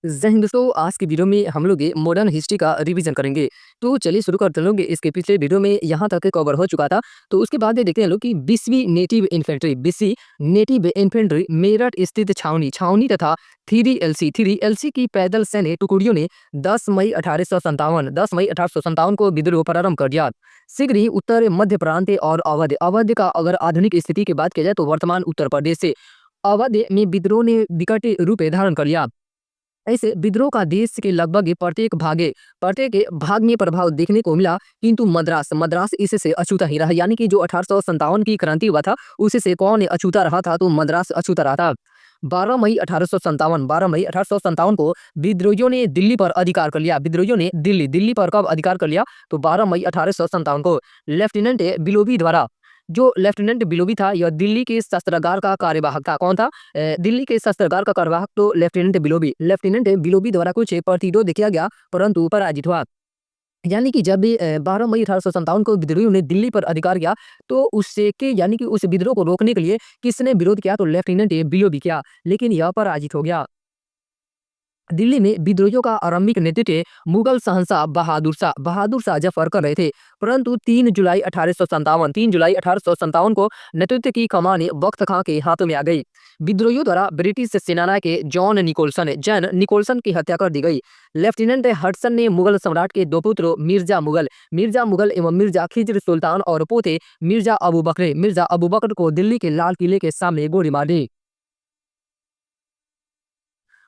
जय हिंद दोस्तों, आज की वीडियो में हम लोग ये मॉडर्न हिस्ट्री का रिवीजन करेंगे। तो चलिए शुरू करते हैं। लोग इसके पिछले वीडियो में यहाँ तक कवर हो चुका था। तो उसके बाद ये देखते हैं लोग कि 20वीं नेटिव इन्फेंट्री मेरठ स्थित छावनी छावनी तथा 3LC की पैदल सैन्य टुकड़ियों ने 10 मई 1857 को विद्रोह प्रारंभ कर दिया। शीघ्र ही उत्तर मध्य प्रांत और अवध का अगर आधुनिक स्थिति की बात की जाए तो वर्तमान उत्तर प्रदेश से अवध में विद्रोह ने विकट रूप धारण कर लिया। ऐसे विद्रोह का देश के लगभग प्रत्येक भाग में प्रभाव देखने को मिला, किंतु मद्रास मद्रास इससे अछूता ही रहा। यानी कि जो 1857 की क्रांति हुआ था उससे कौन अछूता रहा था, तो मद्रास अछूता रहा था। 12 मई 1857 को विद्रोहियों ने दिल्ली पर अधिकार कर लिया। विद्रोहियों ने दिल्ली पर कब अधिकार कर लिया, तो 12 मई 1857 को लेफ्टिनेंट बिलोबी द्वारा। जो लेफ्टिनेंट बिलोबी था यह दिल्ली के शस्त्रागार का कार्यवाहक था। कौन था? दिल्ली के शस्त्रागार का कार्यवाहक तो लेफ्टिनेंट बिलोबी द्वारा कुछ प्रतिरोध किया गया, परंतु पराजित हुआ। यानी कि जब 12 मई 1857 को विद्रोहियों ने दिल्ली पर अधिकार किया, तो उससे के यानी कि उस विद्रोह को रोकने के लिए किसने विरोध किया, तो लेफ्टिनेंट बिलोबी किया, लेकिन यह पराजित हो गया। दिल्ली में विद्रोहियों का आरंभिक नेतृत्व मुगल शहंशाह बहादुर शाह जफर कर रहे थे, परंतु 3 जुलाई 1857 को नेतृत्व की कमान बख्त खां के हाथों में आ गई। विद्रोहियों द्वारा ब्रिटिश सेनानायक जॉन निकोलसन की हत्या कर दी गई। लेफ्टिनेंट हडसन ने मुगल सम्राट के दो पुत्रों मिर्जा मुगल एवं मिर्जा खिज्र सुल्तान और पोते मिर्जा अबू बकर को दिल्ली के लाल किले के सामने गोली मार दी।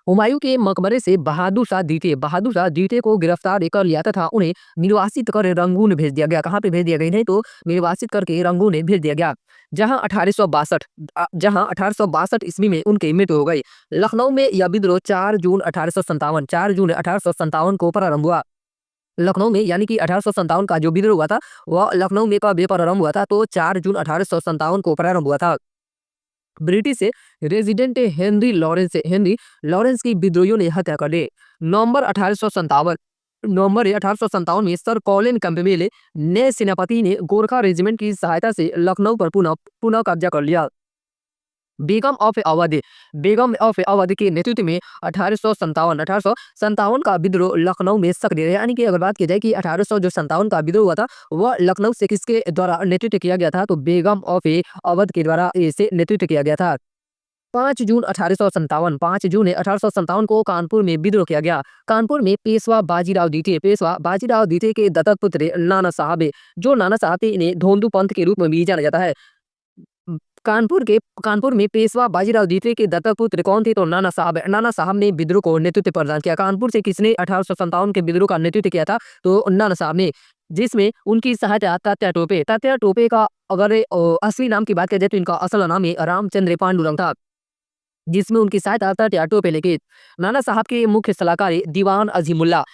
हुमायूं के मकबरे से बहादुर शाह द्वितीय को गिरफ्तार कर लिया तथा उन्हें निर्वासित कर रंगून भेज दिया गया। कहाँ पे भेज दिया गया? नहीं तो निर्वासित करके रंगून भेज दिया गया, जहां 1862 ईस्वी में उनकी मृत्यु हो गई। लखनऊ में यह विद्रोह 4 जून 1857 को प्रारंभ हुआ। लखनऊ में यानी कि 1857 का जो विद्रोह हुआ था वह लखनऊ में कब प्रारंभ हुआ था, तो 4 जून 1857 को प्रारंभ हुआ था। ब्रिटिश रेजिडेंट हेनरी लॉरेंस की विद्रोहियों ने हत्या कर दी। नवंबर 1857 में सर कॉलिन कैंपबेल नए सेनापति ने गोरखा रेजिमेंट की सहायता से लखनऊ पर पुनः पुनः कब्जा कर लिया। बेगम ऑफ अवध के नेतृत्व में 1857 का विद्रोह लखनऊ में सक्रिय रहा। यानी कि अगर बात की जाए कि 1857 का विद्रोह हुआ था वह लखनऊ से किसके द्वारा नेतृत्व किया गया था, तो बेगम ऑफ अवध के द्वारा इसे नेतृत्व किया गया था। 5 जून 1857 को कानपुर में विद्रोह किया गया। कानपुर में पेशवा बाजीराव द्वितीय के दत्तक पुत्र नाना साहब इन्हें धोंदू पंथ के रूप में भी जाना जाता है। कानपुर में पेशवा बाजीराव द्वितीय के दत्तक पुत्र कौन थे, तो नाना साहब ने विद्रोह को नेतृत्व प्रदान किया। कानपुर से किसने 1857 के विद्रोह का नेतृत्व किया था, तो नाना साहब ने, जिसमें उनकी सहायता तात्या टोपे का अगर असली नाम की बात की जाए तो इनका असल नाम है रामचंद्र पांडुरंग था, जिसमें उनकी सहायता तात्या टोपे ने की। नाना साहब के मुख्य सलाहकार दीवान अजीमुल्ला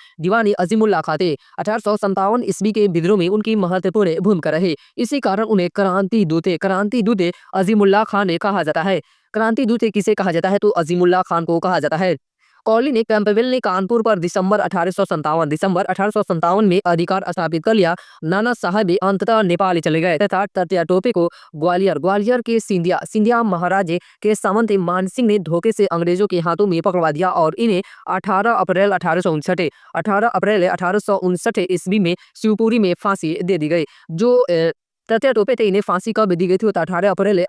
खां थे। 1857 ईस्वी के विद्रोह में उनकी महत्वपूर्ण भूमिका रही। इसी कारण उन्हें क्रांति दूत अजीमुल्ला खान ने कहा जाता है। क्रांति दूत किसे कहा जाता है, तो अजीमुल्ला खान को कहा जाता है। कॉलिन कैंपबेल ने कानपुर पर दिसंबर 1857 में अधिकार स्थापित कर लिया। नाना साहब अंततः नेपाल चले गए तथा तात्या टोपे को ग्वालियर के सिंधिया महाराज के सामंत मानसिंह ने धोखे से अंग्रेजों के हाथों में पकड़वा दिया और इन्हें 18 अप्रैल 1859 ईस्वी में शिवपुरी में फांसी दे दी गई। जो तात्या टोपे थे इन्हें फांसी कब दी गई थी, तो 18 अप्रैल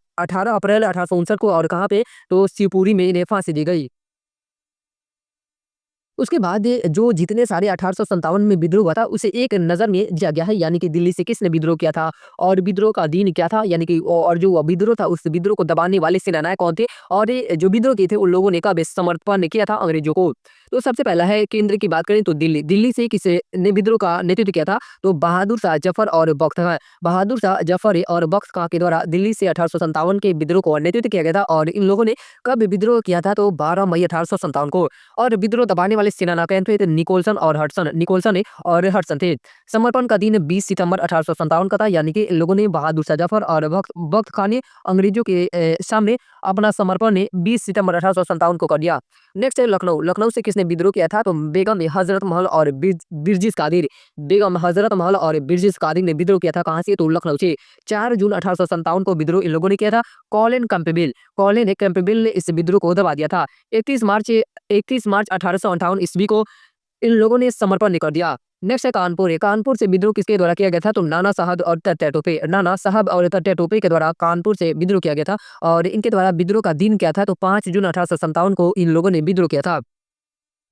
1859 को, और कहाँ पे, तो शिवपुरी में इन्हें फांसी दी गई। उसके बाद जो जितने सारे 1857 में विद्रोह हुआ था उसे एक नज़र में दिया गया है। यानी कि दिल्ली से किसने विद्रोह किया था और विद्रोह का दिन क्या था, यानी कि और जो विद्रोह था उस विद्रोह को दबाने वाले सेनानायक कौन थे, और ये जो विद्रोह किए थे उन लोगों ने कब समर्पण किया था अंग्रेजों को। तो सबसे पहला है केंद्र की बात करें तो दिल्ली से किसने विद्रोह का नेतृत्व किया था, तो बहादुर शाह जफर और बख्त खां के द्वारा दिल्ली से 1857 के विद्रोह को नेतृत्व किया गया था। और इन लोगों ने कब विद्रोह किया था, तो 12 मई 1857 को। और विद्रोह दबाने वाले सेनानायक थे निकोलसन और हडसन थे। समर्पण का दिन 20 सितंबर 1857 का था। यानी कि इन लोगों ने बहादुर शाह जफर और बख्त खां ने अंग्रेजों के सामने अपना समर्पण ने 20 सितंबर 1857 को कर दिया। नेक्स्ट है लखनऊ से किसने किसने विद्रोह किया था? तो बेगम हज़रत महल और बिरजिस कादिर, बेगम हज़रत महल और बिरजिस कादिर ने विद्रोह किया था। कहाँ से? तो लखनऊ से। 4 जून 1857 को विद्रोह इन लोगों ने किया था। कॉलिन कैंपबेल ने इस विद्रोह को दबा दिया था। 31 मार्च 1858 ईस्वी को इन लोगों ने समर्पण कर दिया। नेक्स्ट है कानपुर। कानपुर से विद्रोह किसके द्वारा किया गया था? तो नाना साहब और तात्या टोपे के द्वारा कानपुर से विद्रोह किया गया था और इनके द्वारा विद्रोह का दिन क्या था? तो 5 जून 1857 को इन लोगों ने विद्रोह किया था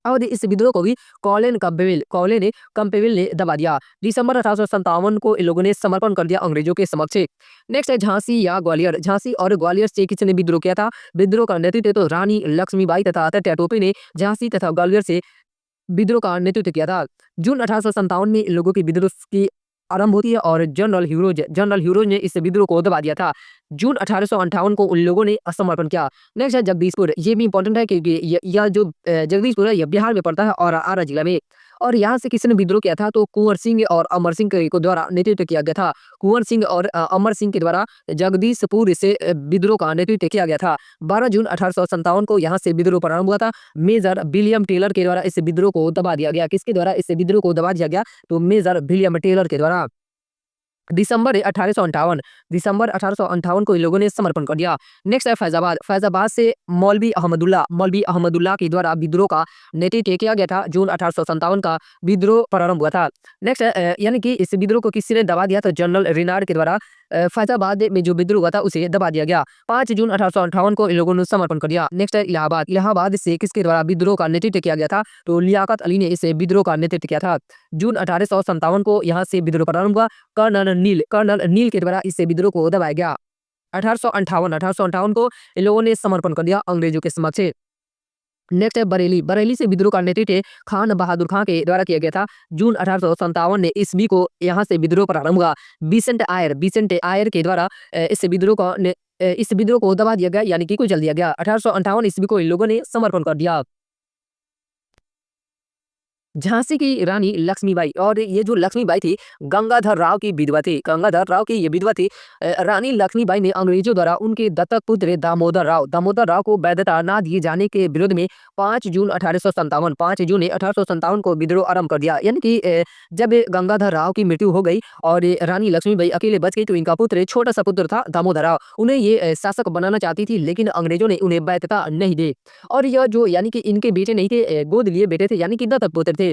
और इस विद्रोह को भी कॉलिन कैंपबेल ने दबा दिया। दिसंबर 1857 को इन लोगों ने समर्पण कर दिया अंग्रेजों के समक्ष। नेक्स्ट है झांसी या ग्वालियर। झांसी और ग्वालियर से किसने विद्रोह किया था? विद्रोह का नेतृत्व तो रानी लक्ष्मीबाई तथा तात्या टोपे ने झांसी तथा ग्वालियर से विद्रोह का नेतृत्व किया था। जून 1857 में इन लोगों की विद्रोह की आरंभ होती है और जनरल ह्यूरोज ने इस विद्रोह को दबा दिया था। जून 1858 को उन लोगों ने समर्पण किया। नेक्स्ट है जगदीशपुर। ये भी इंपॉर्टेंट है क्योंकि यह जो जगदीशपुर है यह बिहार में पड़ता है और आरा जिला में। और यहाँ से किसने विद्रोह किया था? तो कुंवर सिंह और अमर सिंह के द्वारा नेतृत्व किया गया था। कुंवर सिंह और अमर सिंह के द्वारा जगदीशपुर से विद्रोह का नेतृत्व किया गया था। 12 जून 1857 को यहाँ से विद्रोह प्रारंभ हुआ था। मेजर विलियम टेलर के द्वारा इस विद्रोह को दबा दिया गया। किसके द्वारा इस विद्रोह को दबा दिया गया? तो मेजर विलियम टेलर के द्वारा। दिसंबर 1858 को इन लोगों ने समर्पण कर दिया। नेक्स्ट है फैजाबाद। फैजाबाद से मौलवी अहमदुल्ला के द्वारा विद्रोह का नेतृत्व किया गया था। जून 1857 का विद्रोह प्रारंभ हुआ था। नेक्स्ट है यानी कि इस विद्रोह को किसी ने दबा दिया? तो जनरल रिनार्ड के द्वारा फैजाबाद में जो विद्रोह हुआ था उसे दबा दिया गया। 5 जून 1858 को इन लोगों ने समर्पण कर दिया। नेक्स्ट है इलाहाबाद। इलाहाबाद से किसके द्वारा विद्रोह का नेतृत्व किया गया था? तो लियाकत अली ने इस विद्रोह का नेतृत्व किया था। जून 1857 को यहाँ से विद्रोह प्रारंभ हुआ। कर्नल नील के द्वारा इस विद्रोह को दबाया गया। 1858 को इन लोगों ने समर्पण कर दिया अंग्रेजों के समक्ष। नेक्स्ट है बरेली से विद्रोह का नेतृत्व खान बहादुर खां के द्वारा किया गया था। जून 1857 ने ईस्वी को यहाँ से विद्रोह प्रारंभ हुआ। बिसेंट आयर के द्वारा इस विद्रोह को दबा दिया गया यानी कि कुचल दिया गया। 1858 ईस्वी को इन लोगों ने समर्पण कर दिया। झांसी की रानी लक्ष्मीबाई। और ये जो लक्ष्मीबाई थी गंगाधर राव की विधवा थी। गंगाधर राव की ये विधवा थी। रानी लक्ष्मीबाई ने अंग्रेजों द्वारा उनके दत्तक पुत्र दामोदर राव को वैधता न दिए जाने के विरोध में 5 जून 1857 को विद्रोह आरंभ कर दिया। यानी कि जब गंगाधर राव की मृत्यु हो गई और रानी लक्ष्मीबाई अकेले बच गई तो इनका पुत्र छोटा सा पुत्र था दामोदर राव, उन्हें ये शासक बनाना चाहती थी लेकिन अंग्रेजों ने उन्हें वैधता नहीं दी। और यह जो यानी कि इनके बेटे नहीं थे, गोद लिए बेटे थे यानी कि दत्तक पुत्र थे।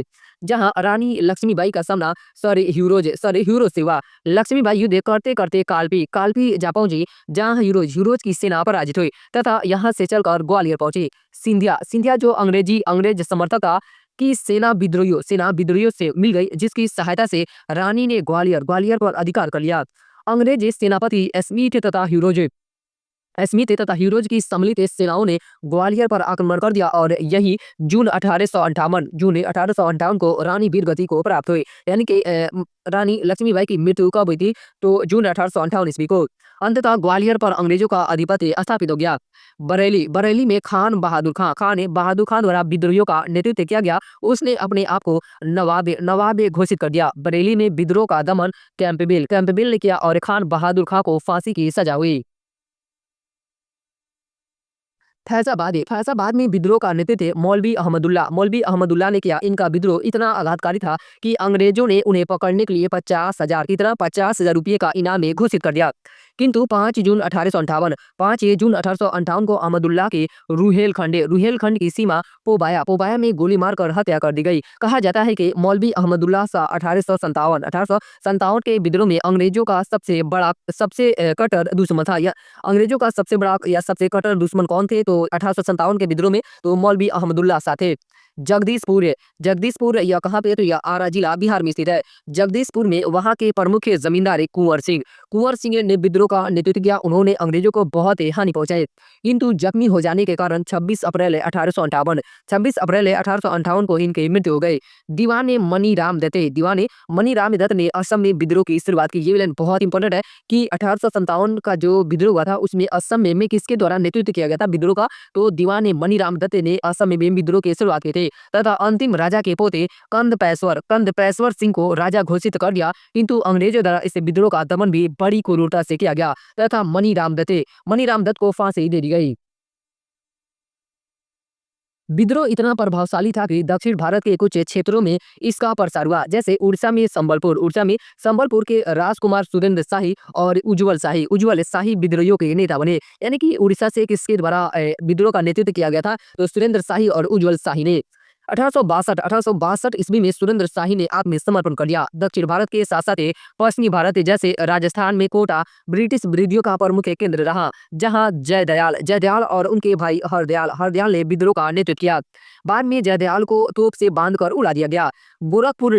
जहां रानी लक्ष्मीबाई का सामना सर ह्यूरोज से हुआ। लक्ष्मीबाई युद्ध करते करते कालपी जा पहुंची जहां ह्यूरोज की सेना पराजित हुई तथा यहां से चलकर ग्वालियर पहुंची। सिंधिया जो अंग्रेज समर्थक की सेना विद्रोहियों से मिल गई जिसकी सहायता से रानी ने ग्वालियर पर अधिकार कर लिया। अंग्रेज सेनापति स्मिथ तथा ह्यूरोज की सम्मिलित सेनाओं ने ग्वालियर पर आक्रमण कर दिया और यही जून 1858 को रानी वीरगति को प्राप्त हुई। यानी कि रानी लक्ष्मीबाई की मृत्यु कब हुई थी? तो जून 1858 ईस्वी को। अंततः ग्वालियर पर अंग्रेजों का आधिपत्य स्थापित हो गया। बरेली में खान बहादुर खान द्वारा विद्रोहियों का नेतृत्व किया गया। उसने अपने आप को नवाब घोषित कर दिया। बरेली में विद्रोह का दमन कैंपबेल ने किया और खान बहादुर खां को फांसी की सजा हुई। फैजाबाद में विद्रोह का नेतृत्व मौलवी अहमदुल्ला ने किया। इनका विद्रोह इतना आघातकारी था कि अंग्रेजों ने उन्हें पकड़ने के लिए 50,000 रुपये का इनाम घोषित कर दिया। किंतु 5 जून 1858 को अहमदुल्ला के रुहेलखंड की सीमा पोबाया में गोली मारकर हत्या कर दी गई। कहा जाता है कि मौलवी अहमदुल्ला 1857 के विद्रोह में अंग्रेजों का सबसे कट्टर दुश्मन था। अंग्रेजों का सबसे बड़ा या सबसे कट्टर दुश्मन कौन थे? तो 1857 के विद्रोह में तो मौलवी अहमदुल्ला शाह थे। जगदीशपुर यह कहाँ पे? तो यह आरा जिला बिहार में स्थित है। जगदीशपुर में वहाँ के प्रमुख जमींदार कुंवर सिंह ने विद्रोह का नेतृत्व किया। उन्होंने अंग्रेजों को बहुत हानि पहुंचाई किंतु जख्मी हो जाने के कारण 26 अप्रैल 1858 को इनकी मृत्यु हो गई। दीवान मनीराम दत्त ने असम में विद्रोह की शुरुआत की। ये लाइन बहुत इंपॉर्टेंट है कि 1857 का जो विद्रोह हुआ था उसमें असम में किसके द्वारा नेतृत्व किया गया था विद्रोह का? तो दीवान मनीराम दत्त ने असम में विद्रोह की शुरुआत की थी तथा अंतिम राजा के पोते कंदपेश्वर सिंह को राजा घोषित कर दिया। किंतु अंग्रेजों द्वारा इस विद्रोह का दमन भी बड़ी क्रूरता से किया गया तथा मनीराम दत्त को फांसी दे दी गई। विद्रोह इतना प्रभावशाली था कि दक्षिण भारत के कुछ क्षेत्रों में इसका प्रसार हुआ। जैसे उड़ीसा में संबलपुर के राजकुमार सुरेंद्र शाही और उज्जवल शाही विद्रोहियों के नेता बने। यानी कि उड़ीसा से किसके द्वारा विद्रोह का नेतृत्व किया गया था, तो सुरेंद्र शाही और उज्जवल शाही ने। 1862 ईस्वी में सुरेंद्र शाही ने आत्मसमर्पण कर दिया। दक्षिण भारत के साथ साथ पश्चिमी भारत जैसे राजस्थान में कोटा ब्रिटिश विरोधियों का प्रमुख केंद्र रहा, जहां जयदयाल और उनके भाई हरदयाल ने विद्रोह का नेतृत्व किया। बाद में जयदयाल को तोप से बांधकर उड़ा दिया गया। गोरखपुर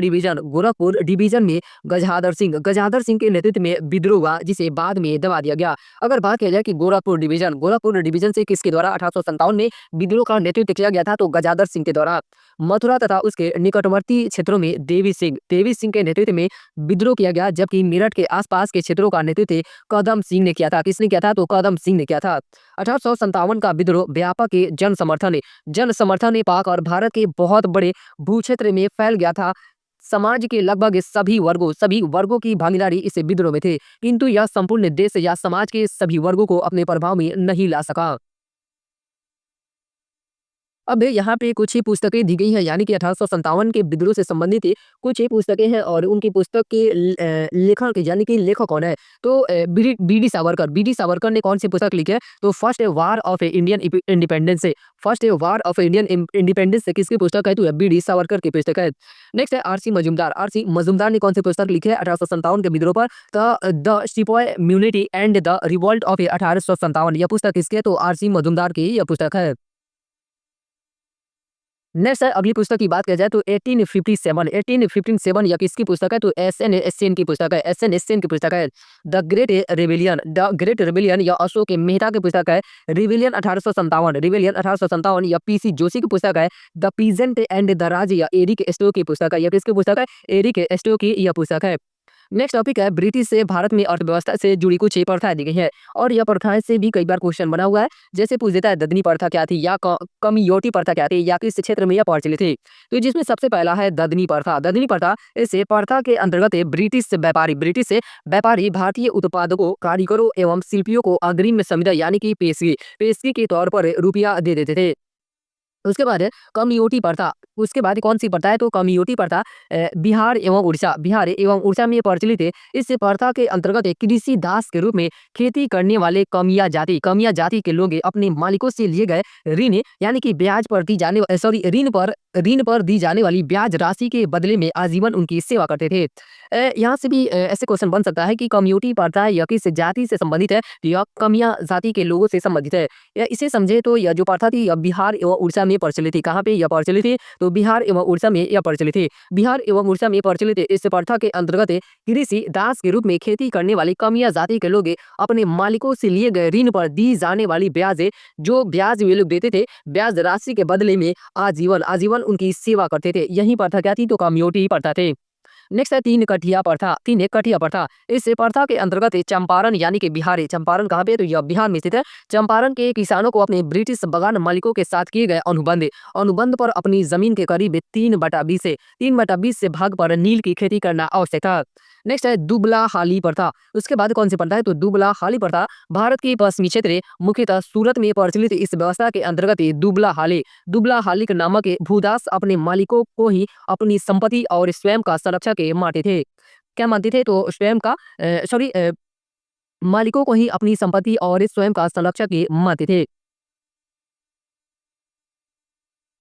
डिवीजन में गजाधर सिंह के नेतृत्व में विद्रोह हुआ, जिसे बाद में दबा दिया गया। अगर बात किया जाए कि गोरखपुर डिवीजन से किसके द्वारा 1857 में विद्रोह का नेतृत्व किया गया था, तो गजाधर सिंह के द्वारा। मथुरा तथा उसके निकटवर्ती क्षेत्रों में देवी सिंह के नेतृत्व में विद्रोह किया गया, जबकि मेरठ के आसपास के क्षेत्रों का नेतृत्व कदम सिंह ने किया था। किसने किया था, तो कदम सिंह ने किया था। 1857 का विद्रोह व्यापक जन समर्थन ने पाकर भारत के बहुत बड़े भूक्षेत्र में फैल गया था। समाज के लगभग सभी वर्गों की भागीदारी इस विद्रोह में थे, किंतु यह संपूर्ण देश या समाज के सभी वर्गों को अपने प्रभाव में नहीं ला सका। अब यहाँ पे कुछ ही पुस्तकें दी गई हैं, यानी कि 1857 के विद्रोह से संबंधित कुछ ही पुस्तकें हैं और उनकी पुस्तक के लेखक यानी कि लेखक कौन है, तो बी डी सावरकर ने कौन सी पुस्तक लिखी है, तो first war of Indian independence किसकी पुस्तक है, तो बी डी सावरकर की पुस्तक है। नेक्स्ट है आर सी मजूमदार ने कौन सी पुस्तक लिखी है 1857 के विद्रोह पर, the sepoy mutiny and the revolt of 1857। यह पुस्तक किसकी है, तो आर सी मजूमदार की यह पुस्तक है। नेक्स्ट है अगली पुस्तक की बात किया जाए तो 1857 यह किसकी पुस्तक है, तो एस.एन. एसेन की पुस्तक है। द ग्रेट रेबेलियन यह अशोक मेहता की पुस्तक है। रिविलियन 1857 यह पीसी जोशी की पुस्तक है। द पीजेंट एंड द राज यह एरिक स्टो की पुस्तक है। यह किसकी पुस्तक है, एरिक स्टो की यह पुस्तक है। नेक्स्ट टॉपिक है ब्रिटिश से भारत में अर्थव्यवस्था से जुड़ी कुछ प्रथाएं दी गई है और यह प्रथाएं से भी कई बार क्वेश्चन बना हुआ है। जैसे पूछ देता है ददनी प्रथा क्या थी या कमियोटी प्रथा क्या थी या किस क्षेत्र में यह प्रचलित थी, तो जिसमें सबसे पहला है ददनी प्रथा। इस प्रथा के अंतर्गत ब्रिटिश से व्यापारी भारतीय उत्पादकों, कारीगरों एवं शिल्पियों को अग्रिम संविदा यानी कि पेशगी के तौर पर रुपया दे देते थे। उसके बाद है कमियोटी प्रथा। उसके बाद कौन सी प्रथा है, तो कमियोटी प्रथा बिहार एवं उड़ीसा में प्रचलित है। इस प्रथा के अंतर्गत कृषि दास के रूप में खेती करने वाले कमिया जाति के लोग अपने मालिकों से लिए गए ऋण यानी कि ब्याज पर दी जाने ऋण पर दी जाने वाली ब्याज राशि के बदले में आजीवन उनकी सेवा करते थे। यहाँ से भी ऐसे क्वेश्चन बन सकता है कि कम्युनिटी प्रथा यह किस जाति से संबंधित है, तो यह कमिया जाति के लोगों से संबंधित है। या इसे समझे तो यह जो प्रथा थी यह बिहार एवं उड़ीसा में प्रचलित थी। कहाँ पे यह प्रचलित थी, तो बिहार एवं उड़ीसा में यह प्रचलित थी। बिहार एवं उड़ीसा में प्रचलित इस प्रथा के अंतर्गत कृषि दास के रूप में खेती करने वाली कमिया जाति के लोग अपने मालिकों से लिए गए ऋण पर दी जाने वाली ब्याज वे लोग देते थे, ब्याज राशि के बदले में आजीवन उनकी सेवा करते थे। यही प्रथा क्या थी, तो कम्युनिटी प्रथा थे। नेक्स्ट है तीन एक कठिया प्रथा। इस प्रथा के अंतर्गत चंपारण यानी कि बिहार, चंपारण कहाँ पे, तो यह बिहार में स्थित है। चंपारण के किसानों को अपने ब्रिटिश बगान मालिकों के साथ किए गए अनुबंध पर अपनी जमीन के करीब 3/20 से भाग पर नील की खेती करना आवश्यक था। नेक्स्ट है दुबला हाली प्रथा। उसके बाद कौन सी प्रथा है, तो दुबला हाली प्रथा भारत के पश्चिमी क्षेत्र मुख्यतः सूरत में प्रचलित इस व्यवस्था के अंतर्गत दुबला हाली नामक भूदास अपने मालिकों को ही अपनी संपत्ति और स्वयं का संरक्षक मानते थे। क्या मानते थे, तो मालिकों को ही अपनी संपत्ति और स्वयं का संरक्षक मानते थे।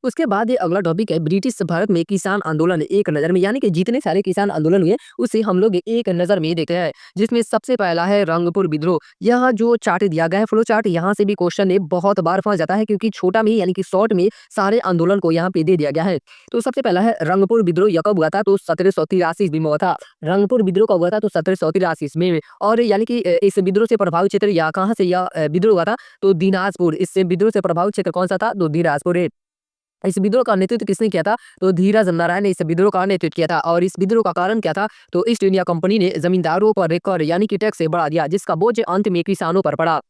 उसके बाद ये अगला टॉपिक है ब्रिटिश भारत में किसान आंदोलन एक नजर में, यानी कि जितने सारे किसान आंदोलन हुए उसे हम लोग एक नजर में देखते हैं। जिसमें सबसे पहला है रंगपुर विद्रोह। यहाँ जो चार्ट दिया गया है फ्लो चार्ट, यहाँ से भी क्वेश्चन बहुत बार फंस जाता है क्योंकि छोटा में यानी कि शॉर्ट में सारे आंदोलन को यहाँ पे दे दिया गया है। तो सबसे पहला है रंगपुर विद्रोह। यह कब हुआ था, तो 1783 ईस्वी में हुआ था। रंगपुर विद्रोह कब हुआ था, तो 1783 ईस्वी में। और यानी कि इस विद्रोह से प्रभावित क्षेत्र या कहाँ से यह विद्रोह हुआ था, तो दिनाजपुर। इससे विद्रोह से प्रभावित क्षेत्र कौन सा था, तो दिनाजपुर है। इस विद्रोह का नेतृत्व किसने किया था, तो धीरज नारायण ने इस विद्रोह का नेतृत्व किया था। और इस विद्रोह का कारण क्या था, तो ईस्ट इंडिया कंपनी ने जमींदारों पर कर यानी कि टैक्स बढ़ा दिया, जिसका बोझ अंत में किसानों पर पड़ा।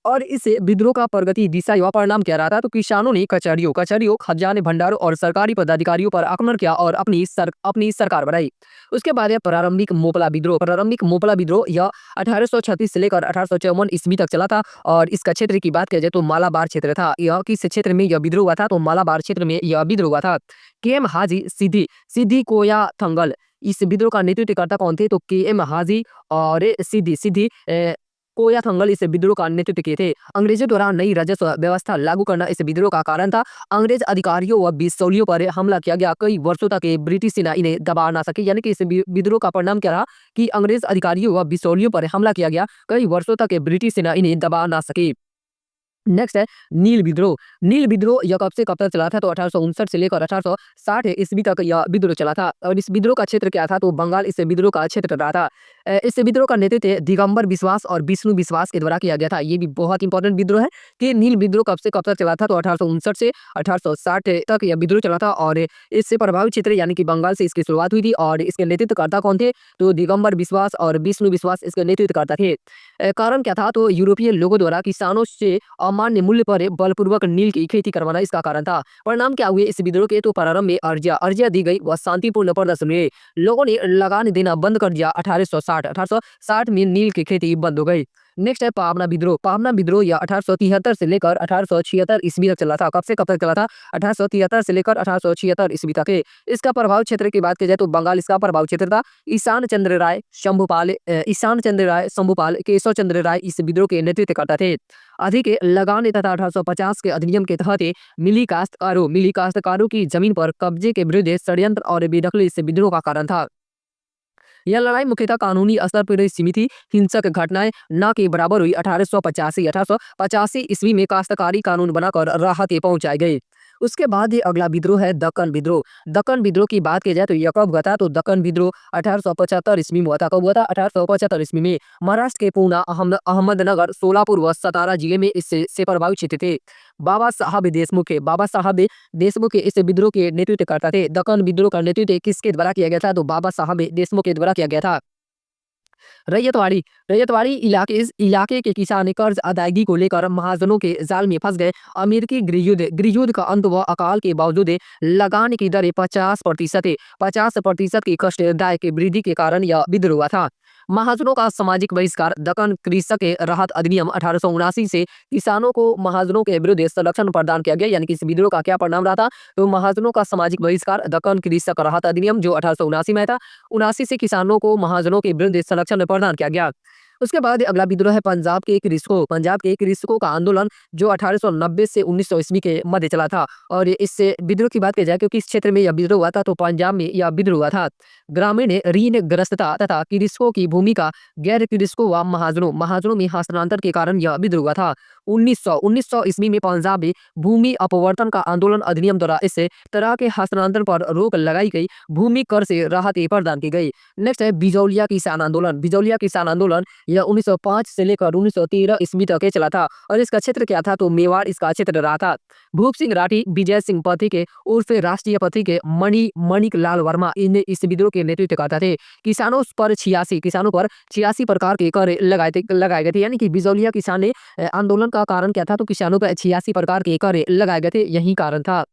और इस विद्रोह का प्रगति दिशा या परिणाम क्या रहा था? तो किसानों ने कचहरियों कचहरियों, खजाने भंडारों और सरकारी पदाधिकारियों पर आक्रमण किया और अपनी सरकार बनाई। उसके बाद है प्रारंभिक मोपला विद्रोह। प्रारंभिक मोपला विद्रोह यह 1836 से लेकर 1854 ईस्वी तक चला था और इसका क्षेत्र की बात किया जाए तो मालाबार क्षेत्र था। यह किस क्षेत्र में यह विद्रोह हुआ था? तो मालाबार क्षेत्र में यह विद्रोह हुआ था। केएम हाजी सिद्दी सिद्दी कोया थंगल इस विद्रोह का नेतृत्व कौन थे? तो केएम हाजी और सिद्दी सिद्दी कोया थंगल इस विद्रोह का नेतृत्व किए थे। अंग्रेजों द्वारा नई राजस्व व्यवस्था लागू करना इस विद्रोह का कारण था। अंग्रेज अधिकारियों व बिचौलियों पर हमला किया गया। कई वर्षों तक ये ब्रिटिश सेना इन्हें दबा ना सकी। यानी कि इस विद्रोह का परिणाम क्या रहा कि अंग्रेज अधिकारियों व बिचौलियों पर हमला किया गया। कई वर्षों तक ये ब्रिटिश सेना इन्हें दबा ना सकी। नेक्स्ट है नील विद्रोह। नील विद्रोह यह कब तक चला था? तो 1859 से लेकर 1860 ईस्वी तक यह विद्रोह चला था और इस विद्रोह का क्षेत्र क्या था? तो बंगाल इस विद्रोह का क्षेत्र रहा था। इस विद्रोह का नेतृत्व दिगंबर विश्वास और विष्णु विश्वास के द्वारा किया गया था। ये भी बहुत इंपॉर्टेंट विद्रोह है कि नील विद्रोह कब तक चला था? तो 1859 से 1860 तक यह विद्रोह चला था और इससे प्रभावित क्षेत्र यानी कि बंगाल से इसकी शुरुआत हुई थी और इसके नेतृत्वकर्ता कौन थे? तो दिगंबर विश्वास और विष्णु विश्वास इसके नेतृत्वकर्ता थे। कारण क्या था? तो यूरोपीय लोगों द्वारा किसानों से अमान्य मूल्य पर बलपूर्वक नील की खेती करवाना इसका कारण था। परिणाम क्या हुए इस विद्रोह के? तो प्रारंभ में अर्जिया दी गई व शांतिपूर्ण प्रदर्शन हुए। लोगों ने लगान देना बंद कर दिया। 1860 में नील की खेती बंद हो गई। नेक्स्ट है पावना विद्रोह। पावना विद्रोह यह 1873 से लेकर 1876 ईस्वी तक चला था। कब तक चला था? 1873 से लेकर 1876 ईस्वी तक है। इसका प्रभाव क्षेत्र की बात की जाए तो बंगाल इसका प्रभाव क्षेत्र था। ईशान चंद्र राय शंभुपाल केशव चंद्र राय इस विद्रोह के नेतृत्व करता थे। अधिक लगान तथा 1850 के अधिनियम के तहत मिली काश्तकारों की जमीन पर कब्जे के विरुद्ध षड्यंत्र और बेदखली इस विद्रोह का कारण था। यह लड़ाई मुख्यतः कानूनी स्तर पर ही सीमित थी। हिंसक घटनाएं न के बराबर हुई। 1885 ईस्वी में काश्तकारी कानून बनाकर राहत पहुंचाए गए। उसके बाद ये अगला विद्रोह है दक्कन विद्रोह। दक्कन विद्रोह की बात की जाए तो यह कब हुआ था? तो दक्कन विद्रोह 1875 ईस्वी में हुआ था। कब हुआ था? 1875 ईस्वी में। महाराष्ट्र के पूना, अहमदनगर, सोलापुर व सतारा जिले में इससे से प्रभावित क्षेत्र थे। बाबा साहब देशमुख इस विद्रोह के नेतृत्व करता थे। दक्कन विद्रोह का नेतृत्व किसके द्वारा किया गया था? तो बाबा साहब देशमुख के द्वारा किया गया था। रैयतवाड़ी रैयतवाड़ी इलाके के किसान कर्ज अदायगी को लेकर महाजनों के जाल में फंस गए। अमेरिकी गृहयुद्ध का अंत व अकाल के बावजूद लगान की दरें 50% की कष्टदायक वृद्धि के कारण यह विद्रोह हुआ था। महाजनों का सामाजिक बहिष्कार। दक्कन कृषक राहत अधिनियम 1879 से किसानों को महाजनों के विरुद्ध संरक्षण प्रदान किया गया। यानी कि इस विद्रोह का क्या परिणाम रहा था? तो महाजनों का सामाजिक बहिष्कार। दक्कन कृषक राहत अधिनियम जो 1879 में था, 79 से किसानों को महाजनों के विरुद्ध संरक्षण प्रदान किया गया। उसके बाद अगला विद्रोह है पंजाब के कृषकों का आंदोलन जो 1890 से 1900 ईस्वी के मध्य चला था। और इससे विद्रोह की बात की जाए क्योंकि इस क्षेत्र में यह विद्रोह हुआ था तो पंजाब में यह विद्रोह हुआ था। ग्रामीण ऋणग्रस्तता तथा कृषकों की भूमिका गैर कृषकों व महाजनों में हस्तांतरण के कारण यह विद्रोह हुआ था। 1900 ईस्वी में पंजाब में भूमि अपवर्तन का आंदोलन अधिनियम द्वारा इस तरह के हस्तांतरण पर रोक लगाई गई। भूमि कर से राहत प्रदान की गई। नेक्स्ट है बिजौलिया किसान आंदोलन यह 1905 से लेकर 1913 ईस्वी तक के चला था और इसका क्षेत्र क्या था? तो मेवाड़ इसका क्षेत्र रहा था। भूप सिंह राठी, विजय सिंह पथिक उर्फ राष्ट्रीय पथिक, मणिक लाल वर्मा इन इस विद्रोह के नेतृत्व करता थे। किसानों पर 86 प्रकार के कर लगाए गए थे। यानी कि बिजौलिया किसान आंदोलन का कारण क्या था? तो किसानों पर 86 प्रकार के कर लगाए गए थे, यही कारण था।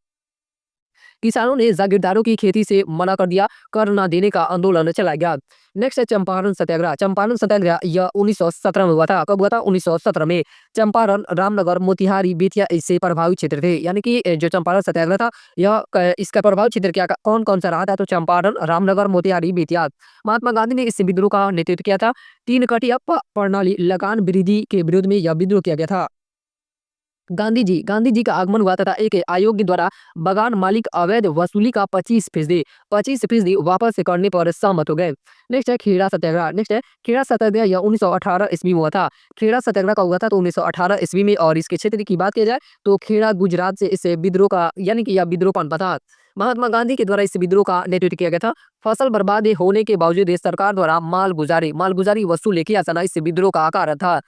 किसानों ने जागीरदारों की खेती से मना कर दिया। कर न देने का आंदोलन चलाया गया। नेक्स्ट है चंपारण सत्याग्रह यह 1917 में हुआ था। कब हुआ था? 1917 में। चंपारण, रामनगर, मोतिहारी, बेतिया इससे प्रभावित क्षेत्र थे। यानी कि जो चंपारण सत्याग्रह था यह इसका प्रभावित क्षेत्र क्या कौन सा रहा था? तो चंपारण, रामनगर, मोतिहारी, बेतिया। महात्मा गांधी ने इस विद्रोह का नेतृत्व किया था। 3 कटिया प्रणाली लगान वृद्धि के विरोध में यह विद्रोह किया गया था। गांधी जी का आगमन हुआ तथा एक आयोग के द्वारा बगान मालिक अवैध वसूली का 25% वापस करने पर सहमत हो गए। नेक्स्ट है खेड़ा सत्याग्रह यह 1918 ईस्वी में हुआ था। खेड़ा सत्याग्रह का हुआ था तो 1918 ईस्वी में और इसके क्षेत्र की बात की जाए तो खेड़ा गुजरात से इस विद्रोह का यानी कि यह विद्रोह पनपा था। महात्मा गांधी के द्वारा इस विद्रोह का नेतृत्व किया गया था। फसल बर्बाद होने के बावजूद सरकार द्वारा मालगुजारी वसूल किया जाना इस विद्रोह का कारण था।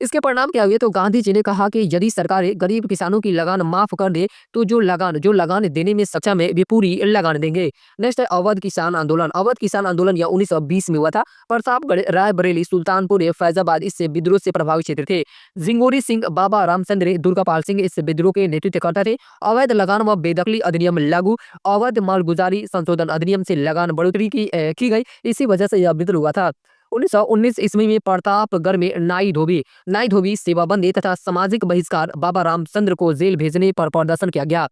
इसके परिणाम क्या हुए तो गांधी जी ने कहा कि यदि सरकारें गरीब किसानों की लगान माफ कर दे तो जो लगान देने में सक्षम है वे पूरी लगान देंगे। नेक्स्ट है अवध किसान आंदोलन। अवध किसान आंदोलन यह 1920 में हुआ था। प्रतापगढ़, रायबरेली, सुल्तानपुर, फैजाबाद इससे विद्रोह से प्रभावित क्षेत्र थे। जिंगोरी सिंह, बाबा रामचंद्र, दुर्गापाल सिंह इस विद्रोह के नेतृत्व करता थे। अवैध लगान व बेदखली अधिनियम लागू, अवैध मालगुजारी संशोधन अधिनियम से लगान बढ़ोतरी की गई। इसी वजह से यह विद्रोह हुआ था। 1919 ईस्वी में प्रतापगढ़ में नाई धोबी सेवाबंदी तथा सामाजिक बहिष्कार, बाबा रामचंद्र को जेल भेजने पर प्रदर्शन किया गया।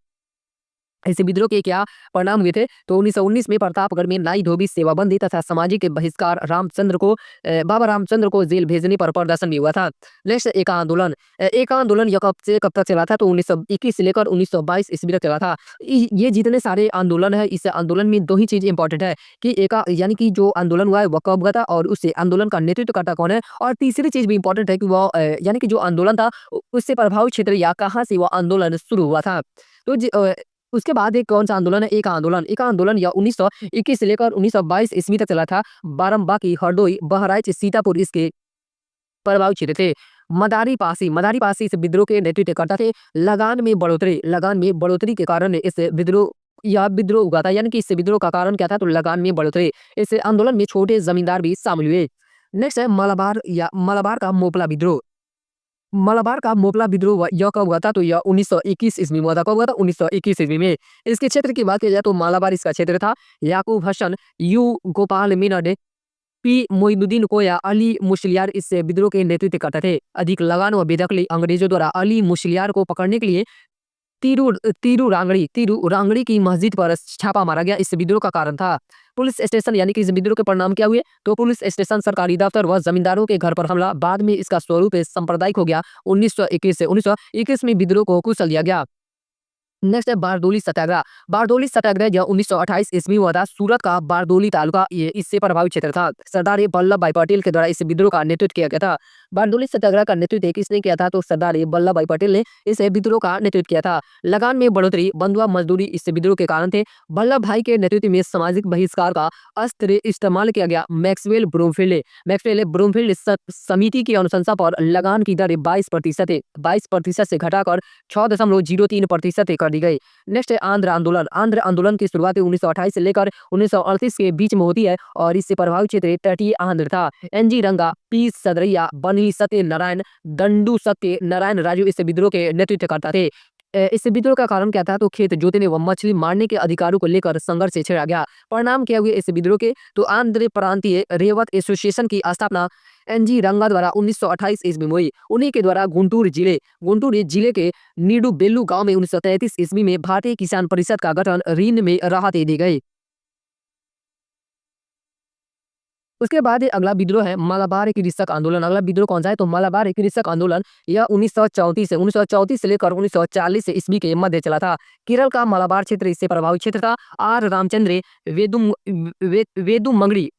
ऐसे विद्रोह के क्या परिणाम हुए थे तो 1919 में प्रतापगढ़ में नाई धोबी सेवाबंदी तथा सामाजिक बहिष्कार, बाबा रामचंद्र को जेल भेजने पर प्रदर्शन भी हुआ था। नेक्स्ट एका आंदोलन। एका आंदोलन यह कब तक चला था तो 1921 से लेकर 1922 ईस्वी तक चला था। ये जितने सारे आंदोलन है इस आंदोलन में दो ही चीज इंपॉर्टेंट है कि एका यानी कि जो आंदोलन हुआ है वह कब हुआ था और उस आंदोलन का नेतृत्व करता कौन है, और तीसरी चीज भी इंपॉर्टेंट है कि वह यानी कि जो आंदोलन था उससे प्रभावित क्षेत्र या कहाँ से वह आंदोलन शुरू हुआ था। तो उसके बाद एक कौन सा आंदोलन है, एक आंदोलन यह 1921 से लेकर 1922 ईस्वी तक चला था। बाराबंकी, हरदोई, बहराइच, सीतापुर इसके प्रभावित क्षेत्र थे। मदारी पासी इस विद्रोह के नेतृत्व करता थे। लगान में बढ़ोतरी के कारण इस विद्रोह हुआ था, यानी कि इस विद्रोह का कारण क्या था तो लगान में बढ़ोतरी। इस आंदोलन में छोटे जमींदार भी शामिल हुए। नेक्स्ट है मलाबार का मोपला विद्रोह। मलाबार का मोपला विद्रोह यह कब हुआ था तो यह 1921 ईस्वी में हुआ था। कब हुआ था 1921 ईस्वी में। इसके क्षेत्र की बात की जाए तो मालाबार इसका क्षेत्र था। याकूब हसन, यू गोपाल मीनन, पी मोइनुद्दीन कोया, अली मुशलियार इस विद्रोह के नेतृत्व करते थे। अधिक लगान व बेदखली। अंग्रेजों द्वारा अली मुशलियार को पकड़ने के लिए तिरुरांगड़ी की मस्जिद पर छापा मारा गया। इस विद्रोह का कारण था। पुलिस स्टेशन यानी कि इस विद्रोह के परिणाम क्या हुए तो पुलिस स्टेशन, सरकारी दफ्तर व जमींदारों के घर पर हमला। बाद में इसका स्वरूप सांप्रदायिक हो गया। 1921 में विद्रोह को कुचल दिया गया। नेक्स्ट है बारडोली सत्याग्रह। बारडोली सत्याग्रह यह 1928 ईस्वी में हुआ था। सूरत का बारडोली तालुका ये इससे प्रभावित क्षेत्र था। सरदार वल्लभ भाई पटेल के द्वारा इस विद्रोह का नेतृत्व किया गया था। बारडोली सत्याग्रह का नेतृत्व किसने किया था तो सरदार वल्लभ भाई पटेल ने इस विद्रोह का नेतृत्व किया था। लगान में बढ़ोतरी, बंधुआ मजदूरी इस विद्रोह के कारण थे। वल्लभ भाई के नेतृत्व में सामाजिक बहिष्कार का अस्त्र इस्तेमाल किया गया। मैक्सवेल ब्रूमफील्ड समिति की अनुशंसा पर लगान की दर 22% है। 22% से घटाकर 6.03% कर दी गई। नेक्स्ट है आंध्र आंदोलन। आंध्र आंदोलन की शुरुआत 1928 से लेकर 1938 के बीच में होती है और इससे प्रभावित क्षेत्र तटीय आंध्र था। एनजी रंगा, पी सदरैया, बनी सत्यनारायण, दंडू सत्यनारायण राजू इस विद्रोह के नेतृत्व करता थे। इस विद्रोह का कारण क्या था तो खेत जोतने व मछली मारने के अधिकारों को लेकर संघर्ष से छेड़ा गया। परिणाम क्या हुए इस विद्रोह के तो आंध्र प्रांतीय रेवत एसोसिएशन की स्थापना एनजी रंगा द्वारा 1928 ईस्वी में हुई। उन्हीं के द्वारा गुंटूर जिले के नीडुबेल्लू गांव में 1933 ईस्वी में भारतीय किसान परिषद का गठन, ऋण में राहतें दी गई। उसके बाद अगला विद्रोह है मलाबार कृषक आंदोलन। अगला विद्रोह कौन सा है तो मलाबार कृषक आंदोलन यह 1934 से लेकर 1940 ईस्वी के मध्य चला था। केरल का मलाबार क्षेत्र इससे प्रभावित क्षेत्र था। आर रामचंद्र, वेदु मंगड़ी,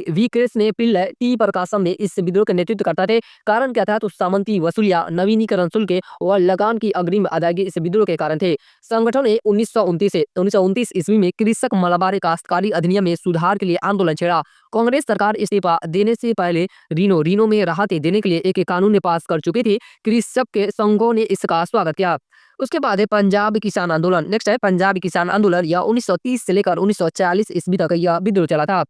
वी कृष्ण पिल्लई, टी प्रकाशम ने इस विद्रोह का नेतृत्व करता थे। कारण क्या था तो सामंती वसूलिया, नवीनीकरण शुल्क व लगान की अग्रिम अदायगी इस विद्रोह के कारण थे। संगठन ने 1929 ईस्वी में कृषक मलाबार काश्तकारी अधिनियम में सुधार के लिए आंदोलन छेड़ा। कांग्रेस सरकार इस्तीफा देने से पहले रीनो में राहतें देने के लिए एक कानून पास कर चुकी थी। कृषक के संघों ने इसका स्वागत किया। उसके बाद है पंजाब किसान आंदोलन। नेक्स्ट है पंजाब किसान आंदोलन यह 1930 से लेकर 1940 ईस्वी तक यह विद्रोह चला था।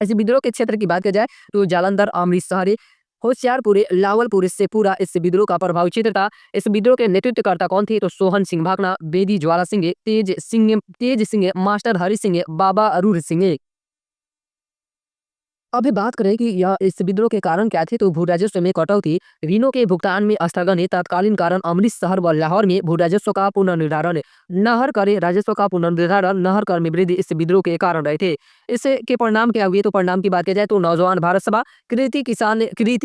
इस विद्रोह के क्षेत्र की बात की जाए तो जालंधर, अमृतसर, होशियारपुर, लावलपुर इससे पूरा इस विद्रोह का प्रभावित क्षेत्र था। इस विद्रोह के नेतृत्वकर्ता कौन थे तो सोहन सिंह भाकना, बेदी ज्वाला सिंह, तेज सिंह, मास्टर हरि सिंह, बाबा अरूर सिंह। अभी बात करें कि यह इस विद्रोह के कारण क्या थे तो भू राजस्व में कटौती, ऋणों के भुगतान में स्थगन है। तत्कालीन कारण अमृतसर व लाहौर में भू राजस्व का पुनर्निर्धारण, नहर कर में वृद्धि इस विद्रोह के कारण रहे थे। इससे के परिणाम क्या हुए तो परिणाम की बात की जाए तो नौजवान भारत सभा, कृति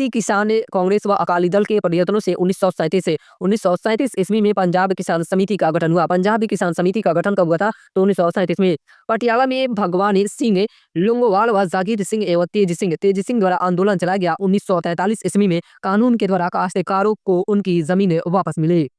किसान कांग्रेस व अकाली दल के प्रयत्नों से 1937 ईस्वी में पंजाब किसान समिति का गठन हुआ। पंजाब किसान समिति का गठन कब हुआ था तो 1937 में। पटियाला में भगवानी सिंह लोंगोवाल व जागीर सिंह एवं तेज सिंह द्वारा आंदोलन चलाया गया। 1943 ईस्वी में कानून के द्वारा काश्तकारों को उनकी जमीनें वापस मिली।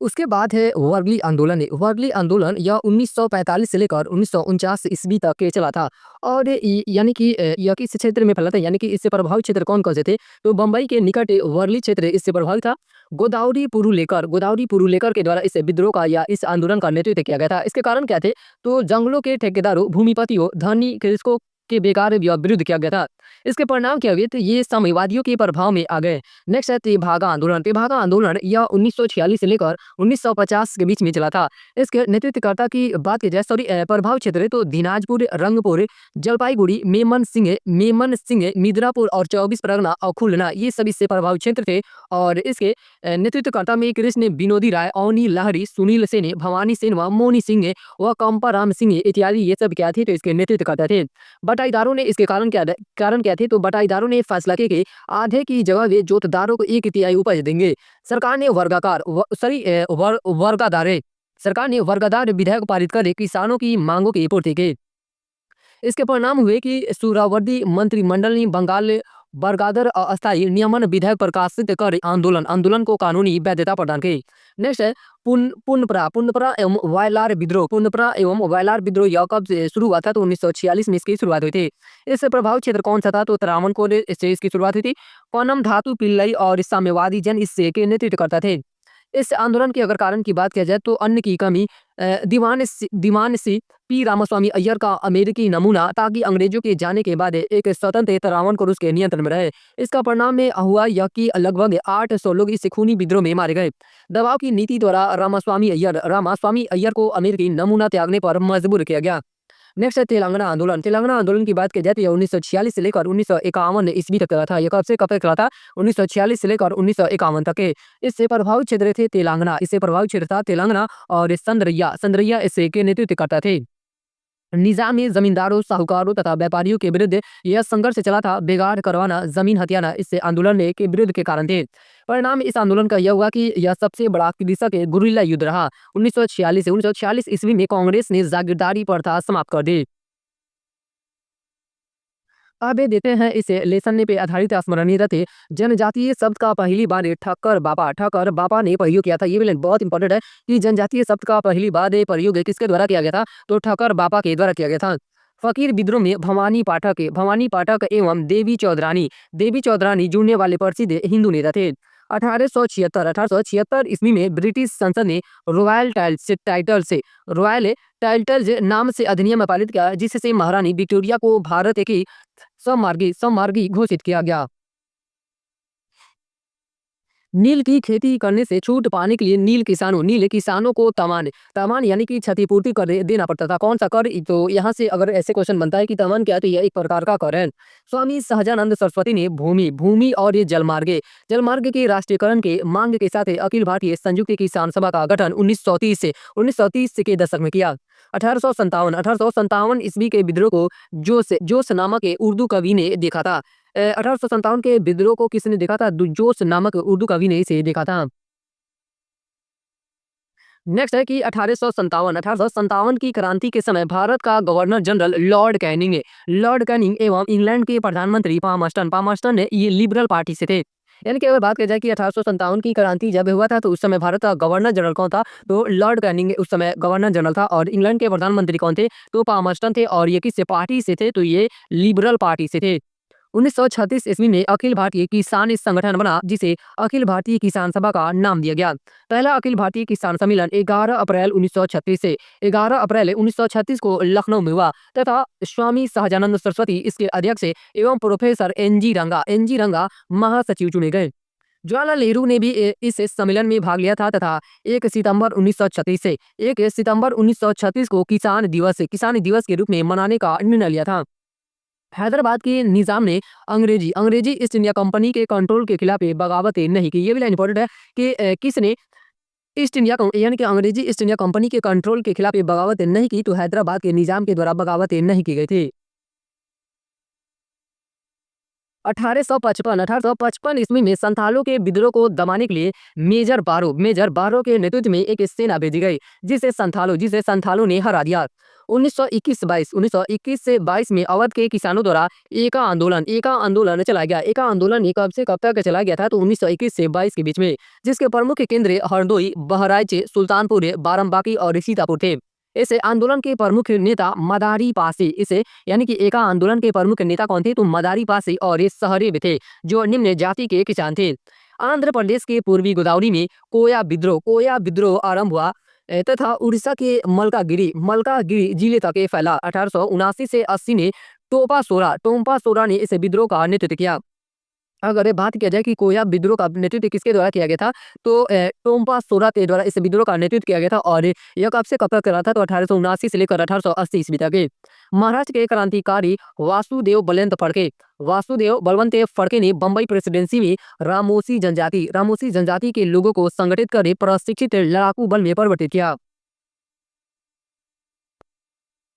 उसके बाद है वर्गली आंदोलन है। वर्गली आंदोलन यह 1945 से लेकर 1949 ईस्वी तक के चला था और यानी कि यह किस क्षेत्र में फैला था, यानी कि इससे प्रभावित क्षेत्र कौन-कौन से थे? तो बम्बई के निकट वर्ली क्षेत्र इससे प्रभावित था। गोदावरी पुरुलेकर के द्वारा इस विद्रोह का या इस आंदोलन का नेतृत्व किया गया था। इसके कारण क्या थे? तो जंगलों के ठेकेदारों, भूमिपतियों, धनी कृषकों के बेकार विरुद्ध किया गया था। इसके परिणाम क्या हुए? तो ये साम्यवादियों के प्रभाव में आ गए। नेक्स्ट है तेभागा आंदोलन। तेभागा आंदोलन यह 1946 से लेकर 1950 के बीच में चला था। इसके नेतृत्वकर्ता की बात की जाए, प्रभावित क्षेत्र तो दिनाजपुर, रंगपुर, जलपाईगुड़ी, मेमन सिंह, मिदनापुर और 24 परगना और खुलना, ये सभी इससे प्रभावित क्षेत्र थे। और इसके नेतृत्वकर्ता में कृष्ण विनोदी राय, अवनी लहरी, सुनील सेन, भवानी सेन व मोनी सिंह व कंपाराम सिंह इत्यादि ये सब क्या थे? तो इसके नेतृत्वकर्ता थे। बटाईदारों ने इसके कारण क्या थे? तो बटाईदारों ने फैसला किया कि आधे की जगह वे जोतदारों को 1/3 उपज देंगे। सरकार ने वर्गादार विधेयक पारित कर किसानों की मांगों की पूर्ति की। इसके परिणाम हुए कि सुहरावर्दी मंत्रिमंडल ने बंगाल बरगादर अस्थायी नियमन विधेयक प्रकाशित कर आंदोलन को कानूनी वैधता प्रदान की। नेक्स्ट है पुनपरा एवं वायलार विद्रोह यह कब से शुरू हुआ था? तो 1946 में इसकी शुरुआत हुई थी। इससे प्रभावित क्षेत्र कौन सा था? तो त्रावणकोर से इसकी शुरुआत हुई थी। पनम धातु पिल्लई और साम्यवादी जन इससे के नेतृत्व करता थे। इस आंदोलन के अगर कारण की बात किया जाए तो अन्न की कमी, दीवान सी पी रामास्वामी अय्यर का अमेरिकी नमूना, ताकि अंग्रेजों के जाने के बाद एक स्वतंत्र त्रावणकोर उसके नियंत्रण में रहे। इसका परिणाम में हुआ यह कि लगभग 800 लोग इस खूनी विद्रोह में मारे गए। दबाव की नीति द्वारा रामास्वामी अय्यर को अमेरिकी नमूना त्यागने पर मजबूर किया गया। नेक्स्ट है तेलंगाना आंदोलन। तेलंगाना आंदोलन की बात की जाए तो यह 1946 से लेकर 1951 ईस्वी तक चला था। यह कब से कब तक चला था? 1946 से लेकर 1951 तक के। इससे प्रभावित क्षेत्र थे तेलंगाना और संद्रैया इससे के नेतृत्व करता थे। निजाम में जमींदारों, साहूकारों तथा व्यापारियों के विरुद्ध यह संघर्ष चला था। बेगार करवाना, जमीन हथियाना इससे आंदोलन के विरुद्ध के कारण थे। परिणाम इस आंदोलन का यह हुआ कि यह सबसे बड़ा कृषक गुरिल्ला युद्ध रहा। 1946 ईस्वी में कांग्रेस ने जागीरदारी प्रथा समाप्त कर दी। अब ये देते हैं इसे लेसन पे आधारित स्मरणीय थे। जनजातीय शब्द का पहली बार ठक्कर बापा ने प्रयोग किया था। ये भी लाइन बहुत इंपॉर्टेंट है कि जनजातीय शब्द का पहली बार प्रयोग किसके द्वारा किया गया था? तो ठक्कर बापा के द्वारा किया गया था। फकीर विद्रोह में भवानी पाठक एवं देवी चौधरानी जुड़ने वाले प्रसिद्ध हिंदू नेता थे। 1876 ईस्वी में ब्रिटिश संसद ने रॉयल टाइटल्स नाम से अधिनियम पारित किया, जिससे महारानी विक्टोरिया को भारत की सममार्गी घोषित किया गया। नील की खेती करने से छूट पाने के लिए नील किसानों को तमान यानी कि क्षतिपूर्ति कर देना पड़ता था। कौन सा कर? तो यहाँ से अगर ऐसे क्वेश्चन बनता है कि तमान क्या है, तो यह एक प्रकार का कर है। स्वामी सहजानंद सरस्वती ने भूमि और ये जलमार्ग के राष्ट्रीयकरण के मांग के साथ अखिल भारतीय संयुक्त किसान सभा का गठन 1930 के दशक में किया। 1857 ईस्वी के विद्रोह को जोश नामक उर्दू कवि ने देखा था। 1857 के विद्रोह को किसने देखा था? जोश नामक उर्दू कवि ने इसे देखा था। नेक्स्ट है कि 1857 की क्रांति के समय भारत का गवर्नर जनरल लॉर्ड कैनिंग एवं इंग्लैंड के प्रधानमंत्री पामर्स्टन ने ये लिबरल पार्टी से थे। यानी कि अगर बात की जाए कि 1857 की क्रांति जब हुआ था तो उस समय भारत का गवर्नर जनरल कौन था? तो लॉर्ड कैनिंग उस समय गवर्नर जनरल था। और इंग्लैंड के प्रधानमंत्री कौन थे? तो पामर्स्टन थे। और ये किस पार्टी से थे? तो ये लिबरल पार्टी से थे। 1936 ईस्वी में अखिल भारतीय किसान संगठन बना, जिसे अखिल भारतीय किसान सभा का नाम दिया गया। पहला अखिल भारतीय किसान सम्मेलन 11 अप्रैल 1936 को लखनऊ में हुआ तथा स्वामी सहजानंद सरस्वती इसके अध्यक्ष एवं प्रोफेसर एनजी रंगा महासचिव चुने गए। जवाहरलाल नेहरू ने भी इस सम्मेलन में भाग लिया था तथा 1 सितंबर 1936 को किसान दिवस के रूप में मनाने का निर्णय लिया था। हैदराबाद के निजाम ने अंग्रेजी ईस्ट इंडिया कंपनी के कंट्रोल के खिलाफ बगावत नहीं की। ये भी लाइन इंपॉर्टेंट है कि किसने यानी कि अंग्रेजी ईस्ट इंडिया कंपनी के कंट्रोल के खिलाफ बगावत नहीं की? तो हैदराबाद के निजाम के द्वारा बगावत नहीं की गई थी। 1855 ईस्वी में संथालों के विद्रोह को दबाने के लिए मेजर बारो के नेतृत्व में एक सेना भेजी गई, जिसे संथालों ने हरा दिया। 1921 से 22 में अवध के किसानों द्वारा एका आंदोलन चलाया गया। एका आंदोलन ये कब से कब तक चलाया गया था? तो 1921 से 22 के बीच में, जिसके प्रमुख केंद्र हरदोई, बहराइच, सुल्तानपुर, बाराबंकी और सीतापुर थे। इस आंदोलन के प्रमुख नेता मदारी पासी, इसे यानी कि एका आंदोलन के प्रमुख नेता कौन थे? तो मदारी पासी और ये सहरेब थे, जो निम्न जाति के किसान थे। आंध्र प्रदेश के पूर्वी गोदावरी में कोया विद्रोह आरंभ हुआ तथा उड़ीसा के मलकागिरी जिले तक ये फैला। 1879 से 80 ने टोम्पा सोरा ने इस विद्रोह का नेतृत्व किया। अगर बात किया जाए कि कोया विद्रोह का नेतृत्व किसके द्वारा किया गया था, तो टोम्पा सोरा के द्वारा इस विद्रोह का नेतृत्व किया गया था और यह कब से कब तक चला था? तो 1879 से लेकर 1880 ईस्वी तक। महाराष्ट्र के क्रांतिकारी वासुदेव बलवंत फड़के ने बंबई प्रेसिडेंसी में रामोसी जनजाति के लोगों को संगठित कर प्रशिक्षित लड़ाकू बल में परिवर्तित किया।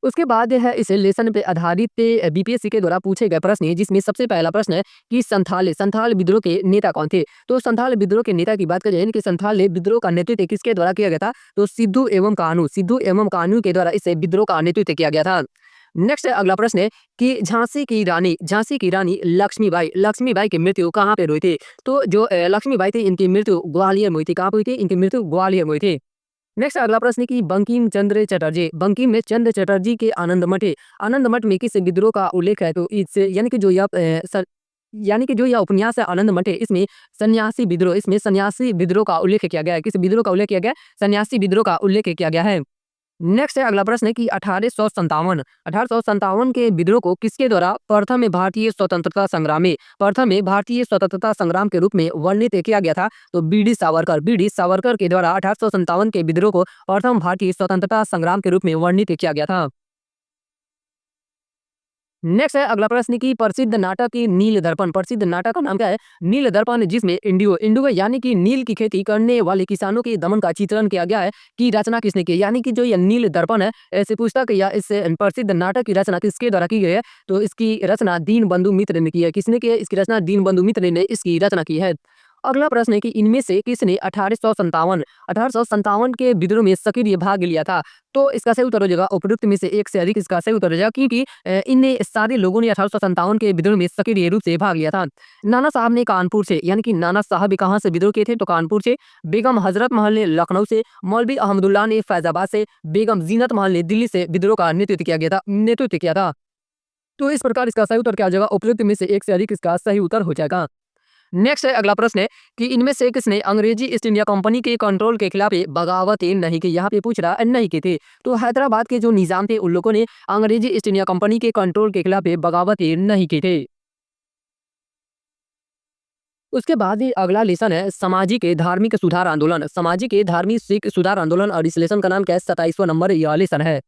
उसके बाद है इस लेसन पे आधारित बीपीएससी के द्वारा पूछे गए प्रश्न, जिसमें सबसे पहला प्रश्न है कि संथाल विद्रोह के नेता कौन थे? तो संथाल विद्रोह के नेता की बात करें, यानी कि संथाल विद्रोह का नेतृत्व किसके द्वारा किया गया था? तो सिद्धू एवं कान्हू के द्वारा इस विद्रोह का नेतृत्व किया गया था। नेक्स्ट अगला प्रश्न है कि झांसी की रानी लक्ष्मीबाई की मृत्यु कहाँ पे हुई थी? तो जो लक्ष्मीबाई थी, इनकी मृत्यु ग्वालियर में हुई थी। कहाँ पे हुई थी? इनकी मृत्यु ग्वालियर में हुई थी। नेक्स्ट अगला प्रश्न है कि बंकिम चंद्र चटर्जी के आनंद मठ में किस विद्रोह का उल्लेख है? तो इससे यानी कि जो यह उपन्यास है आनंद मठ है, इसमें सन्यासी विद्रोह का उल्लेख किया गया है। किस विद्रोह का उल्लेख किया गया? सन्यासी विद्रोह का उल्लेख किया गया है। नेक्स्ट है अगला प्रश्न है कि 1857 के विद्रोह को किसके द्वारा प्रथम भारतीय स्वतंत्रता संग्राम के रूप में वर्णित किया गया था? तो बी.डी. सावरकर के द्वारा 1857 के विद्रोह को प्रथम भारतीय स्वतंत्रता संग्राम के रूप में वर्णित किया गया था। नेक्स्ट है अगला प्रश्न की प्रसिद्ध नाटक की नील दर्पण का नाम क्या है? नील दर्पण, जिसमें इंडिगो यानी कि नील की खेती करने वाले किसानों के दमन का चित्रण किया गया है, की रचना किसने की? यानी कि जो यह नील दर्पण है, ऐसे पुस्तक या इस प्रसिद्ध नाटक की रचना किसके द्वारा की गई है? तो इसकी रचना दीनबंधु मित्र ने की है। किसने की है इसकी रचना? दीनबंधु मित्र ने इसकी रचना की है। अगला प्रश्न है कि इनमें से किसने 1857 के विद्रोह में सक्रिय भाग लिया था? तो इसका सही उत्तर हो जाएगा उपरोक्त में से एक से अधिक इसका सही उत्तर हो जाएगा, क्योंकि इन सारे लोगों ने 1857 के विद्रोह में सक्रिय रूप से भाग लिया था। नाना साहब ने कानपुर से, यानी कि नाना साहब कहाँ से विद्रोह किए थे? तो कानपुर से। बेगम हजरत महल ने लखनऊ से। मौलवी अहमदुल्लाह ने फैजाबाद से। बेगम जीनत महल ने दिल्ली से विद्रोह का नेतृत्व किया था। तो इस प्रकार इसका सही उत्तर क्या हो जाएगा? उपरोक्त में से एक से अधिक इसका सही उत्तर हो जाएगा। नेक्स्ट है अगला प्रश्न है कि इनमें से किसने अंग्रेजी ईस्ट इंडिया कंपनी के कंट्रोल के खिलाफ बगावत नहीं की? यहाँ पे पूछ रहा है नहीं की थी। तो हैदराबाद के जो निजाम थे, उन लोगों ने अंग्रेजी ईस्ट इंडिया कंपनी के कंट्रोल के खिलाफ बगावत नहीं की थी। उसके बाद ही अगला लेसन है सामाजिक धार्मिक सुधार आंदोलन और इस लेसन का नाम क्या है? 27वां नंबर यह लेसन है,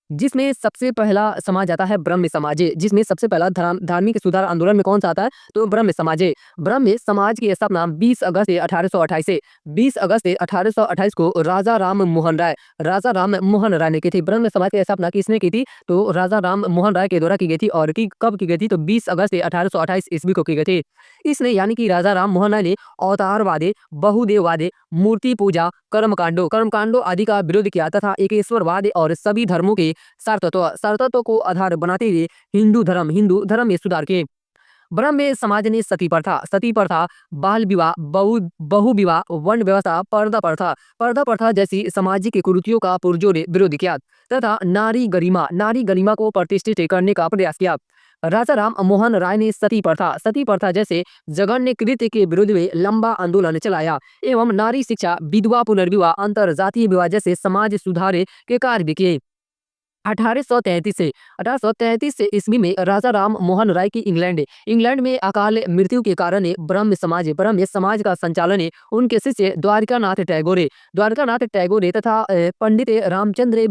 जिसमें सबसे पहला समाज आता है ब्रह्म समाज। जिसमें सबसे पहला धार्मिक सुधार आंदोलन में कौन सा आता है? तो ब्रह्म समाज। ब्रह्म समाज की स्थापना 20 अगस्त 1828 को राजा राम मोहन राय ने की थी। ब्रह्म समाज की स्थापना किसने की थी? तो राजा राम मोहन राय के द्वारा की गई थी। और कब की गई थी? तो 20 अगस्त 1828 ईस्वी को की गई थी। इसने यानी कि राजा राम मोहन राय ने अवतारवादे, बहुदेववादे, मूर्ति पूजा, कर्मकांडों आदि का विरोध किया तथा एकेश्वरवाद और सभी धर्मों के सारतत्व को आधार बनाते हुए हिंदू धर्म में सुधार किए। ब्रह्म समाज ने सती प्रथा, बाल विवाह, बहु विवाह, वर्ण व्यवस्था, पर्दा प्रथा जैसी सामाजिक कुरीतियों का पुरजोर विरोध किया तथा नारी गरिमा को प्रतिष्ठित करने का प्रयास किया। राजा राम मोहन राय ने सती प्रथा जैसे जघन्य कृत्य के विरोध में लंबा आंदोलन चलाया एवं नारी शिक्षा, विधवा पुनर्विवाह, अंतर जातीय विवाह जैसे समाज सुधार के कार्य भी किए। 1833 से ईस्वी में राजा राम मोहन राय की इंग्लैंड में अकाल मृत्यु के कारण ब्रह्म समाज का संचालन उनके शिष्य द्वारकानाथ टैगोर तथा पंडित रामचंद्र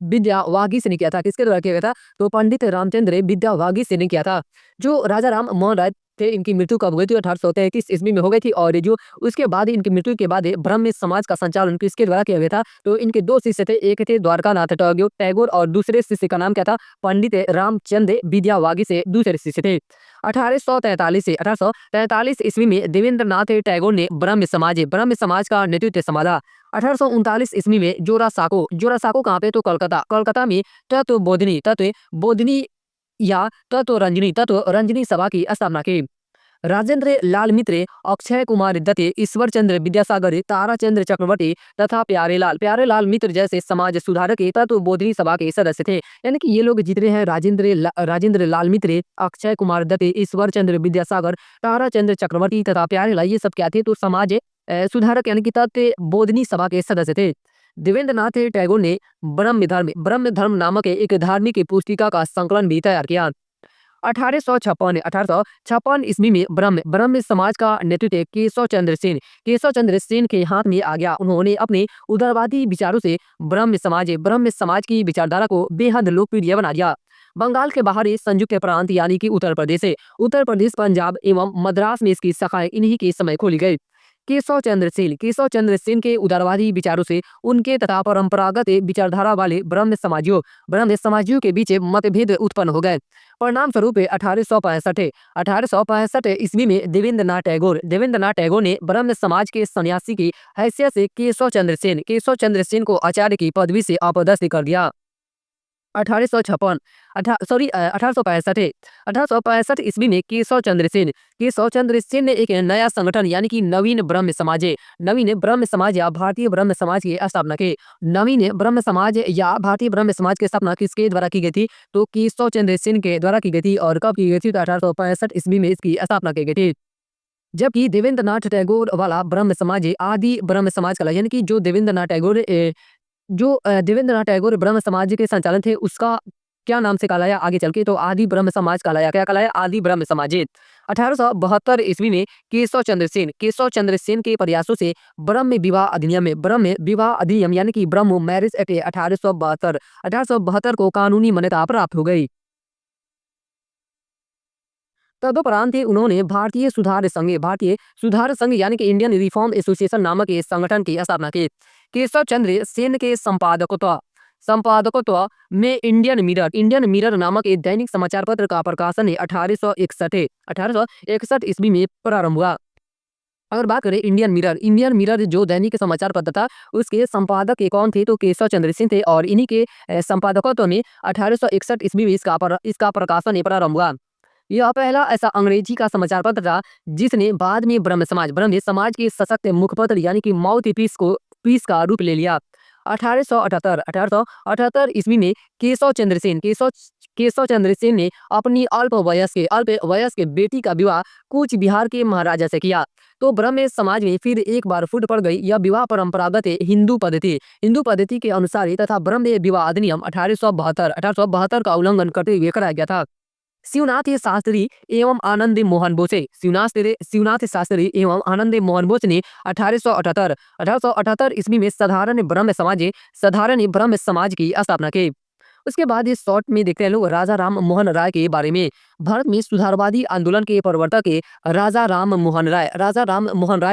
विद्यावागी से ने किया था। किसके द्वारा किया गया था? तो पंडित रामचंद्र विद्यावागी से ने किया था। जो राजा राम मोहन राय थे, इनकी मृत्यु कब हुई थी? 1833 ईस्वी में हो गई थी और जो उसके बाद इनकी मृत्यु के बाद ब्रह्म समाज का संचालन किसके द्वारा किया गया था? तो इनके 2 शिष्य थे, एक थे द्वारकानाथ टैगोर और दूसरे शिष्य का नाम क्या था? पंडित रामचंद्र विद्यावागी से दूसरे शिष्य थे। 1843 से 1843 ईस्वी में देवेंद्रनाथ टैगोर ने ब्रह्म समाज का नेतृत्व संभाला। 1839 ईस्वी में जोरासांको कहाँ पे? तो कलकत्ता में तत्व बोधिनी या तत्व रंजनी सभा की स्थापना की। राजेंद्र लाल मित्र, अक्षय कुमार दत्त, ईश्वर चंद्र विद्यासागर, ताराचंद्र चक्रवर्ती तथा प्यारेलाल मित्र जैसे समाज सुधारक तत्व बोधिनी सभा के सदस्य थे। यानी कि ये लोग जितने हैं राजेंद्र लाल मित्र, अक्षय कुमार दत्त, ईश्वर चंद्र विद्यासागर, ताराचंद्र चक्रवर्ती तथा प्यारेलाल, ये सब क्या थे? तो समाज सुधारक यानी कि तत्व बोधिनी सभा के सदस्य थे। देवेंद्रनाथ टैगोर ने ब्रह्म धर्म नामक एक धार्मिक पुस्तिका का संकलन भी तैयार किया। 1856 ईस्वी में ब्रह्म समाज का नेतृत्व केशव चंद्र सेन के हाथ में आ गया। उन्होंने अपने उदारवादी विचारों से ब्रह्म समाज की विचारधारा को बेहद लोकप्रिय बना दिया। बंगाल के बाहरी संयुक्त प्रांत यानी कि उत्तर प्रदेश, पंजाब एवं मद्रास में इसकी शाखाएं इन्हीं के समय खोली गई। केशव चंद्र सेन के उदारवादी विचारों से उनके तथा परंपरागत विचारधारा वाले ब्रह्म समाजियों के बीच मतभेद उत्पन्न हो गए। परिणाम स्वरूप 1865 ईस्वी में देवेंद्रनाथ टैगोर ने ब्रह्म समाज के सन्यासी की हैसियत से केशव चंद्र सेन को आचार्य की पदवी से अपदस्थ कर दिया। 1865 ईस्वी में केशव चंद्र सेन ने एक नया संगठन यानी कि नवीन ब्रह्म समाज या भारतीय ब्रह्म समाज की स्थापना की। नवीन ब्रह्म समाज या भारतीय ब्रह्म समाज की स्थापना किसके द्वारा की गई थी? तो केशव चंद्र सेन के द्वारा की गई थी। और कब की गई थी? तो 1865 ईस्वी में इसकी स्थापना की गई थी। जबकि देवेंद्रनाथ टैगोर वाला ब्रह्म समाज आदि ब्रह्म समाज का, यानी कि जो देवेंद्रनाथ टैगोर ब्रह्म समाज के संचालन थे उसका क्या नाम से कहलाया आगे चल के? तो आदि ब्रह्म समाज कहलाया। क्या कहलाया? आदि ब्रह्म समाज। 1872 ईस्वी में केशव चंद्र सेन के प्रयासों से ब्रह्म विवाह अधिनियम यानी कि ब्रह्म मैरिज एक्ट 1872 को कानूनी मान्यता प्राप्त हो गई। तदुपरांत उन्होंने भारतीय सुधार संघ यानी कि इंडियन रिफॉर्म एसोसिएशन नामक एक संगठन की स्थापना की। केशव चंद्र सेन के संपादकत्व में इंडियन मिरर नामक एक दैनिक समाचार पत्र का प्रकाशन 1861 ईस्वी में प्रारंभ हुआ। अगर बात करें इंडियन मिरर जो दैनिक समाचार पत्र था उसके संपादक कौन थे? तो केशव चंद्र सेन थे और इन्हीं के संपादकत्व में 1861 ईस्वी में इसका प्रकाशन प्रारंभ हुआ। यह पहला ऐसा अंग्रेजी का समाचार पत्र था जिसने बाद में ब्रह्म समाज के सशक्त मुखपत्र यानी कि माउथ पीस का रूप ले लिया। 1878 ईस्वी में केशव चंद्र सेन ने अपनी अल्प वयस्क बेटी का विवाह कूच बिहार के महाराजा से किया। तो ब्रह्म समाज में फिर एक बार फूट पड़ गई। यह विवाह परंपरागत हिंदू पद्धति के अनुसार था। ब्रह्म विवाह अधिनियम 1872 का उल्लंघन करते हुए कराया गया था। शिवनाथ शास्त्री एवं आनंद मोहन बोस ने 1878 ईस्वी में साधारण ब्रह्म समाज की स्थापना की। उसके बाद इस शॉर्ट में देखते हैं लोग राजा राम मोहन राय के बारे में। भारत में सुधारवादी आंदोलन के प्रवर्तक राजा राम मोहन राय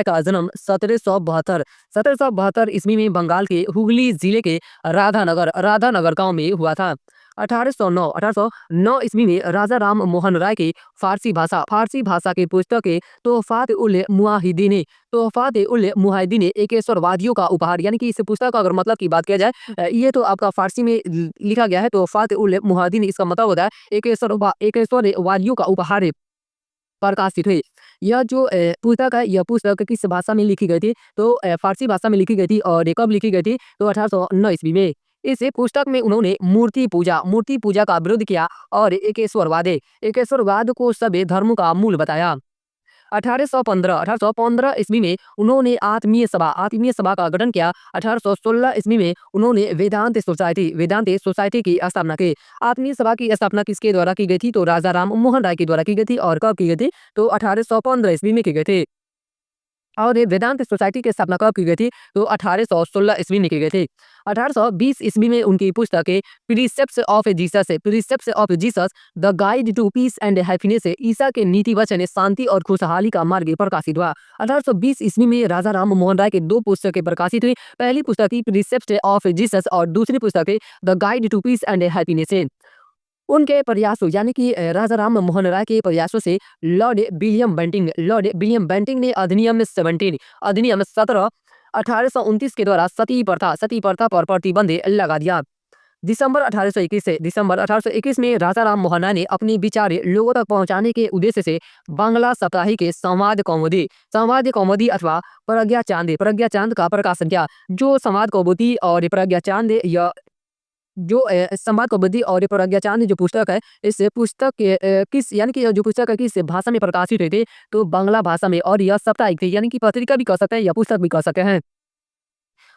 का जन्म 1772 ईस्वी में बंगाल के हुगली जिले के राधानगर गांव में हुआ था। 1809 ईस्वी में राजा राम मोहन राय की फारसी भाषा की पुस्तक तोहफात उल मुहाहिदीन एकेश्वरवादियों का उपहार, यानी कि इस पुस्तक का अगर मतलब की बात किया जाए, ये तो आपका फारसी में लिखा गया है। तोहफात उल मुहाहिदीन इसका मतलब होता है एकेश्वरवादियों का उपहार प्रकाशित हुई। यह जो पुस्तक है, यह पुस्तक किस भाषा में लिखी गई थी? तो फारसी भाषा में लिखी गई थी। और कब लिखी गई थी? तो 1809 ईस्वी में। इस पुस्तक में उन्होंने मूर्ति पूजा का विरोध किया और एकेश्वरवाद को सभी धर्मों का मूल बताया। 1815 ईस्वी में उन्होंने आत्मीय सभा का गठन किया। 1816 ईस्वी में उन्होंने वेदांत सोसाइटी की स्थापना की। आत्मीय सभा की स्थापना किसके द्वारा की गई थी? तो राजा राम मोहन राय के द्वारा की गई थी। और कब की गई थी? तो 1815 ईस्वी में की गई थी। और ये वेदांत सोसाइटी की स्थापना कब की गई थी? तो 1816 ईस्वी में की गई थी। 1820 ईस्वी में उनकी पुस्तक है precepts of Jesus the guide to peace and happiness है ईसा के नीति वचन शांति और खुशहाली का मार्ग प्रकाशित हुआ। 1820 ईस्वी में राजा राम मोहन राय के 2 पुस्तकें प्रकाशित हुई। पहली पुस्तक थी प्रीसेप्ट्स ऑफ जीसस और दूसरी पुस्तक है the guide to peace and happiness है। उनके प्रयासों यानी कि राजा राम मोहन राय के प्रयासों से लॉर्ड विलियम बेंटिंग ने अधिनियम 17 1829 के द्वारा सती प्रथा पर प्रतिबंध लगा दिया। दिसंबर 1821 में राजा राम मोहन राय ने अपने विचार लोगों तक पहुंचाने के उद्देश्य से बांग्ला साप्ताहिक के संवाद कौमुदी अथवा प्रज्ञा चांद का प्रकाशन किया। जो संवाद कौमुदी और प्रज्ञा चांद या जो संवाद कौमुदी और प्रज्ञा चांद जो पुस्तक है, इस पुस्तक के किस यानी कि जो पुस्तक है किस भाषा में प्रकाशित हुए थे? तो बांग्ला भाषा में और यह साप्ताहिक थे यानी कि पत्रिका भी कह सकते हैं या पुस्तक भी कह सकते हैं।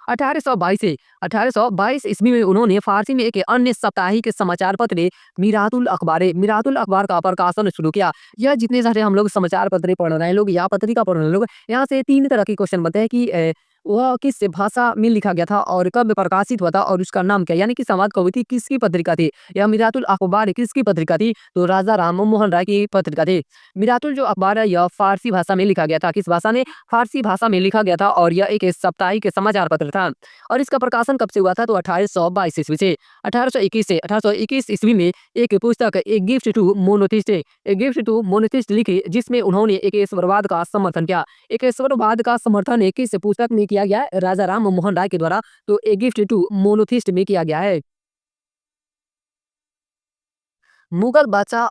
1822 ईस्वी में उन्होंने फारसी में एक अन्य साप्ताहिक समाचार पत्र मिरातुल अखबार का प्रकाशन शुरू किया। यह जितने सारे हम लोग समाचार पत्र पढ़ रहे हैं लोग या पत्रिका पढ़ रहे हैं लोग, यहाँ से 3 तरह के क्वेश्चन बनते हैं कि वह किस भाषा में लिखा गया था और कब प्रकाशित हुआ था और उसका नाम क्या, यानी कि संवाद कौमुदी किसकी पत्रिका थी या मिरातुल अखबार किसकी पत्रिका थी? तो राजा राम मोहन राय की पत्रिका थी। मिरातुल जो अखबार है यह फारसी भाषा में लिखा गया था। किस भाषा में? फारसी भाषा में लिखा गया था और यह एक साप्ताहिक समाचार पत्र था। और इसका प्रकाशन कब से हुआ था? तो 1822 ईस्वी से। 1821 ईस्वी में एक पुस्तक ए गिफ्ट टू मोनोथिस्ट लिखी, जिसमें उन्होंने एक ईश्वरवाद का समर्थन किया। एक ईश्वरवाद का समर्थन किस पुस्तक में किया गया? राजा राम मोहन राय के द्वारा। तो ए गिफ्ट टू मोनोथिस्ट में किया गया है। मुगल बादशाह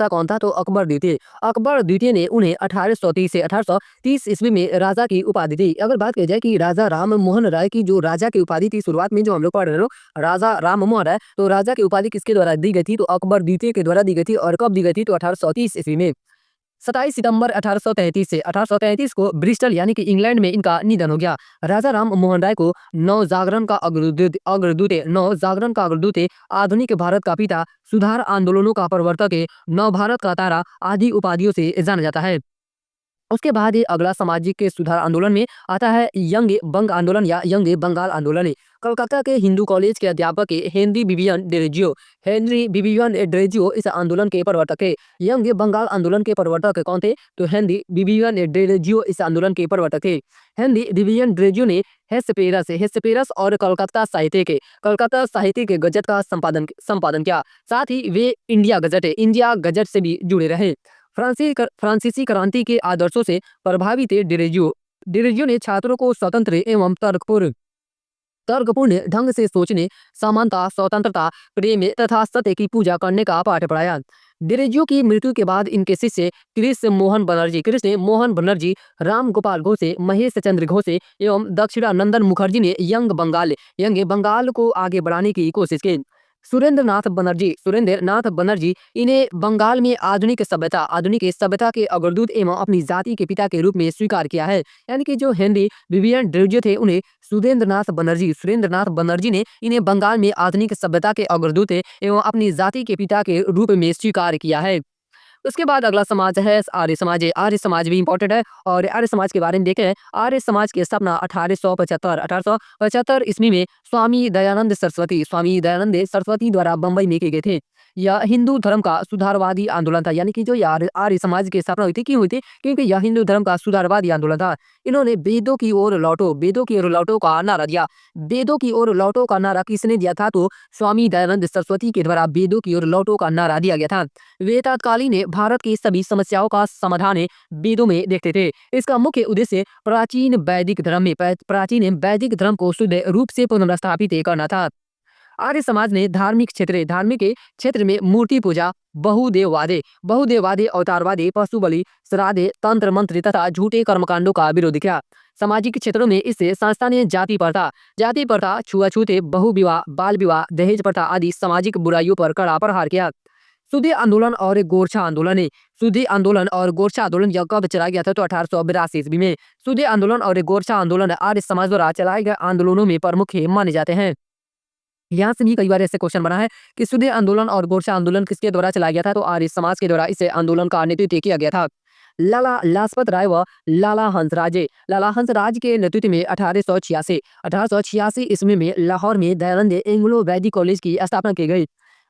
कौन था? तो अकबर द्वितीय। अकबर द्वितीय ने उन्हें 1830 से 1830 ईस्वी में राजा की उपाधि दी। अगर बात की जाए कि राजा राम मोहन राय की जो राजा की उपाधि थी, शुरुआत में जो हम लोग पढ़ रहे हो राजा राम मोहन राय, तो राजा की उपाधि किसके द्वारा दी गई थी? तो अकबर द्वितीय के द्वारा दी गई थी। और कब दी गई थी? तो 1830 ईस्वी में। 27 सितंबर 1833 से 1833 को ब्रिस्टल यानी कि इंग्लैंड में इनका निधन हो गया। राजा राम मोहन राय को नव जागरण का अग्रदूत आधुनिक भारत का पिता, सुधार आंदोलनों का प्रवर्तक, नव भारत का तारा आदि उपाधियों से जाना जाता है। उसके बाद ये अगला सामाजिक के सुधार आंदोलन में आता है यंग बंग आंदोलन या यंग बंगाल आंदोलन। कलकत्ता के हिंदू कॉलेज के अध्यापक हेनरी विवियन डेरेजियो इस आंदोलन के प्रवर्तक है। यंग बंगाल आंदोलन के प्रवर्तक कौन थे? तो हेनरी विवियन डेरेजियो इस आंदोलन के प्रवर्तक थे। हेनरी विवियन डेरेजियो ने हेस्पेरस और कलकत्ता साहित्य के गजट का संपादन किया। साथ ही वे इंडिया गजट से भी जुड़े रहे। फ्रांसीसी क्रांति के आदर्शों से प्रभावित डिरेजियो ने छात्रों को स्वतंत्र एवं तर्कपूर्ण ढंग से सोचने, समानता, स्वतंत्रता, प्रेम तथा सत्य की पूजा करने का पाठ पढ़ाया। डिरेजियो की मृत्यु के बाद इनके शिष्य कृष्ण मोहन बनर्जी, राम गोपाल घोषे, महेश चंद्र घोषे एवं दक्षिणानंदन मुखर्जी ने यंग बंगाल को आगे बढ़ाने की कोशिश की। सुरेंद्र नाथ बनर्जी इन्हें बंगाल में आधुनिक सभ्यता के अग्रदूत एवं अपनी जाति के पिता के रूप में स्वीकार किया है। यानी कि जो हेनरी विवियन डेरेजियो थे उन्हें सुरेंद्र नाथ बनर्जी ने इन्हें बंगाल में आधुनिक सभ्यता के अग्रदूत एवं अपनी जाति के पिता के रूप में स्वीकार किया है। उसके बाद अगला समाज है आर्य समाज भी इंपॉर्टेंट है। और आर्य समाज के बारे में देखें, आर्य समाज की स्थापना 1875 ईस्वी में स्वामी दयानंद सरस्वती द्वारा बंबई में किए गए थे। यह हिंदू धर्म का सुधारवादी आंदोलन था। यानी कि जो आर्य समाज की स्थापना हुई थी, क्यों हुई थी? क्योंकि यह हिंदू धर्म का सुधारवादी आंदोलन था। इन्होंने वेदों की ओर लौटो का नारा दिया। वेदों की ओर लौटो का नारा किसने दिया था? तो स्वामी दयानंद सरस्वती के द्वारा वेदों की ओर लौटो का नारा दिया गया था। वे तत्कालीन भारत की सभी समस्याओं का समाधान वेदों में देखते थे। इसका मुख्य उद्देश्य प्राचीन वैदिक धर्म को शुद्ध रूप से पुनर्स्थापित करना था। आर्य समाज ने धार्मिक क्षेत्र में मूर्ति पूजा, बहुदेववादी, अवतारवादी, पशु बलि, श्राद्ध, तंत्र मंत्र तथा झूठे कर्मकांडों का विरोध किया। सामाजिक क्षेत्रों में इससे संस्था ने जाति प्रथा, छुआछूत, बहुविवाह, बाल विवाह, दहेज प्रथा आदि सामाजिक बुराइयों पर कड़ा प्रहार किया। सुधी आंदोलन और गोरछा आंदोलन यह कब चलाया गया था? तो 1882 ईस्वी में। सुधी आंदोलन और गोरछा आंदोलन आर्य समाज द्वारा चलाए गए आंदोलनों में प्रमुख माने जाते हैं। यहाँ से भी कई बार ऐसे क्वेश्चन बना है कि सुधी आंदोलन और गोरछा आंदोलन किसके द्वारा चलाया गया था? तो आर्य समाज के द्वारा इस आंदोलन का नेतृत्व किया गया था। लाला लाजपत राय व लाला हंसराज। लाला हंसराज के नेतृत्व में 1886 ईस्वी में लाहौर में दयानंद एंग्लो वैदिक कॉलेज की स्थापना की गई।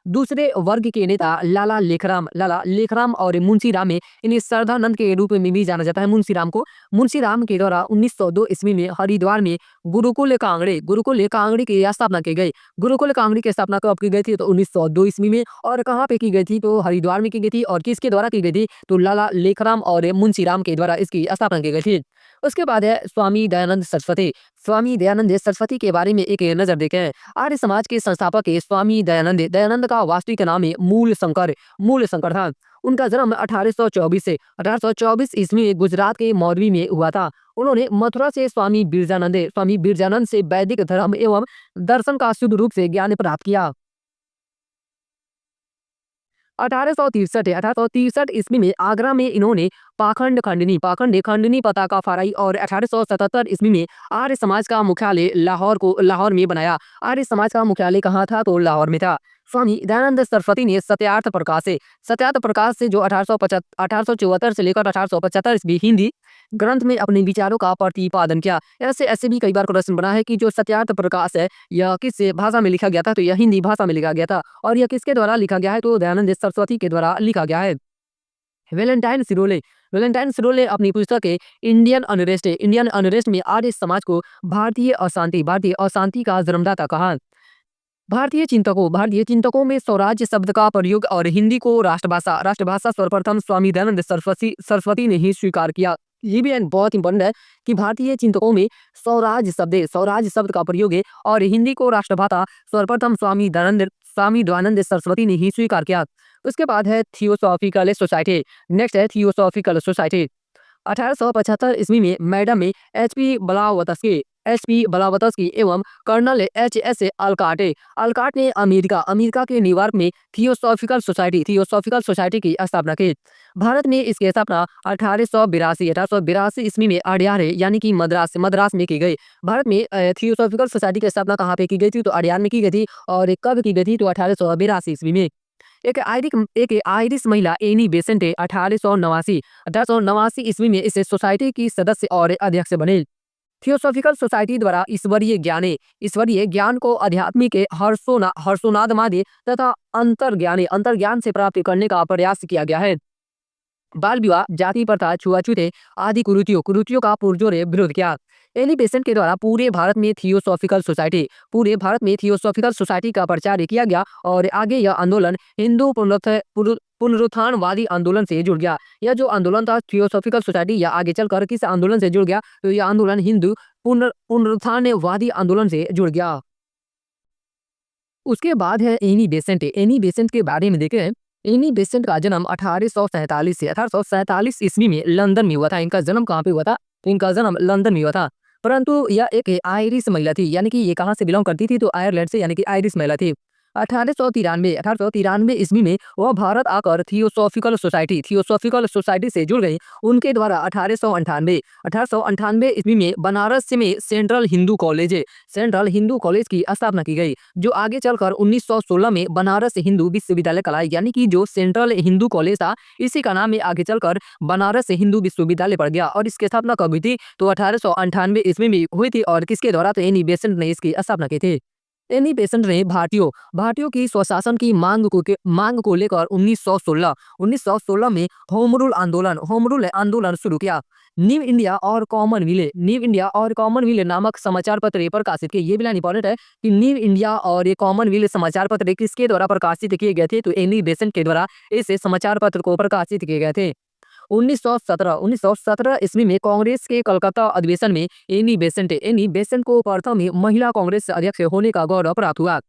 दूसरे वर्ग के नेता लाला लेखराम और मुंशी राम में इन्हें श्रद्धानंद के रूप में भी जाना जाता है। मुंशी राम के द्वारा 1902 ईस्वी में हरिद्वार में गुरुकुल कांगड़े की स्थापना की गई। गुरुकुल कांगड़ी की स्थापना कब की गई थी? तो 1902 ईस्वी में। और कहाँ पे की गई थी? तो हरिद्वार में की गई थी। और किसके द्वारा की गई थी? तो लाला लेखराम और मुंशी राम के द्वारा इसकी स्थापना की गई थी। उसके बाद है स्वामी दयानंद सरस्वती। स्वामी दयानंद सरस्वती के बारे में एक नजर देखें। आर्य समाज के संस्थापक है स्वामी दयानंद का वास्तविक नाम है मूल शंकर था। उनका जन्म 1824 ईस्वी में गुजरात के मौरवी में हुआ था। उन्होंने मथुरा से स्वामी बिरजानंद से वैदिक धर्म एवं दर्शन का शुद्ध रूप से ज्ञान प्राप्त किया। 1863 ईस्वी में आगरा में इन्होंने पाखंड खंडनी पताका फहराई और 1877 ईस्वी में आर्य समाज का मुख्यालय लाहौर में बनाया। आर्य समाज का मुख्यालय कहाँ था? तो लाहौर में था। स्वामी दयानंद सरस्वती ने सत्यार्थ प्रकाश से जो 1874 से लेकर 1875 ईस्वी हिंदी ग्रंथ में अपने विचारों का प्रतिपादन किया। ऐसे भी कई बार प्रश्न बना है कि जो सत्यार्थ प्रकाश है यह किस भाषा में लिखा गया था? तो यह हिंदी भाषा में लिखा गया था। और यह किसके द्वारा लिखा गया है? तो दयानंद सरस्वती के द्वारा लिखा गया है। वेलेंटाइन सिरोले अपनी पुस्तक है इंडियन अनरेस्ट में आर्य समाज को भारतीय अशांति का जन्मदाता कहा। भारतीय चिंतकों में स्वराज्य शब्द का प्रयोग और हिंदी को राष्ट्रभाषा सर्वप्रथम स्वामी दयानंद सरस्वती ने ही स्वीकार किया। ये भी बहुत इंपॉर्टेंट है कि भारतीय चिंतकों में स्वराज शब्द का प्रयोग है और हिंदी को राष्ट्रभाषा सर्वप्रथम स्वामी दयानंद सरस्वती ने ही स्वीकार किया। उसके बाद है थियोसॉफिकल सोसाइटी। नेक्स्ट है थियोसॉफिकल सोसाइटी। 1875 ईस्वी में मैडम में एचपी ब्लावत्स्की एवं कर्नल एच.एस. अलकाट ने अमेरिका के न्यूयॉर्क में थियोसॉफिकल सोसाइटी की स्थापना की। भारत में इसकी स्थापना 1882 ईस्वी में अड्यार यानी कि मद्रास में की गई। भारत में थियोसॉफिकल सोसाइटी की स्थापना कहाँ पे की गई थी? तो अड्यार में की गई थी। और कब की गई थी? तो 1882 ईस्वी में। एक आयरिश महिला एनी बेसेंट 1889 ईस्वी में इस सोसाइटी की सदस्य और अध्यक्ष बने। थियोसॉफिकल सोसाइटी द्वारा ईश्वरीय ज्ञान को आध्यात्मिक हर्षोन्माद तथा अंतर्ज्ञान से प्राप्त करने का प्रयास किया गया है। बाल विवाह, जाति प्रथा, छुआछूत आदि कुरीतियों का पुरजोर विरोध किया। एनी बेसेंट के द्वारा पूरे भारत में थियोसॉफिकल सोसाइटी का प्रचार किया गया और आगे यह आंदोलन हिंदू पुनरुत्थानवादी आंदोलन से जुड़ गया। यह जो आंदोलन था थियोसॉफिकल सोसाइटी या आगे चलकर किस आंदोलन से जुड़ गया? तो यह आंदोलन हिंदू पुनरुत्थानवादी आंदोलन से जुड़ गया। उसके बाद है एनी बेसेंट के बारे में देखें। एनी बेसेंट का जन्म 1847 ईस्वी में लंदन में हुआ था। इनका जन्म कहाँ पे हुआ था? तो इनका जन्म लंदन में हुआ था। परंतु यह एक आयरिश महिला थी, यानी कि ये कहाँ से बिलोंग करती थी? तो आयरलैंड से, यानी कि आयरिश महिला थी। 1893 ईस्वी में वह भारत आकर थियोसॉफिकल सोसाइटी से जुड़ गई। उनके द्वारा 1898 ईस्वी में बनारस में सेंट्रल हिंदू कॉलेज की स्थापना की गई, जो आगे चलकर 1916 में बनारस हिंदू विश्वविद्यालय कहलाया। यानी कि जो सेंट्रल हिंदू कॉलेज था इसी का नाम आगे चलकर बनारस हिंदू विश्वविद्यालय पड़ गया। और इसकी स्थापना कब हुई थी? तो 1898 ईस्वी में हुई थी। और किसके द्वारा? तो एनी बेसेंट ने इसकी स्थापना की थी। एनी बेसेंट ने भारतीयों की स्वशासन की मांग को लेकर 1916 में होम रूल आंदोलन शुरू किया। न्यू इंडिया और कॉमनवेल्थ नामक समाचार पत्र प्रकाशित किए। ये भी लाइन इंपॉर्टेंट है कि न्यू इंडिया और ये कॉमनवेल्थ समाचार पत्र किसके द्वारा प्रकाशित किए गए थे? तो एनी बेसेंट के द्वारा इस समाचार पत्र को प्रकाशित किए गए थे। 1917 ईस्वी में कांग्रेस के कलकत्ता अधिवेशन में एनी बेसेंट को प्रथम महिला कांग्रेस अध्यक्ष होने का गौरव प्राप्त हुआ।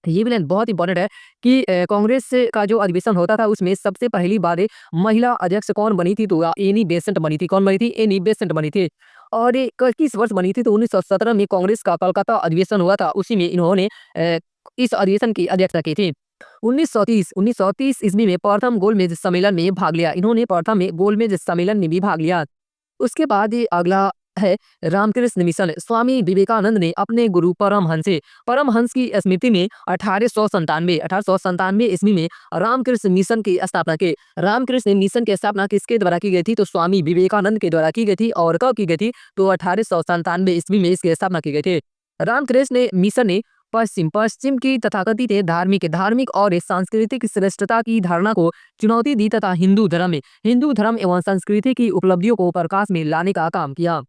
ये भी बहुत इंपॉर्टेंट है कि कांग्रेस का जो अधिवेशन होता था उसमें सबसे पहली बार महिला अध्यक्ष कौन बनी थी? तो एनी बेसेंट बनी थी। कौन बनी थी? एनी बेसेंट बनी थी। और ये किस वर्ष बनी थी? तो 1917 में कांग्रेस का कलकत्ता अधिवेशन हुआ था, उसी में इन्होंने इस अधिवेशन की अध्यक्षता की थी। 1930 ईस्वी में प्रथम गोलमेज सम्मेलन में भाग लिया। इन्होंने प्रथम गोलमेज सम्मेलन में भी भाग लिया। उसके बाद अगला है रामकृष्ण मिशन। स्वामी विवेकानंद ने अपने गुरु परमहंस की स्मृति में 1897 ईस्वी में रामकृष्ण मिशन की स्थापना की। रामकृष्ण मिशन की स्थापना किसके द्वारा की गई थी? तो स्वामी विवेकानंद के द्वारा की गई थी। और कब की गई थी? तो 1897 ईस्वी में इसकी स्थापना की गई थी। रामकृष्ण मिशन ने पश्चिम की तथाकथित धार्मिक और सांस्कृतिक श्रेष्ठता की धारणा को चुनौती दी तथा हिंदू धर्म एवं संस्कृति की उपलब्धियों को प्रकाश में लाने का काम किया।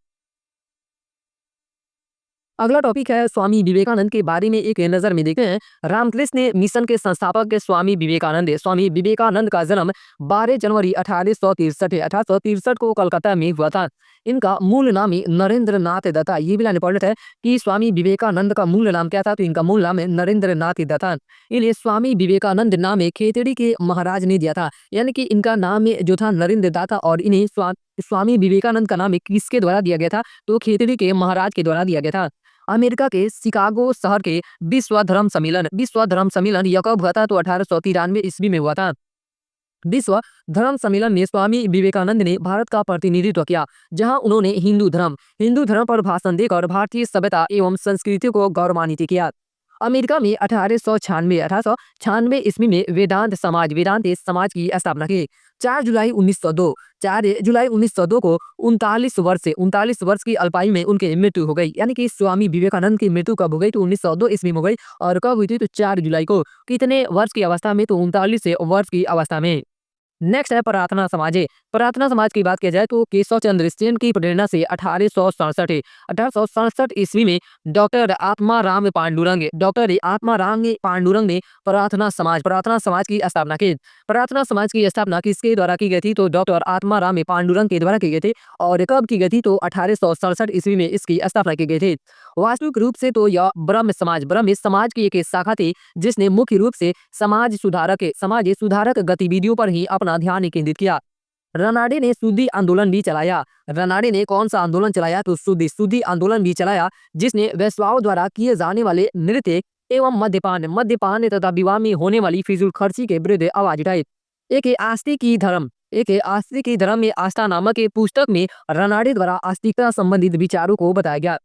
अगला टॉपिक है स्वामी विवेकानंद के बारे में एक नजर में देखते हैं। रामकृष्ण मिशन के संस्थापक स्वामी विवेकानंद है। स्वामी विवेकानंद का जन्म 12 जनवरी 1863 को कोलकाता में हुआ था। इनका मूल नाम है नरेंद्र नाथ दत्ता। ये भी इंपॉर्टेंट है कि स्वामी विवेकानंद का मूल नाम क्या था? तो इनका मूल नाम है नरेंद्र नाथ दत्ता। इन्हें स्वामी विवेकानंद नाम है खेतड़ी के महाराज ने दिया था, यानी कि इनका नाम जो था नरेंद्र दाता और इन्हें स्वामी विवेकानंद का नाम किसके द्वारा दिया गया था? तो खेतड़ी के महाराज के द्वारा दिया गया था। अमेरिका के शिकागो शहर के विश्व धर्म सम्मेलन यह कब हुआ था? तो 1893 ईस्वी में हुआ था। विश्व धर्म सम्मेलन में स्वामी विवेकानंद ने भारत का प्रतिनिधित्व किया, जहां उन्होंने हिंदू धर्म पर भाषण देकर भारतीय सभ्यता एवं संस्कृति को गौरवान्वित किया। अमेरिका में 1896 ईस्वी में वेदांत समाज की स्थापना की। 4 जुलाई 1902 को 39 वर्ष की अल्पायु में उनकी मृत्यु हो गई। यानी कि स्वामी विवेकानंद की मृत्यु कब हो गई? तो 1902 ईस्वी में हो गई। और कब हुई थी? तो 4 जुलाई को। कितने वर्ष की अवस्था में? तो 39 वर्ष की अवस्था में। नेक्स्ट है प्रार्थना समाज। प्रार्थना समाज की बात किया जाए तो केशव चंद्र सेन की प्रेरणा से 1867 ईस्वी में डॉक्टर आत्माराम पांडुरंग ने प्रार्थना समाज की स्थापना की। प्रार्थना समाज की स्थापना किसके द्वारा की गई थी? तो डॉक्टर आत्माराम पांडुरंग के द्वारा की गई थी। और कब की गई थी? तो 1867 ईस्वी में इसकी स्थापना की गई थी। वास्तविक रूप से तो यह ब्रह्म समाज की एक शाखा थी, जिसने मुख्य रूप से समाज सुधारक गतिविधियों पर ही अपना ध्यान केंद्रित किया। रनाडे ने शुद्धि आंदोलन भी चलाया। रनाडे ने कौन सा आंदोलन चलाया? तो शुद्धि आंदोलन भी चलाया, जिसने वेश्याओं द्वारा किए जाने वाले नृत्य एवं मद्यपान तथा विवाह में होने वाली फिजूल खर्ची के विरुद्ध आवाज उठाई। एक आस्तिक की धर्म में आस्था नामक एक पुस्तक में रनाडे द्वारा आस्तिकता संबंधित विचारों को बताया गया।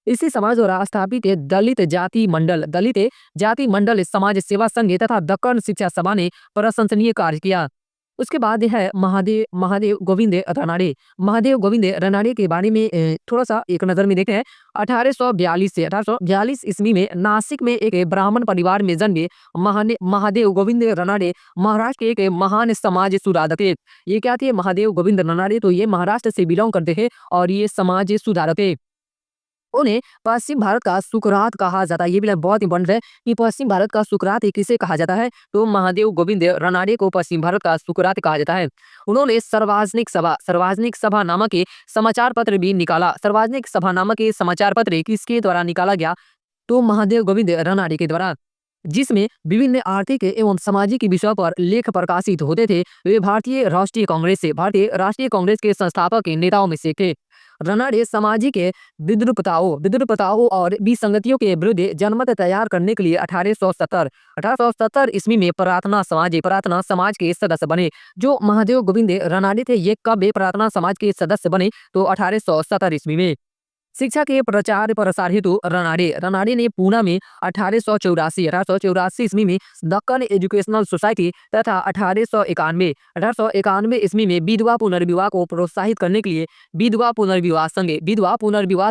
इसी समाज द्वारा स्थापित दलित जाति मंडल समाज सेवा संघ तथा दक्कन शिक्षा सभा ने प्रशंसनीय कार्य किया। उसके बाद है महादेव गोविंद रनाडे के बारे में थोड़ा सा एक नजर में देखते हैं। 1842 ईस्वी में नासिक में एक ब्राह्मण परिवार में जन्मे महादेव गोविंद रनाडे महाराष्ट्र के एक महान समाज सुधारक थे। ये क्या थे? महादेव गोविंद रनाडे। तो ये महाराष्ट्र से बिलोंग करते थे और ये समाज सुधारक थे। उन्हें पश्चिम भारत का सुकरात कहा जाता है। ये भी बहुत इंपॉर्टेंट है कि पश्चिम भारत का सुकरात किसे कहा जाता है? तो महादेव गोविंद रनाडे को पश्चिम भारत का सुकरात कहा जाता है। उन्होंने सार्वजनिक सभा नामक समाचार पत्र भी निकाला। सार्वजनिक सभा नामक समाचार पत्र किसके द्वारा निकाला गया? तो महादेव गोविंद रनाडे के द्वारा, जिसमें विभिन्न आर्थिक एवं सामाजिक विषयों पर लेख प्रकाशित होते थे। वे भारतीय राष्ट्रीय कांग्रेस के संस्थापक नेताओं में से थे। रनाडे सामाजिक विद्रुपताओं और विसंगतियों के विरुद्ध जनमत तैयार करने के लिए 1870 ईस्वी में प्रार्थना समाज के सदस्य बने। जो महादेव गोविंद रनाडे थे, ये कब प्रार्थना समाज के सदस्य बने? तो 1870 ईस्वी में। शिक्षा के प्रचार प्रसार हेतु रनाडे ने पूना में 1884 ईस्वी में दक्कन एजुकेशनल सोसाइटी तथा 1891 ईस्वी में विधवा पुनर्विवाह को प्रोत्साहित करने के लिए विधवा पुनर्विवाह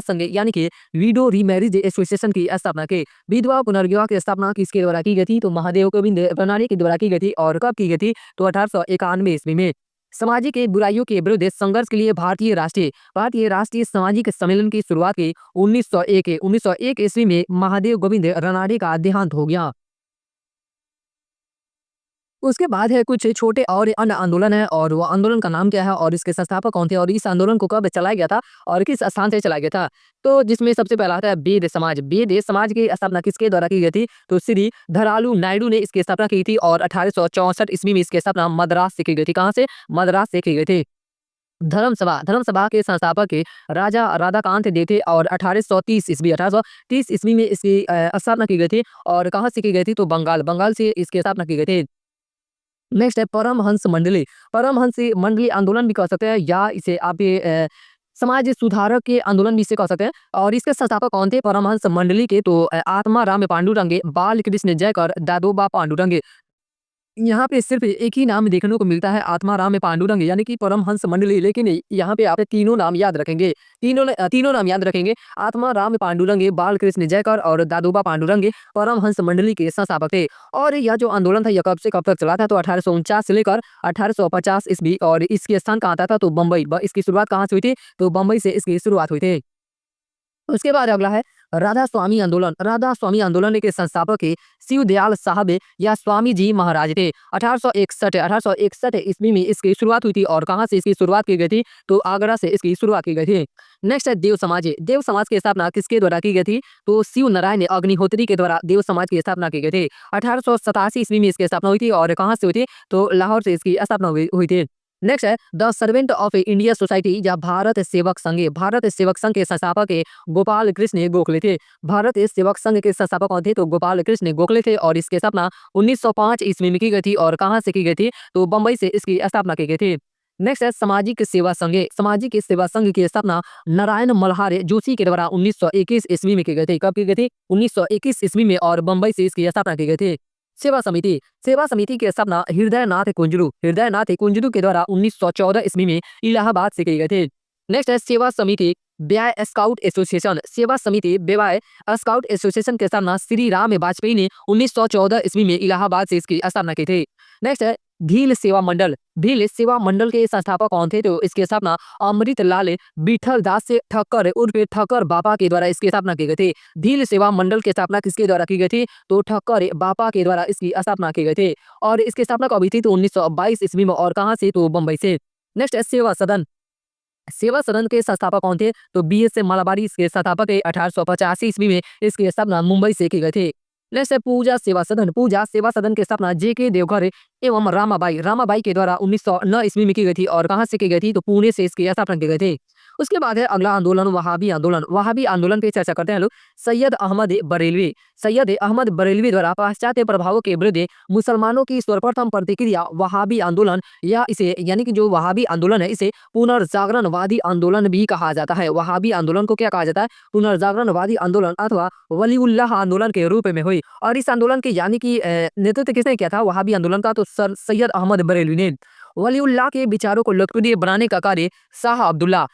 संघ यानी कि विडो रीमैरिज एसोसिएशन की स्थापना की। विधवा पुनर्विवाह की स्थापना किसके द्वारा की गई थी? तो महादेव गोविंद रनाडे के द्वारा की गई थी। और कब की गई थी? तो 1891 ईस्वी में। सामाजिक बुराइयों के विरुद्ध संघर्ष के लिए भारतीय राष्ट्रीय सामाजिक सम्मेलन की शुरुआत की 1901 ईस्वी में महादेव गोविंद रनाडे का देहांत हो गया। उसके बाद है कुछ छोटे और अन्य आंदोलन है, और वो आंदोलन का नाम क्या है और इसके संस्थापक कौन थे और इस आंदोलन को कब चलाया गया था और किस स्थान से चलाया गया था? तो जिसमें सबसे पहला आता है वेद समाज की स्थापना किसके द्वारा की गई थी? तो श्री धरालू नायडू ने इसकी स्थापना की थी और 1864 ईस्वी में इसकी स्थापना मद्रास से की गई थी। कहाँ से? मद्रास से की गई थी। धर्म सभा के संस्थापक के राजा राधाकांत देव थे और 1830 ईस्वी में इसकी स्थापना की गई थी। और कहाँ से की गई थी? तो बंगाल से इसकी स्थापना की गई थी। नेक्स्ट है परमहंस मंडली आंदोलन भी कह सकते हैं, या इसे आप समाज सुधारक के आंदोलन भी इसे कह सकते हैं और इसके संस्थापक कौन थे? परमहंस मंडली के तो आत्मा राम पांडुरंगे, बाल कृष्ण जयकर, दादोबा पांडुरंगे। यहाँ पे सिर्फ़ एक ही नाम देखने को मिलता है आत्माराम पांडुरंग यानी कि परमहंस मंडली लेकिन यहाँ पे आप तीनों नाम याद रखेंगे। तीनों नाम याद रखेंगे आत्माराम पांडुरंगे, बालकृष्ण जयकर और दादोबा पांडुरंगे परमहंस मंडली के संस्थापक थे। और यह जो आंदोलन था यह कब से कब तक चला था? तो 1849 से लेकर 1850 ईस्वी और इसके स्थान कहाँ था? तो बम्बई। इसकी शुरुआत कहाँ से हुई थी? तो बम्बई से इसकी शुरुआत हुई थी। उसके बाद अगला है राधा स्वामी आंदोलन। राधा स्वामी आंदोलन के संस्थापक शिव दयाल साहब या स्वामी जी महाराज थे। 1861 ईस्वी में इसकी शुरुआत हुई थी और कहाँ से इसकी शुरुआत की गई थी? तो आगरा से इसकी शुरुआत की गई थी। नेक्स्ट है देव समाज। देव समाज की स्थापना किसके द्वारा की गई थी? तो शिव नारायण अग्निहोत्री के द्वारा देव समाज की स्थापना की गई थी। 1887 ईस्वी में इसकी स्थापना हुई थी और कहाँ से हुई थी? तो लाहौर से इसकी स्थापना हुई थी। नेक्स्ट है the servant of India society या भारत सेवक संघ। भारत सेवक संघ के संस्थापक गोपाल कृष्ण गोखले थे। भारत सेवक संघ के संस्थापक कौन थे? तो गोपाल कृष्ण गोखले थे और इसकी स्थापना 1905 ईस्वी में की गई थी और कहाँ से की गई थी? तो बम्बई से इसकी स्थापना की गई थी। नेक्स्ट है सामाजिक सेवा संघ। सामाजिक सेवा संघ की स्थापना नारायण मल्हार जोशी के द्वारा 1921 ईस्वी में की गई थी। कब की गई थी? 1921 ईस्वी में और बम्बई से इसकी स्थापना की गई थी। सेवा समिति। सेवा समिति की स्थापना हृदयनाथ कुंजरू के द्वारा 1914 ईस्वी में इलाहाबाद से की गई थी। नेक्स्ट है सेवा समिति व्यय स्काउट एसोसिएशन। सेवा समिति व्यय स्काउट एसोसिएशन की स्थापना श्री राम वाजपेयी ने 1914 ईस्वी में इलाहाबाद से इसकी स्थापना की थी। नेक्स्ट है भील सेवा मंडल। भील सेवा मंडल के संस्थापक कौन थे? तो इसकी स्थापना अमृत लाल विठल दास से ठक्कर उर्फ ठक्कर बापा के द्वारा इसकी स्थापना की गई थी। भील सेवा मंडल की स्थापना किसके द्वारा की गई थी? तो ठक्कर बापा के द्वारा इसकी स्थापना की गई थी और इसकी स्थापना कब हुई थी? तो 1922 ईस्वी में और कहाँ से? तो बम्बई से। नेक्स्ट है सेवा सदन। सेवा सदन के संस्थापक कौन थे? तो बीएस मालाबारी इसके संस्थापक 1885 ईस्वी में इसकी स्थापना मुंबई से की गई थी। नेक्स्ट है पूजा सेवा सदन। पूजा सेवा सदन की स्थापना जेके देवघर एवं रामाबाई के द्वारा 1909 ईस्वी में की गई थी और कहाँ से की गई थी? तो पुणे से इसकी स्थापना की गई थी। उसके बाद है अगला आंदोलन वहाबी आंदोलन। वहाबी आंदोलन पे चर्चा करते हैं लोग। सैयद अहमद बरेलवी द्वारा पाश्चात्य प्रभावों के विरुद्ध मुसलमानों की सर्वप्रथम प्रतिक्रिया वहाबी आंदोलन या इसे यानी कि जो वहाबी आंदोलन है इसे पुनर्जागरणवादी आंदोलन भी कहा जाता है। वहाबी आंदोलन को क्या कहा जाता है? पुनर्जागरणवादी आंदोलन अथवा वलीउल्लाह आंदोलन के रूप में हुई और इस आंदोलन के यानी कि नेतृत्व किसने किया था वहाबी आंदोलन का? तो सर सैयद अहमद बरेलवी ने। वलीउल्लाह के विचारों को लोकप्रिय बनाने का कार्य शाह अब्दुल्ला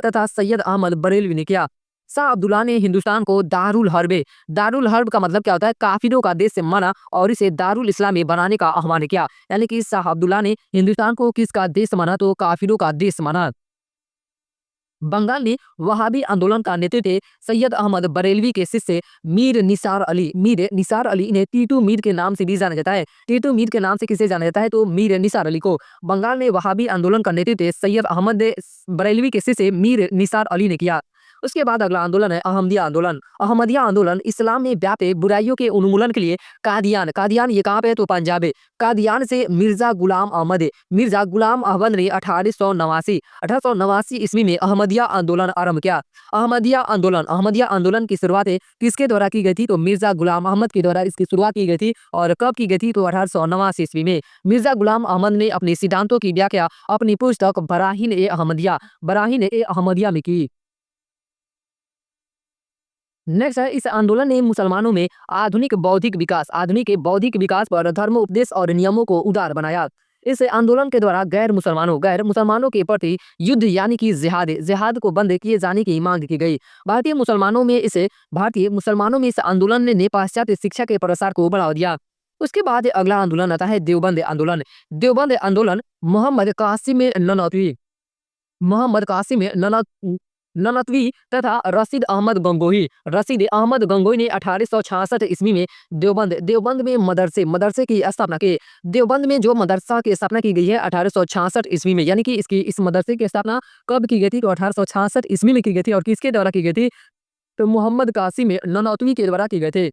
तथा सैयद अहमद बरेलवी ने किया। शाह अब्दुल्ला ने हिंदुस्तान को दारुल हर्ब का मतलब क्या होता है? काफिरों का देश से माना और इसे दारुल इस्लामी बनाने का आह्वान किया। यानी कि शाह अब्दुल्ला ने हिंदुस्तान को किसका देश माना? तो काफिरों का देश माना। बंगाल में वहाबी आंदोलन का नेतृत्व सैयद अहमद बरेलवी के शिष्य मीर निसार अली इन्हें टीटू मीर के नाम से भी जाना जाता है। टीटू मीर के नाम से किसे जाना जाता है? तो मीर निसार अली को। बंगाल में वहाबी आंदोलन का नेतृत्व सैयद अहमद बरेलवी के शिष्य मीर निसार अली ने किया। उसके बाद अगला आंदोलन है अहमदिया आंदोलन इस्लाम में व्याप्त बुराइयों के उन्मूलन के लिए कादियान ये कहाँ पे है? तो पंजाब है। कादियान से मिर्जा गुलाम अहमद ने 1889 ईस्वी में अहमदिया आंदोलन आरंभ किया। अहमदिया आंदोलन की शुरुआत किसके द्वारा की गई थी? तो मिर्जा गुलाम अहमद के द्वारा इसकी शुरुआत की गई थी और कब की गई थी? तो 1889 ईस्वी में। मिर्जा गुलाम अहमद ने अपने सिद्धांतों की व्याख्या अपनी पुस्तक बराहीन ए अहमदिया में की। नेक्स्ट है इस आंदोलन ने मुसलमानों में आधुनिक बौद्धिक विकास पर धर्म उपदेश और नियमों को उदार बनाया। इस आंदोलन के द्वारा गैर मुसलमानों के प्रति युद्ध यानी कि जिहाद को बंद किए जाने की मांग की गई। भारतीय मुसलमानों में इस आंदोलन ने पाश्चात्य शिक्षा के प्रसार को बढ़ावा दिया। उसके बाद अगला आंदोलन आता है देवबंद आंदोलन मोहम्मद कासिम ननतवी तथा रशीद अहमद गंगोही ने 1866 ईस्वी में देवबंद में मदरसे की स्थापना की। देवबंद में जो मदरसा की स्थापना की गई है 1866 ईस्वी में यानी कि इस मदरसे की स्थापना कब की गई थी? तो 1866 ईस्वी में की गई थी और किसके द्वारा की गई थी? तो मोहम्मद कासिम ननतवी के द्वारा की गई थी।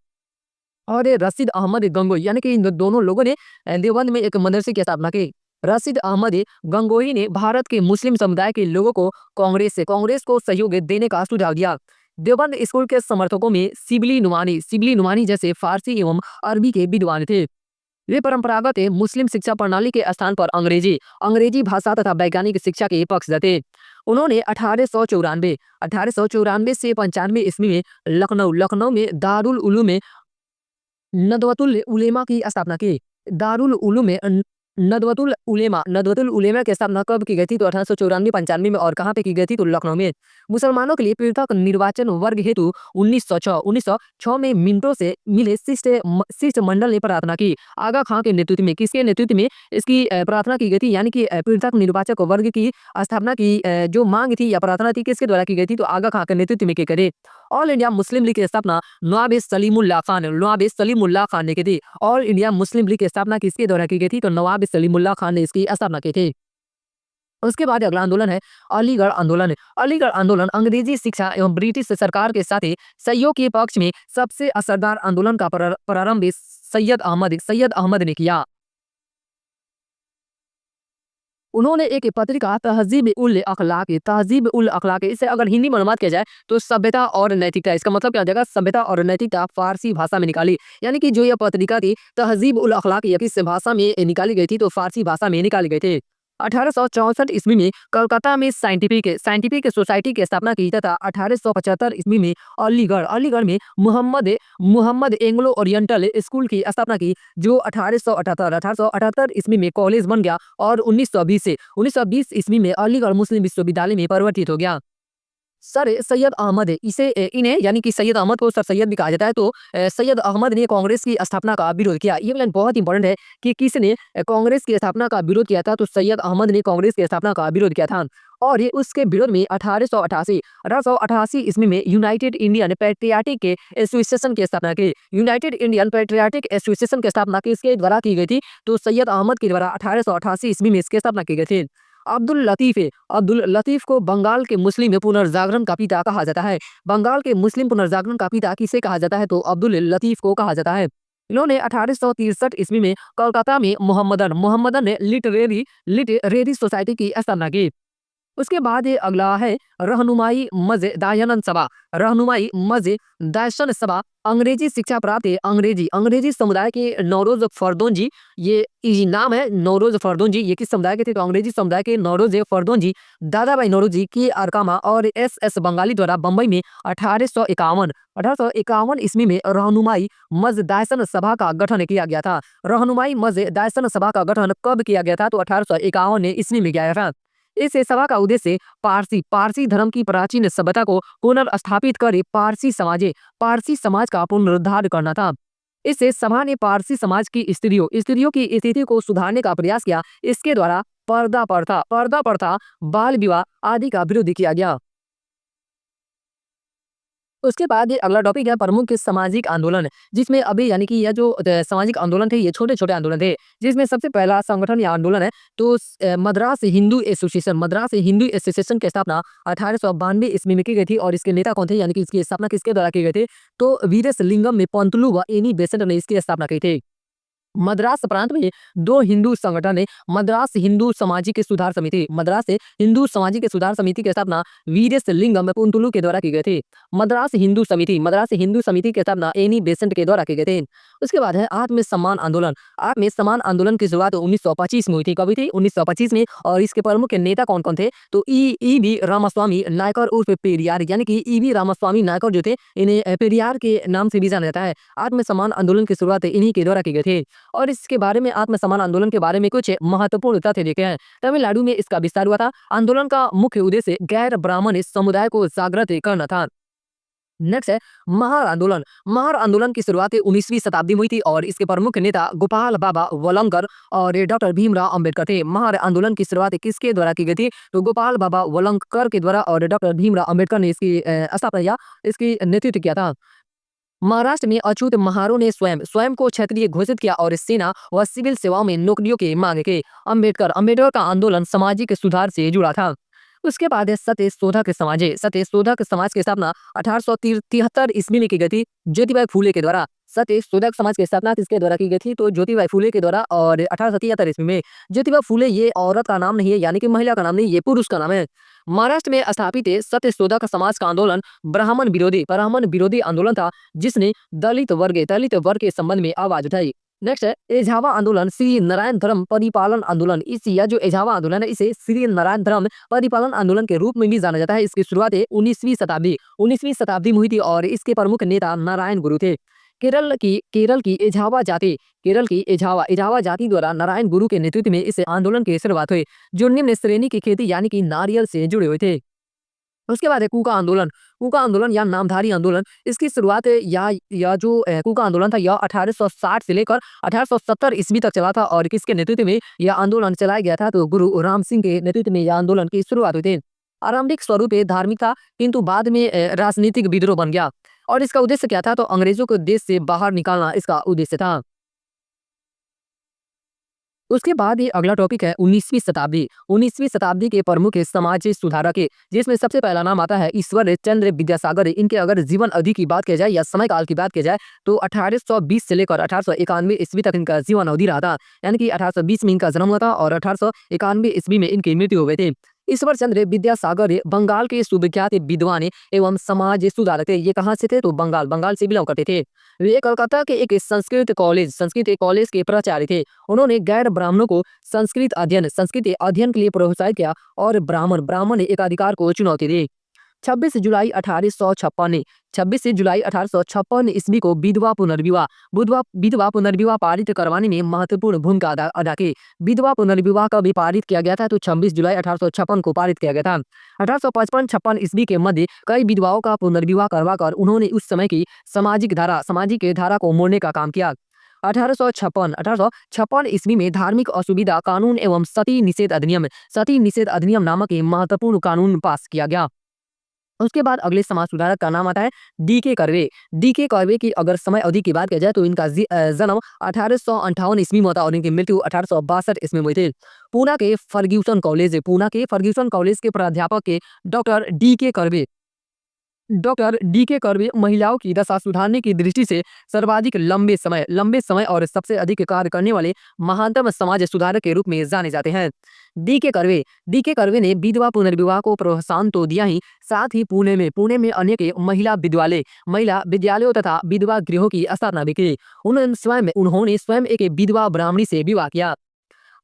और ये रशीद अहमद गंगोही यानी कि इन दोनों लोगों ने देवबंद में एक मदरसे की स्थापना की। रशीद अहमद गंगोही ने भारत के मुस्लिम समुदाय के लोगों को कांग्रेस को सहयोग देने का सुझाव दिया। देवबंद स्कूल के समर्थकों में सिबली नुमानी जैसे फारसी एवं अरबी के विद्वान थे। वे परंपरागत मुस्लिम शिक्षा प्रणाली के स्थान पर अंग्रेजी भाषा तथा वैज्ञानिक शिक्षा के पक्षधर थे। उन्होंने 1894 से 95 ईस्वी में लखनऊ में दारुल उलूम में नदवतुल उलेमा की स्थापना की। दारुल उलूम में नदवतुल उलेमा की स्थापना कब की गई थी? तो 1894-95 में। और कहाँ पे की गई थी? तो लखनऊ में। मुसलमानों के लिए पृथक निर्वाचन वर्ग हेतु 1906 में मिंटो से मिले शिष्ट मंडल ने प्रार्थना की। आगा खां के नेतृत्व में, किसके नेतृत्व में इसकी प्रार्थना की गई थी? यानी कि पृथक निर्वाचक वर्ग की स्थापना की जो मांग थी या प्रार्थना थी, किसके द्वारा की गई थी? तो आगा खां के नेतृत्व में की गई थी। ऑल इंडिया मुस्लिम लीग की स्थापना नवाब सलीमुल्लाह खान ने की थी। ऑल इंडिया मुस्लिम लीग की स्थापना किसके द्वारा की गई थी? तो नवाब सलीमुल्लाह खान ने इसकी स्थापना की थी। उसके बाद अगला आंदोलन है अलीगढ़ आंदोलन। अलीगढ़ आंदोलन अंग्रेजी शिक्षा एवं ब्रिटिश सरकार के साथ सहयोग के पक्ष में सबसे असरदार आंदोलन का प्रारंभ सैयद अहमद ने किया। उन्होंने एक पत्रिका तहजीब उल अखलाक, इसे अगर हिंदी में अनुवाद किया जाए तो सभ्यता और नैतिकता, इसका मतलब क्या हो जाएगा? सभ्यता और नैतिकता, फारसी भाषा में निकाली। यानी कि जो यह पत्रिका थी तहजीब उल अखलाक, यह किस भाषा में निकाली गई थी? तो फारसी भाषा में निकाली गई थी। 1864 ईस्वी में कलकत्ता में साइंटिफिक सोसाइटी की स्थापना की तथा 1875 ईस्वी में अलीगढ़ में मुहम्मद एंग्लो ओरिएंटल स्कूल की स्थापना की, जो 1878 ईस्वी में कॉलेज बन गया और 1920 ईस्वी में अलीगढ़ मुस्लिम विश्वविद्यालय में परिवर्तित हो गया। सर सैयद अहमद इन्हें यानी कि सैयद अहमद को सर सैयद भी कहा जाता है। तो सैयद अहमद ने कांग्रेस की स्थापना का विरोध किया। ये लाइन बहुत इंपॉर्टेंट है कि किसने कांग्रेस की स्थापना का विरोध किया था? तो सैयद अहमद ने कांग्रेस की स्थापना का विरोध किया था। और ये उसके विरोध में 1888 ईस्वी में यूनाइटेड इंडियन पैट्रियाटिक एसोसिएशन की स्थापना की। यूनाइटेड इंडियन पैट्रियाटिक एसोसिएशन की स्थापना किसके द्वारा की गई थी? तो सैयद अहमद के द्वारा 1888 ईस्वी में इसकी स्थापना की गई थी। अब्दुल लतीफ को बंगाल के मुस्लिम पुनर्जागरण का पिता कहा जाता है। बंगाल के मुस्लिम पुनर्जागरण का पिता किसे कहा जाता है? तो अब्दुल लतीफ को कहा जाता है। इन्होंने 1863 ईस्वी में कोलकाता में मोहम्मदन लिटरेरी सोसाइटी की स्थापना की। उसके बाद ये अगला है रहनुमाई मज दायशन सभा। अंग्रेजी शिक्षा प्राप्त है अंग्रेजी समुदाय के नौरोज फरदोन जी, ये नाम है नौरोज फरदोन जी। ये किस समुदाय के थे? तो अंग्रेजी समुदाय के नौरोज फरदोन जी, दादाभाई नौरोजी की अरकामा और एस बंगाली द्वारा बम्बई में 1851 ईस्वी में रहनुमाई मज दायसन सभा का गठन किया गया था। रहनुमाई मज दायसन सभा का गठन कब किया गया था? तो 1851 ईस्वी में किया गया था। इस सभा का उद्देश्य पारसी धर्म की प्राचीन सभ्यता को पुनर्स्थापित कर पारसी समाज का पुनरुद्धार करना था। इस सभा ने पारसी समाज की स्त्रियों की स्थिति को सुधारने का प्रयास किया। इसके द्वारा पर्दा प्रथा, बाल विवाह आदि का विरोध किया गया। उसके बाद ये अगला टॉपिक है प्रमुख सामाजिक आंदोलन, जिसमें अभी यानी कि यह जो सामाजिक आंदोलन थे, ये छोटे-छोटे आंदोलन थे, जिसमें सबसे पहला संगठन या आंदोलन है तो मद्रास हिंदू एसोसिएशन की स्थापना 1892 ईस्वी में की गई थी। और इसके नेता कौन थे? यानी कि इसकी स्थापना किसके द्वारा की गई थी? तो वीरेशलिंगम में पंतुलु व एनी बेसेंट ने इसकी स्थापना की थी। मद्रास प्रांत में दो हिंदू संगठन है, मद्रास हिंदू सामाजिक सुधार समिति की स्थापना वीरेशलिंगम पुंतुलु के द्वारा की गई थी। मद्रास हिंदू समिति की स्थापना एनी बेसेंट के द्वारा की गई थी। उसके बाद है आत्मसम्मान आंदोलन की शुरुआत 1925 में हुई थी। कभी थी? 1925 में। और इसके प्रमुख नेता कौन कौन थे? तो ई.वी. रामास्वामी नायकर उर्फ पेरियार, यानी कि ई.वी. रामास्वामी नायकर जो थे, इन्हें पेरियार के नाम से भी जाना जाता है। आत्मसम्मान आंदोलन की शुरुआत इन्हीं के द्वारा की गई थी। और इसके बारे में आत्मसम्मान आंदोलन के बारे में कुछ महत्वपूर्ण तथ्य देखे हैं। तमिलनाडु में इसका विस्तार हुआ था। आंदोलन का मुख्य उद्देश्य गैर ब्राह्मण समुदाय को जागृत करना था। नेक्स्ट है महार आंदोलन की शुरुआत 19वीं शताब्दी में हुई थी और इसके प्रमुख नेता गोपाल बाबा वलंकर और डॉक्टर भीमराव अंबेडकर थे। महार आंदोलन की शुरुआत किसके द्वारा की गई थी? तो गोपाल बाबा वलंकर के द्वारा और डॉक्टर भीमराव अंबेडकर ने इसकी स्थापना या इसकी नेतृत्व किया था। महाराष्ट्र में अछूत महारों ने स्वयं को क्षत्रिय घोषित किया और सेना व सिविल सेवाओं में नौकरियों की मांग की। अम्बेडकर का आंदोलन सामाजिक सुधार से जुड़ा था। उसके बाद है सत्यशोधक समाज की स्थापना 1873 ईस्वी में की गई थी ज्योतिबा फूले के द्वारा। सत्यशोधक समाज की स्थापना किसके द्वारा की गई थी? तो ज्योतिबा फूले के द्वारा। और 1873 ईस्वी में ज्योतिबा फूले, ये औरत का नाम नहीं है, यानी कि महिला का नाम नहीं, ये पुरुष का नाम है। महाराष्ट्र में स्थापित सत्यशोधक समाज का आंदोलन ब्राह्मण विरोधी आंदोलन था, जिसने दलित वर्ग के संबंध में आवाज उठाई। नेक्स्ट है एझावा आंदोलन, श्री नारायण धर्म परिपालन आंदोलन। इस यह जो एझावा आंदोलन है इसे श्री नारायण धर्म परिपालन आंदोलन के रूप में भी जाना जाता है। इसकी शुरुआत 19वीं शताब्दी में हुई थी और इसके प्रमुख नेता नारायण गुरु थे। केरल की एझावा जाति द्वारा नारायण गुरु के नेतृत्व में इस आंदोलन की शुरुआत हुई, जो निम्न श्रेणी की खेती यानी कि नारियल से जुड़े हुए थे। उसके बाद है कूका आंदोलन या नामधारी आंदोलन। इसकी शुरुआत या जो कूका आंदोलन था यह 1860 से लेकर 1870 ईस्वी तक चला था और किसके नेतृत्व में यह आंदोलन चलाया गया था, तो गुरु राम सिंह के नेतृत्व में यह आंदोलन की शुरुआत हुई थी। आरंभिक स्वरूप ये धार्मिक था, किंतु बाद में राजनीतिक विद्रोह बन गया और इसका उद्देश्य क्या था, तो अंग्रेजों को देश से बाहर निकालना इसका उद्देश्य था। उसके बाद ये अगला टॉपिक है 19वीं शताब्दी के प्रमुख समाज सुधारक है, जिसमें सबसे पहला नाम आता है ईश्वर चंद्र विद्यासागर। इनके अगर जीवन अवधि की बात की जाए या समय काल की बात की जाए तो 1820 से लेकर 1891 ईस्वी तक इनका जीवन अवधि रहा था, यानी कि 1820 में इनका जन्म हुआ था और 1891 ईस्वी में इनकी मृत्यु हो गई थी। ईश्वर चंद्र विद्यासागर बंगाल के सुविख्यात विद्वान एवं समाज सुधारक थे। ये कहाँ से थे, तो बंगाल से बिलोंग करते थे। वे कलकत्ता के एक संस्कृत कॉलेज के प्राचार्य थे। उन्होंने गैर ब्राह्मणों को संस्कृत अध्ययन के लिए प्रोत्साहित किया और ब्राह्मण एकाधिकार को चुनौती दी। 26 जुलाई 1856 ईस्वी को विधवा पुनर्विवाह पारित करवाने में महत्वपूर्ण भूमिका अदा की। विधवा पुनर्विवाह कब पारित किया गया था, तो 26 जुलाई 1856 को पारित किया गया था। 1855 ईस्वी के मध्य कई विधवाओं का पुनर्विवाह करवाकर उन्होंने उस समय की सामाजिक धारा को मोड़ने का काम किया। 1856 ईस्वी में धार्मिक असुविधा कानून एवं सती निषेध अधिनियम नामक एक महत्वपूर्ण कानून पास किया गया। उसके बाद अगले समाज सुधारक का नाम आता है डी के कर्वे की अगर समय अवधि की बात की जाए तो इनका जन्म 1858 ईस्वी में होता और इनकी मृत्यु 1862 ईस्वी में हुई थी। पूना के फर्ग्यूसन कॉलेज के प्राध्यापक के डॉक्टर डी के कर्वे महिलाओं की दशा सुधारने की दृष्टि से सर्वाधिक लंबे समय और सबसे अधिक कार्य करने वाले महानतम समाज सुधारक के रूप में जाने जाते हैं। डी के कर्वे ने विधवा पुनर्विवाह को प्रोत्साहन तो दिया ही, साथ ही पुणे में अनेक महिला विद्यालयों तथा विधवा गृहों की स्थापना भी की। उन्होंने स्वयं एक विधवा ब्राह्मणी से विवाह किया।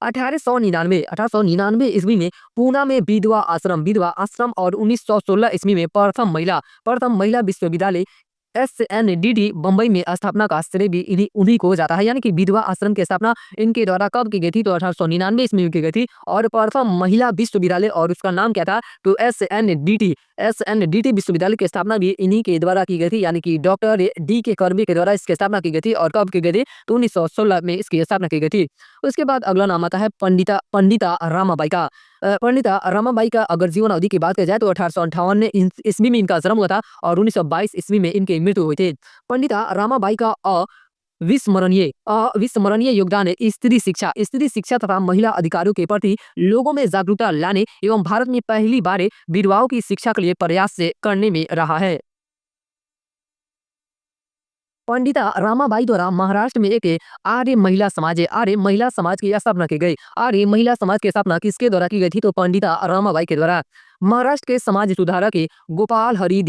1899 ईस्वी में पूना में विधवा आश्रम और 1916 ईस्वी में प्रथम महिला विश्वविद्यालय SNDT बम्बई में स्थापना का श्रेय भी उन्हीं को जाता है, यानी कि विधवा आश्रम की स्थापना इनके द्वारा कब की गई थी, तो 1899 ईस्वी में की गई थी और प्रथम महिला विश्वविद्यालय और उसका नाम क्या था, तो SNDT विश्वविद्यालय की स्थापना भी इन्हीं के द्वारा की गई थी, यानी कि डॉक्टर डी के कर्वे के द्वारा इसकी स्थापना की गई थी और कब की गई थी, तो 1916 में इसकी स्थापना की गई थी। उसके बाद अगला नाम आता है पंडिता रामाबाई का। पंडिता रामाबाई का अगर जीवन अवधि की बात की जाए तो 1858 ईस्वी में इनका जन्म हुआ था और 1922 ईस्वी में इनकी मृत्यु हुई थी। पंडिता रामाबाई का अविस्मरणीय योगदान स्त्री शिक्षा तथा महिला अधिकारों के प्रति लोगों में जागरूकता लाने एवं भारत में पहली बार विधवाओं की शिक्षा के लिए प्रयास करने में रहा है। पंडिता रामाबाई द्वारा महाराष्ट्र में एक आर्य महिला समाज की स्थापना की गई। आर्य महिला समाज की स्थापना किसके द्वारा की गई थी, तो पंडिता रामाबाई के द्वारा। महाराष्ट्र के समाज सुधारक गोपाल हरि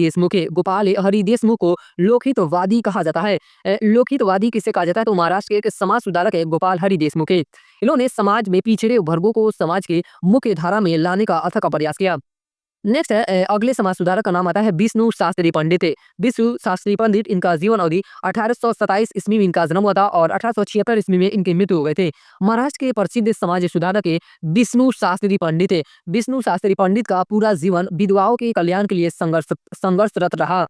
देशमुख को लोकहितवादी कहा जाता है। लोकहितवादी किसे कहा जाता है, तो महाराष्ट्र के एक समाज सुधारक है गोपाल हरि देशमुख। इन्होंने समाज में पिछड़े वर्गों को समाज के मुख्य धारा में लाने का अथक प्रयास किया। नेक्स्ट है अगले समाज सुधारक का नाम आता है विष्णु शास्त्री पंडित। इनका जीवन अवधि 1827 ईस्वी में इनका जन्म हुआ था और 1876 ईस्वी में इनकी मृत्यु हो गई थी। महाराष्ट्र के प्रसिद्ध समाज सुधारक विष्णु शास्त्री पंडित का पूरा जीवन विधवाओं के कल्याण के लिए संघर्षरत रहा।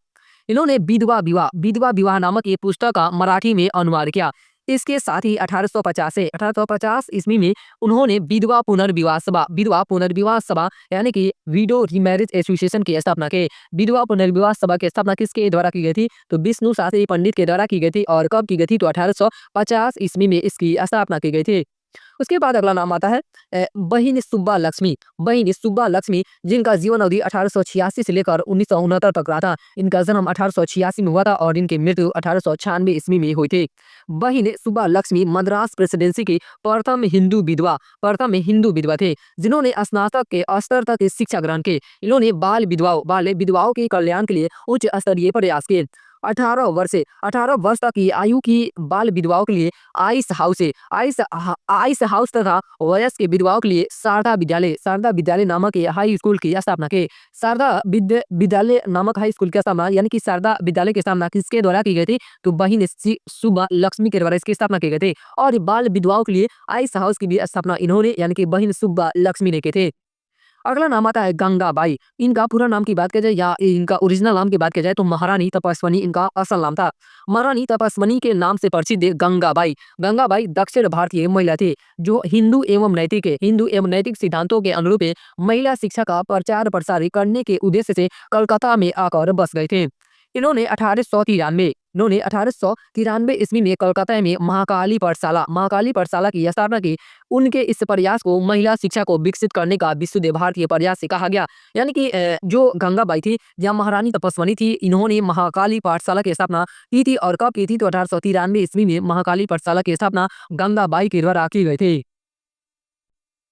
इन्होंने विधवा विवाह नामक एक पुस्तक का मराठी में अनुवाद किया। इसके साथ ही 1850 ईस्वी में उन्होंने विधवा पुनर्विवाह सभा यानी कि विडो रीमैरिज एसोसिएशन की स्थापना की। विधवा पुनर्विवाह सभा की स्थापना किसके द्वारा की गई थी, तो विष्णु शास्त्री पंडित के द्वारा की गई थी और कब की गई थी, तो 1850 ईस्वी में इसकी स्थापना की गई थी। उसके बाद अगला नाम आता है बहिनी सुब्बा लक्ष्मी, जिनका जीवन अवधि 1886 से लेकर 1969 तक रहा था। इनका जन्म 1886 में हुआ था और इनकी मृत्यु 1896 ईस्वी में हुई थी। बहिनी सुब्बा लक्ष्मी मद्रास प्रेसिडेंसी की प्रथम हिंदू विधवा थे, जिन्होंने स्नातक के स्तर तक शिक्षा ग्रहण की। इन्होंने बाल विधवाओं के कल्याण के लिए उच्च स्तरीय प्रयास किए। 18 वर्ष तक की आयु की बाल विधवाओं के लिए आइस हाउस तथा वयस्क के विधवाओं के लिए शारदा विद्यालय नामक ये हाई स्कूल की स्थापना की। विद्यालय नामक हाई स्कूल की स्थापना यानी कि शारदा विद्यालय की स्थापना किसके द्वारा की गई थी? तो बहिन सुब्बा लक्ष्मी के द्वारा इसकी स्थापना की गई थी। और बाल विधवाओं के लिए आइस हाउस की भी स्थापना इन्होंने यानी कि बहिन सुब्बा लक्ष्मी ने की थे। अगला नाम आता है गंगाबाई। इनका पूरा नाम की बात की जाए या इनका ओरिजिनल नाम की बात की जाए तो महारानी तपस्वनी इनका असल नाम था। महारानी तपस्वनी के नाम से प्रसिद्ध गंगाबाई। गंगाबाई दक्षिण भारतीय महिला थी जो हिंदू एवं नैतिक सिद्धांतों के अनुरूप महिला शिक्षा का प्रचार प्रसार करने के उद्देश्य से कलकत्ता में आकर बस गए थे। इन्होंने 1893 ईस्वी में कलकत्ता में महाकाली पाठशाला की स्थापना की। उनके इस प्रयास को महिला शिक्षा को विकसित करने का विशुद्ध भारतीय प्रयास से कहा गया। यानी कि जो गंगाबाई थी या महारानी तपस्वनी थी, इन्होंने महाकाली पाठशाला की स्थापना की थी। और कब की थी? तो 1893 ईस्वी में महाकाली पाठशाला की स्थापना गंगाबाई के द्वारा की गई थी।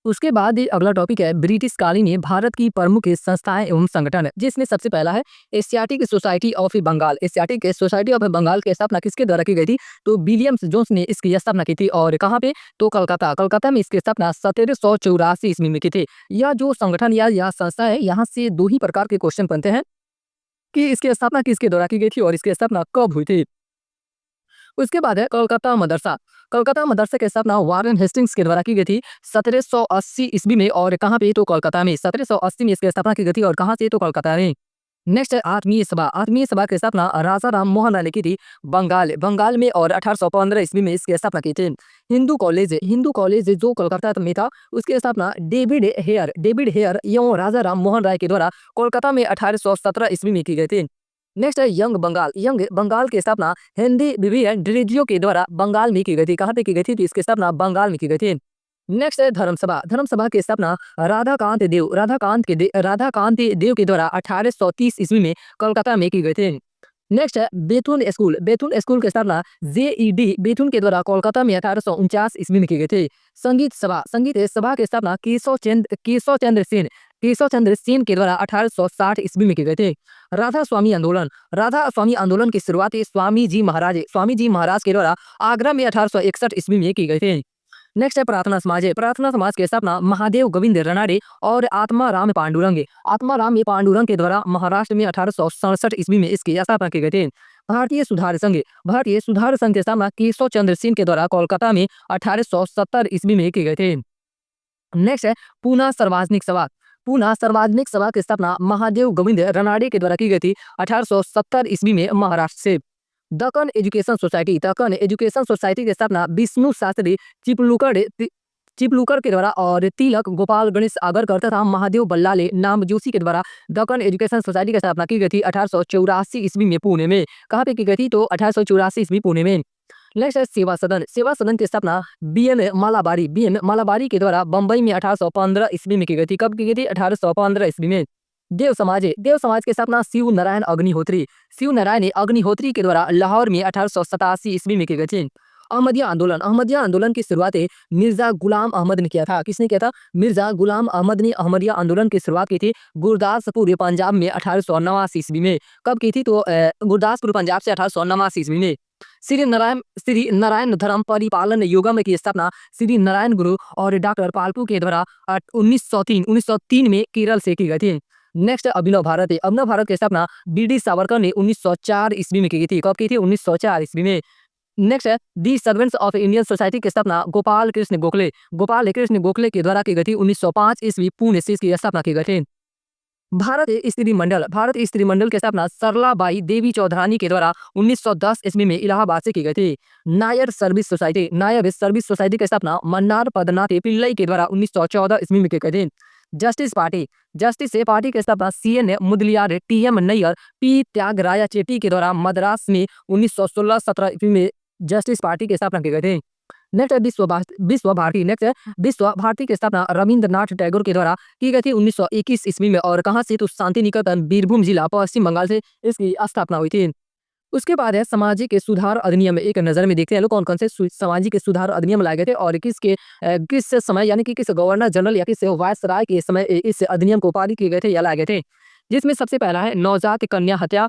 उसके बाद अगला टॉपिक है ब्रिटिश कालीन में भारत की प्रमुख संस्थाएं एवं संगठन, जिसमें सबसे पहला है Asiatic Society of Bengal. Asiatic Society of Bengal की स्थापना किसके द्वारा की गई थी? तो विलियम्स जोन्स ने इसकी स्थापना की थी। और कहाँ पे? तो कलकत्ता में इसकी स्थापना 1784 ईस्वी में की थी। यह जो संगठन या संस्था है, यहाँ से दो ही प्रकार के क्वेश्चन बनते हैं कि इसकी स्थापना किसके द्वारा की गई थी और इसकी स्थापना कब हुई थी। उसके बाद है कलकत्ता मदरसा। कलकत्ता मदरसा की स्थापना वारेन हेस्टिंग्स के द्वारा की गई थी 1780 ईस्वी में। और कहाँ पे? तो कलकत्ता में 1780 में इसकी स्थापना की गई थी। और कहाँ से? तो कलकत्ता में। नेक्स्ट है आत्मीय सभा की स्थापना राजा राम मोहन राय ने की थी बंगाल में। और 1815 ईस्वी में इसकी स्थापना की थी। हिंदू कॉलेज जो कलकत्ता में था, उसकी स्थापना डेविड हेयर एवं राजा राम मोहन राय के द्वारा कोलकाता में 1817 ईस्वी में की गई थी। नेक्स्ट है यंग बंगाल की स्थापना हेनरी विवियन डिरेजियो के द्वारा बंगाल में की गई थी। कहाँ पे की गई थी? तो इसकी स्थापना बंगाल में की गई थी। नेक्स्ट है धर्मसभा की स्थापना राधाकांत देव के द्वारा 1830 ईस्वी में कोलकाता में की गई थी। नेक्स्ट है बेथुन स्कूल की स्थापना जेईडी बेथुन के द्वारा कोलकाता में 1849 ईस्वी में की गई थी। संगीत सभा की स्थापना केशव चंद्र सेन के द्वारा 1860 ईस्वी में की गई थी। राधा स्वामी आंदोलन की शुरुआत स्वामी जी महाराज के द्वारा आगरा में 1861 ईस्वी में की गई थी। नेक्स्ट है प्रार्थना समाज की स्थापना महादेव गोविंद रनाडे और आत्माराम पांडुरंग के द्वारा महाराष्ट्र में 1867 ईस्वी में इसकी स्थापना की गई थी। भारतीय सुधार संघ की स्थापना केशव चंद्र सेन के द्वारा कोलकाता में 1870 ईस्वी में की गई थी। नेक्स्ट है पूना सार्वजनिक सभा की स्थापना महादेव गोविंद रनाडे के द्वारा की गई थी 1870 ईस्वी में महाराष्ट्र से। दक्कन एजुकेशन सोसाइटी की स्थापना विष्णु शास्त्री चिपलुकर के द्वारा और तिलक गोपाल गणेश आगरकर तथा महादेव बल्लाले नाम जोशी के द्वारा दक्कन एजुकेशन सोसाइटी की स्थापना की गई थी 1884 ईस्वी में पुणे में। कहाँ पे की गई थी? तो 1884 ईस्वी पुणे में। नेक्स्ट है सेवा सदन की स्थापना बीएम मालाबारी के द्वारा बंबई में 1815 ईस्वी में की गई थी। कब की गई थी? 1815 ईस्वी में। देव समाज की स्थापना शिव नारायण अग्निहोत्री के द्वारा लाहौर में 1887 ईस्वी में की गई थी। अहमदिया आंदोलन की शुरुआत मिर्जा गुलाम अहमद ने किया था। किसने किया था? मिर्जा गुलाम अहमद ने अहमदिया आंदोलन की शुरुआत की थी गुरदासपुर पंजाब में 1889 ईस्वी में। कब की थी? तो गुरदासपुर पंजाब से 1889 ईस्वी में। श्री नारायण धर्म परिपालन योगम की स्थापना श्री नारायण गुरु और डॉक्टर पालपू के द्वारा 1903 में केरल से की गई थी। नेक्स्ट अभिनव भारत की स्थापना बीडी सावरकर ने 1904 ईस्वी में की थी। कब की थी? 1904 ईस्वी में। नेक्स्ट है दी सर्वेंट्स ऑफ इंडियन सोसाइटी की स्थापना गोपाल कृष्ण गोखले के द्वारा की गई थी 1905 ईस्वी पुणे से इसकी स्थापना की गई थी। भारत स्त्री मंडल की स्थापना सरलाबाई देवी चौधरानी के द्वारा 1910 ईस्वी में इलाहाबाद से की गई थी। नायर सर्विस सोसाइटी की स्थापना मन्नार पदनाथ पिल्लई के द्वारा 1914 ईस्वी में की गई थी। जस्टिस पार्टी की स्थापना CN Mudaliar TM Nayyar P त्यागराया Chetty के द्वारा मद्रास में 1916-17 ईस्वी में जस्टिस पार्टी की स्थापना की गई थी। नेक्स्ट है विश्व भारती की स्थापना रविंद्रनाथ टैगोर के द्वारा की गई थी 1921 ईस्वी में। और कहाँ से? तो शांति निकेतन बीरभूम जिला पश्चिम बंगाल से इसकी स्थापना हुई थी। उसके बाद है सामाजिक सुधार अधिनियम। एक नजर में देखते हैं लोग कौन कौन से सामाजिक सुधार अधिनियम लाए गए थे और किस समय यानी कि किस गवर्नर जनरल या किस वायसराय के समय इस अधिनियम को पारित किए गए थे या लाए गए थे। जिसमें सबसे पहला है नवजात कन्या हत्या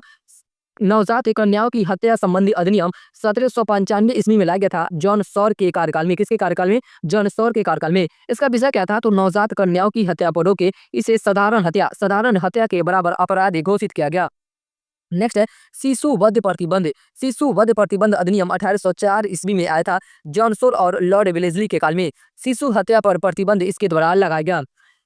नवजात कन्याओं की हत्या संबंधी अधिनियम 1795 ईस्वी में लाया गया था जॉन सॉर के कार्यकाल में। किसके कार्यकाल में? जॉन सॉर के कार्यकाल में। इसका विषय क्या था? तो नवजात कन्याओं की हत्या पर रोके इसे साधारण हत्या के बराबर अपराध घोषित किया गया। नेक्स्ट है शिशु वध प्रतिबंध। शिशु वध प्रतिबंध अधिनियम 1804 ईस्वी में आया था जॉन सोर और लॉर्ड वेलेस्ली के काल में। शिशु हत्या पर प्रतिबंध इसके द्वारा लगाया गया।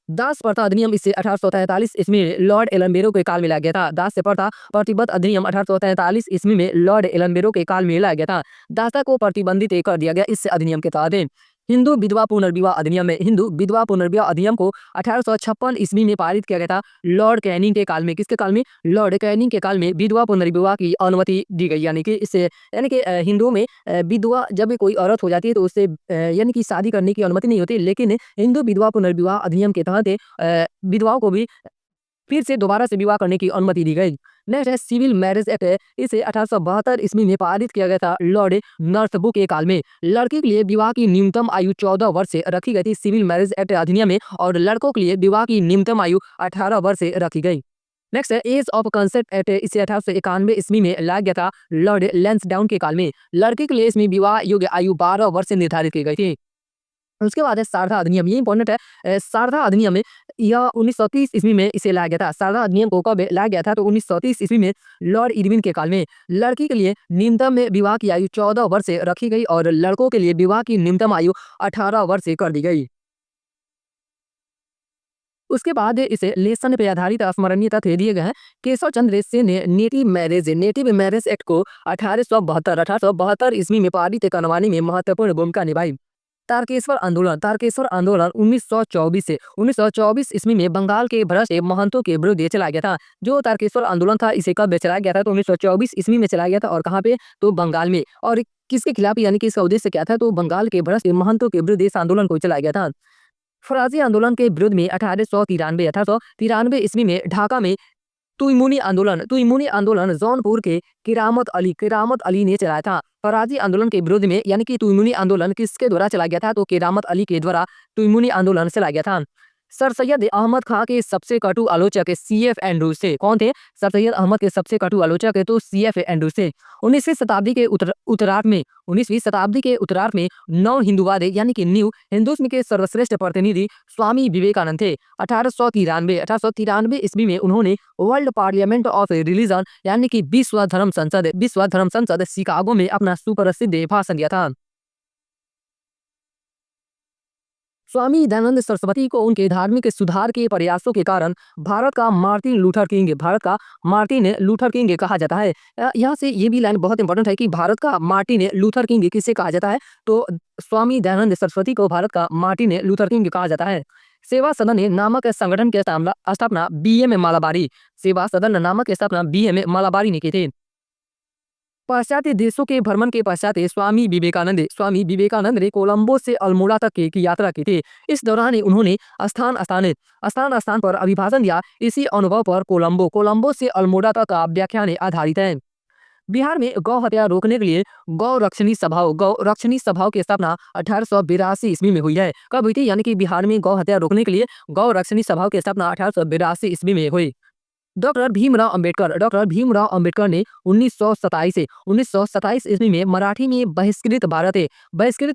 दास प्रथा अधिनियम इसे 1843 ईस्वी में लॉर्ड एलनबेरो के काल में लाया गया था। दास प्रथा प्रतिबंध अधिनियम 1843 ईस्वी में लॉर्ड एलनबेरो के काल में लाया गया था। दासता को प्रतिबंधित कर दिया गया इस अधिनियम के तहत। हिंदू विधवा पुनर्विवाह अधिनियम में हिंदू विधवा पुनर्विवाह अधिनियम को 1856 ईस्वी में पारित किया गया था लॉर्ड कैनिंग के काल में। किसके काल में? लॉर्ड कैनिंग के काल में विधवा पुनर्विवाह की अनुमति दी गई। यानी कि इससे हिंदुओं में विधवा जब कोई औरत हो जाती है तो उससे यानी कि शादी करने की अनुमति नहीं होती, लेकिन हिंदू विधवा पुनर्विवाह अधिनियम के तहत विधवाओं को भी फिर से दोबारा से विवाह करने की अनुमति दी गई। नेक्स्ट है सिविल मैरिज एक्ट है। इसे 1872 ईस्वी में पारित किया गया था लॉर्ड नॉर्थब्रुक के काल में। लड़की के लिए विवाह की न्यूनतम आयु 14 वर्ष से रखी गई थी सिविल मैरिज एक्ट अधिनियम में, और लड़कों के लिए विवाह की न्यूनतम आयु 18 वर्ष से रखी गई। नेक्स्ट है एज ऑफ कंसेंट एक्ट। इसे 1891 ईस्वी में लाया गया था लॉर्ड लैंसडाउन के काल में। लड़की के लिए इसमें विवाह योग्य आयु 12 वर्ष से निर्धारित की गई थी। उसके बाद है सारदा अधिनियम। ये इंपॉर्टेंट है। सारदा अधिनियम में यह 1930 ईस्वी में इसे लाया गया था। सारदा अधिनियम को कब लाया गया था? तो 1930 ईस्वी में लॉर्ड इरविन के काल में। लड़की के लिए न्यूनतम विवाह की आयु 14 वर्ष से रखी गई और लड़कों के लिए विवाह की न्यूनतम आयु 18 वर्ष से कर दी गई। उसके बाद इसे लेसन पे आधारित स्मरणीय तथ्य दिए गए हैं। केशव चंद्र सेन ने नेटिव मैरिज एक्ट को 1872 ईस्वी में पारित करवाने में महत्वपूर्ण भूमिका निभाई। तारकेश्वर आंदोलन 1924 ईस्वी में बंगाल के भ्रष्ट महंतों के विरुद्ध चलाया गया था। जो तारकेश्वर आंदोलन था इसे कब चलाया गया था? तो 1924 ईस्वी में चलाया गया था। और कहाँ पे? तो बंगाल में। और किसके खिलाफ, यानी कि इसका उद्देश्य क्या था? तो बंगाल के भ्रष्ट महंतों के विरुद्ध इस आंदोलन को चलाया गया था। फराजी आंदोलन के विरुद्ध में 1893 ईस्वी में ढाका में तुइमुनी आंदोलन जौनपुर के किरामत अली ने चलाया था। फराजी आंदोलन के विरोध में, यानी कि तुइमुनी आंदोलन किसके द्वारा चलाया गया था? तो किरामत अली के द्वारा तुइमुनी आंदोलन चलाया गया था। सर सैयद अहमद खां के सबसे कटु आलोचक CF एंड्रूज थे। कौन थे? सर सैयद अहमद के सबसे कटु आलोचक तो CF एंड्रूज थे। 19वीं शताब्दी के उत्तरार्ध में नव हिंदुवाद यानी कि न्यू हिंदुइज्म के सर्वश्रेष्ठ प्रतिनिधि स्वामी विवेकानंद थे। 1893 ईस्वी में उन्होंने वर्ल्ड पार्लियामेंट ऑफ रिलीजन यानी कि विश्व धर्म संसद शिकागो में अपना सुप्रसिद्ध भाषण दिया था। स्वामी दयानंद सरस्वती को उनके धार्मिक सुधार के प्रयासों के कारण भारत का मार्टिन लूथर किंग कहा जाता है। यहाँ से ये भी लाइन बहुत इंपॉर्टेंट है कि भारत का मार्टिन लूथर किंग किसे कहा जाता है? तो स्वामी दयानंद सरस्वती को भारत का मार्टिन लूथर किंग कहा जाता है। सेवा सदन नामक संगठन की स्थापना BM मालाबारी ने की थी। पाश्चात्य देशों के भ्रमण के पश्चात स्वामी विवेकानंद ने कोलंबो से अल्मोड़ा तक की यात्रा की थी। इस दौरान उन्होंने स्थान पर अभिभाषण दिया। इसी अनुभव पर कोलंबो से अल्मोड़ा तक का व्याख्यान आधारित है। बिहार में गौ हत्या रोकने के लिए गौ रक्षणी सभाओं की स्थापना 1882 ईस्वी में हुई है। कब हुई थी? यानी कि बिहार में गौ हत्या रोकने के लिए गौ रक्षणी सभाओं की स्थापना 1882 ईस्वी में हुई। डॉक्टर भीमराव अंबेडकर ने 1927 ईस्वी में मराठी में बहिष्कृत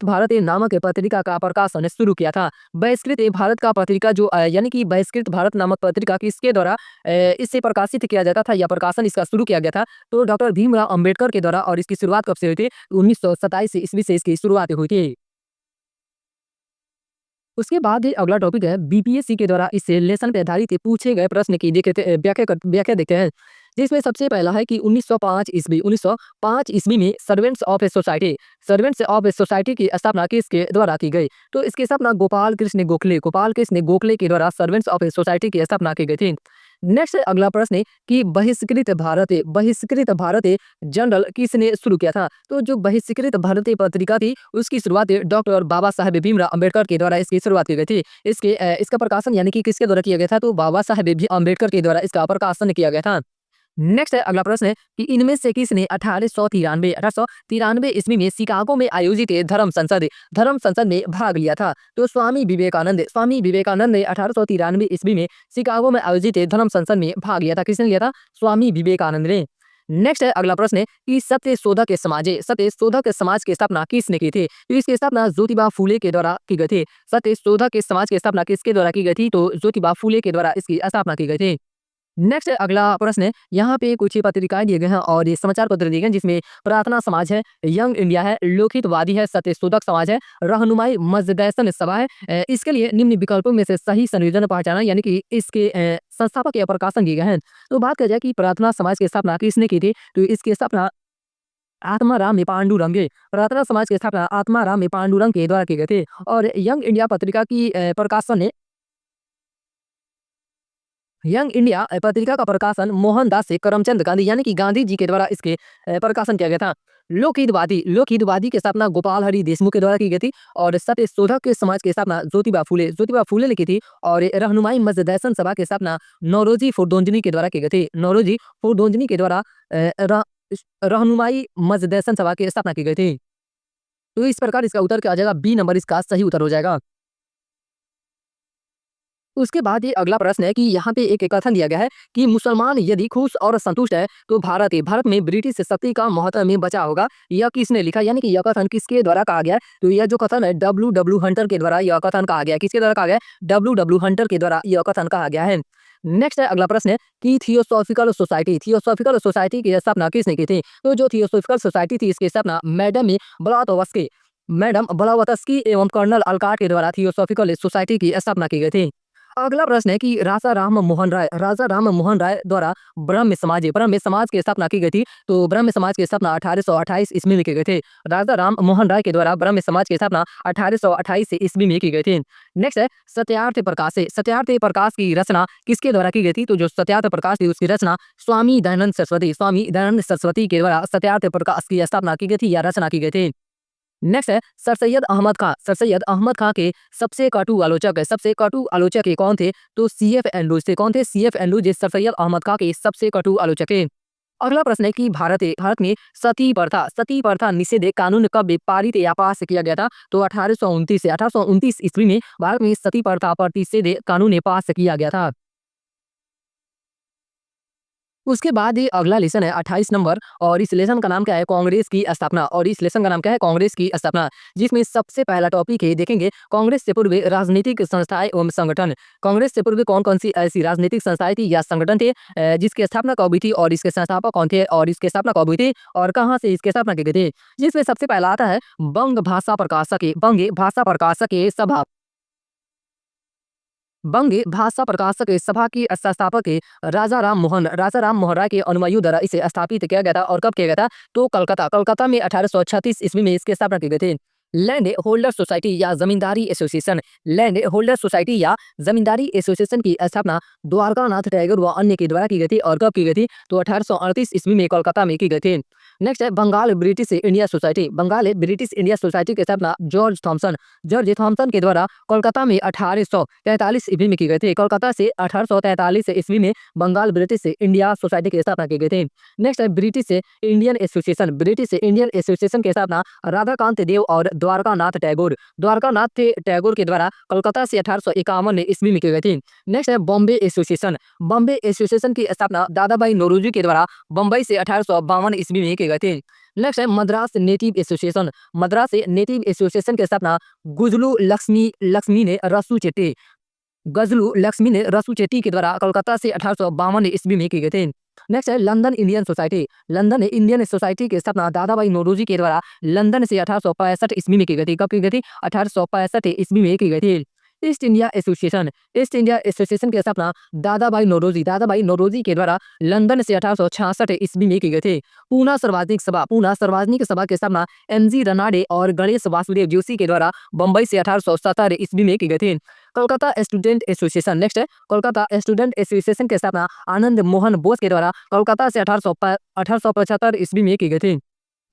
भारत नामक पत्रिका का प्रकाशन शुरू किया था। बहिष्कृत भारत का पत्रिका जो यानी कि बहिष्कृत भारत नामक पत्रिका किसके द्वारा इससे प्रकाशित किया जाता था या प्रकाशन इसका शुरू किया गया था? तो डॉक्टर भीमराव अंबेडकर के द्वारा। और इसकी शुरुआत कब से हुई थी? 1927 ईस्वी से इसकी शुरुआत हुई थी। उसके बाद अगला टॉपिक है BPSC के द्वारा इस लेसन पे आधारित पूछे गए प्रश्न की व्याख्या देखते हैं। जिसमें सबसे पहला है कि 1905 ईस्वी में सर्वेंट्स ऑफ ए सोसाइटी की स्थापना किसके द्वारा की गई? तो इसकी स्थापना गोपाल कृष्ण गोखले के द्वारा सर्वेंट्स ऑफ ए सोसाइटी की स्थापना की गई थी। नेक्स्ट अगला प्रश्न है कि बहिष्कृत भारत जनरल किसने शुरू किया था? तो जो बहिष्कृत भारतीय पत्रिका थी उसकी शुरुआत डॉक्टर बाबा साहेब भीमराव अंबेडकर के द्वारा इसकी शुरुआत की गई थी। इसका प्रकाशन यानी कि किसके द्वारा किया गया था? तो बाबा साहेब अंबेडकर के द्वारा इसका प्रकाशन किया गया था। नेक्स्ट अगला प्रश्न है कि इनमें से किसने 1893 ईस्वी में शिकागो में आयोजित धर्म संसद में भाग लिया था? तो स्वामी विवेकानंद ने 1893 ईस्वी में शिकागो में आयोजित धर्म संसद में भाग लिया था। किसने लिया था? स्वामी विवेकानंद ने। नेक्स्ट है अगला प्रश्न है कि सत्यशोधक समाज की स्थापना किसने की थी? तो इसकी स्थापना ज्योतिबा फूले के द्वारा की गई थी। सत्यशोधक समाज की स्थापना किसके द्वारा की गई थी? तो ज्योतिबा फूले के द्वारा इसकी स्थापना की गई थी। नेक्स्ट अगला प्रश्न है, यहाँ पे कुछ पत्रिकाएं दिए गए हैं और ये समाचार पत्र दिए गए हैं जिसमें प्रार्थना समाज है, यंग इंडिया है, लोकहितवादी है, सत्यशोधक समाज है, रहनुमाई मजदैसन सभा है। इसके लिए निम्न विकल्पों में से सही संयोजन पहचाना, यानी कि इसके संस्थापक या प्रकाशन दिए गए हैं। तो बात कर जाए कि प्रार्थना समाज की स्थापना किसने की थी? तो इसकी स्थापना आत्माराम पांडुरंग, प्रार्थना समाज की स्थापना आत्माराम पांडुरंग के द्वारा की गई थी। और यंग इंडिया पत्रिका की प्रकाशन ने यंग इंडिया पत्रिका का प्रकाशन मोहनदास से करमचंद गांधी, यानी कि गांधी जी के द्वारा इसके प्रकाशन किया गया था। लोकहितवादी की स्थापना गोपाल हरि देशमुख के द्वारा की गई थी। और सत्यशोधक के समाज की स्थापना ज्योतिबा फूले ने की थी। और रहनुमाई मजदैसन सभा की स्थापना नौरोजी फुरदोंजनी के द्वारा की गई थी। नौरोजी फुरदोंजनी के द्वारा रहनुमाई मजदैसन सभा की स्थापना की गई थी। तो इस प्रकार इसका उत्तर क्या आ जाएगा? बी नंबर इसका सही उत्तर हो जाएगा। उसके बाद ये अगला प्रश्न है कि यहाँ पे एक कथन दिया गया है कि मुसलमान यदि खुश और संतुष्ट है तो भारत में ब्रिटिश शक्ति का महत्व में बचा होगा। यह किसने लिखा, यानी कि यह कथन किसके द्वारा कहा गया है? तो यह जो कथन है डब्ल्यू हंटर के द्वारा यह कथन कहा गया है। किसके द्वारा कहा गया है? डब्ल्यू हंटर के द्वारा यह कथन कहा गया है। नेक्स्ट है अगला प्रश्न है कि थियोसॉफिकल सोसाइटी की स्थापना किसने की थी? तो जो थियोसॉफिकल सोसाइटी थी इसकी स्थापना मैडम ब्लावत्स्की एवं कर्नल अलकाट के द्वारा थियोसॉफिकल सोसाइटी की स्थापना की गई थी। अगला प्रश्न है कि राजा राम मोहन राय द्वारा ब्रह्म समाज की स्थापना की गई थी। तो ब्रह्म समाज की स्थापना 1828 ईस्वी में की गई थी। राजा राम मोहन राय के द्वारा ब्रह्म समाज की स्थापना 1828 ईस्वी में की गई थी। नेक्स्ट है सत्यार्थ प्रकाश की रचना किसके द्वारा की गई थी? तो जो सत्यार्थ प्रकाश थी उसकी रचना स्वामी दयानंद सरस्वती के द्वारा सत्यार्थ प्रकाश की स्थापना की गई थी या रचना की गई थी। नेक्स्ट है सर सैयद अहमद खां के सबसे कटु आलोचक ये कौन थे? तो सीएफ एंड्रूज थे। कौन थे? सीएफ एंड्रूज ये सर सैयद अहमद खां के सबसे कटु आलोचक थे। अगला प्रश्न है कि भारत में सती प्रथा निषेध कानून कब पारित या पास किया गया था? तो 1829 ईस्वी में भारत में सती प्रथा प्रतिषेध कानून पास किया गया था। उसके बाद ये अगला लेसन है 28 नंबर और इस लेसन का नाम क्या है? कांग्रेस की स्थापना। और इस लेसन का नाम क्या है? कांग्रेस की स्थापना। जिसमें सबसे पहला टॉपिक है देखेंगे कांग्रेस से पूर्व राजनीतिक संस्थाएं एवं संगठन। कांग्रेस से पूर्व कौन कौन सी ऐसी राजनीतिक संस्थाएं थी या संगठन थे जिसकी स्थापना कब हुई थी और इसके संस्थापक कौन थे और इसकी स्थापना कब हुई थी और कहाँ से इसकी स्थापना की गई थी? जिसमें सबसे पहला आता है बंग भाषा प्रकाशक सभा। बंग भाषा प्रकाशक सभा के संस्थापक राजा राम मोहन राय के अनुमति द्वारा इसे स्थापित किया गया था। और कब किया गया था? तो कलकत्ता में 1836 ईस्वी में इसकी स्थापना की गई थी। लैंड होल्डर सोसाइटी या जमींदारी एसोसिएशन की स्थापना द्वारकानाथ टैगोर व अन्य के द्वारा की गई थी। और कब की गई थी? तो 1838 ईस्वी में कोलकाता में की गई थी। नेक्स्ट है बंगाल ब्रिटिश इंडिया सोसाइटी की स्थापना जॉर्ज थॉमसन के द्वारा कोलकाता में 1843 ईस्वी में की गई थी। कोलकाता से 1843 ईस्वी में बंगाल ब्रिटिश इंडिया सोसाइटी की स्थापना की गई थी। नेक्स्ट है ब्रिटिश इंडियन एसोसिएशन की स्थापना राधाकांत देव और द्वारकानाथ टैगोर के द्वारा कोलकाता से 1851 ईस्वी में की गई थी। नेक्स्ट है बॉम्बे एसोसिएशन की स्थापना दादाभाई नौरोजी के द्वारा बम्बई से 1852 ईस्वी में की गई थी। नेक्स्ट है मद्रास नेटिव एसोसिएशन की स्थापना गजलू लक्ष्मी ने रसू चेट्टी के द्वारा कोलकाता से 1852 ईस्वी में की गई थी। नेक्स्ट है लंदन इंडियन सोसाइटी की स्थापना दादाभाई नौरोजी के द्वारा लंदन से 1865 ईस्वी में की गई थी। कब की गई थी? 1865 ईस्वी में की गई थी। ईस्ट इंडिया एसोसिएशन की स्थापना दादाभाई नौरोजी के द्वारा लंदन से 1866 ईस्वी में की गई थी। पूना सार्वजनिक सभा की स्थापना एमजी रनाडे और गणेश वासुदेव जोशी के द्वारा बम्बई से 1870 ईस्वी में की गई थी। कोलकाता स्टूडेंट एसोसिएशन की स्थापना आनंद मोहन बोस के द्वारा कोलकाता से 1875 ईस्वी में की गई थी।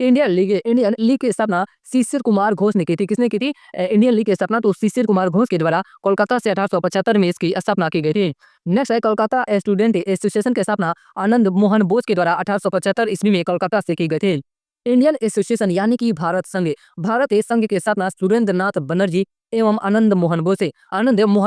इंडियन लीग की स्थापना शिशिर कुमार घोष ने की थी। किसने की थी इंडियन लीग की स्थापना? तो शिशिर कुमार घोष के द्वारा कोलकाता से 1875 में इसकी स्थापना की गई थी। नेक्स्ट है कोलकाता स्टूडेंट एसोसिएशन की स्थापना आनंद मोहन बोस के द्वारा 1875 ईस्वी में कोलकाता से की गई थी। इंडियन एसोसिएशन यानी कि भारत संघ की स्थापना सुरेंद्र नाथ बनर्जी एवं आनंद मोहन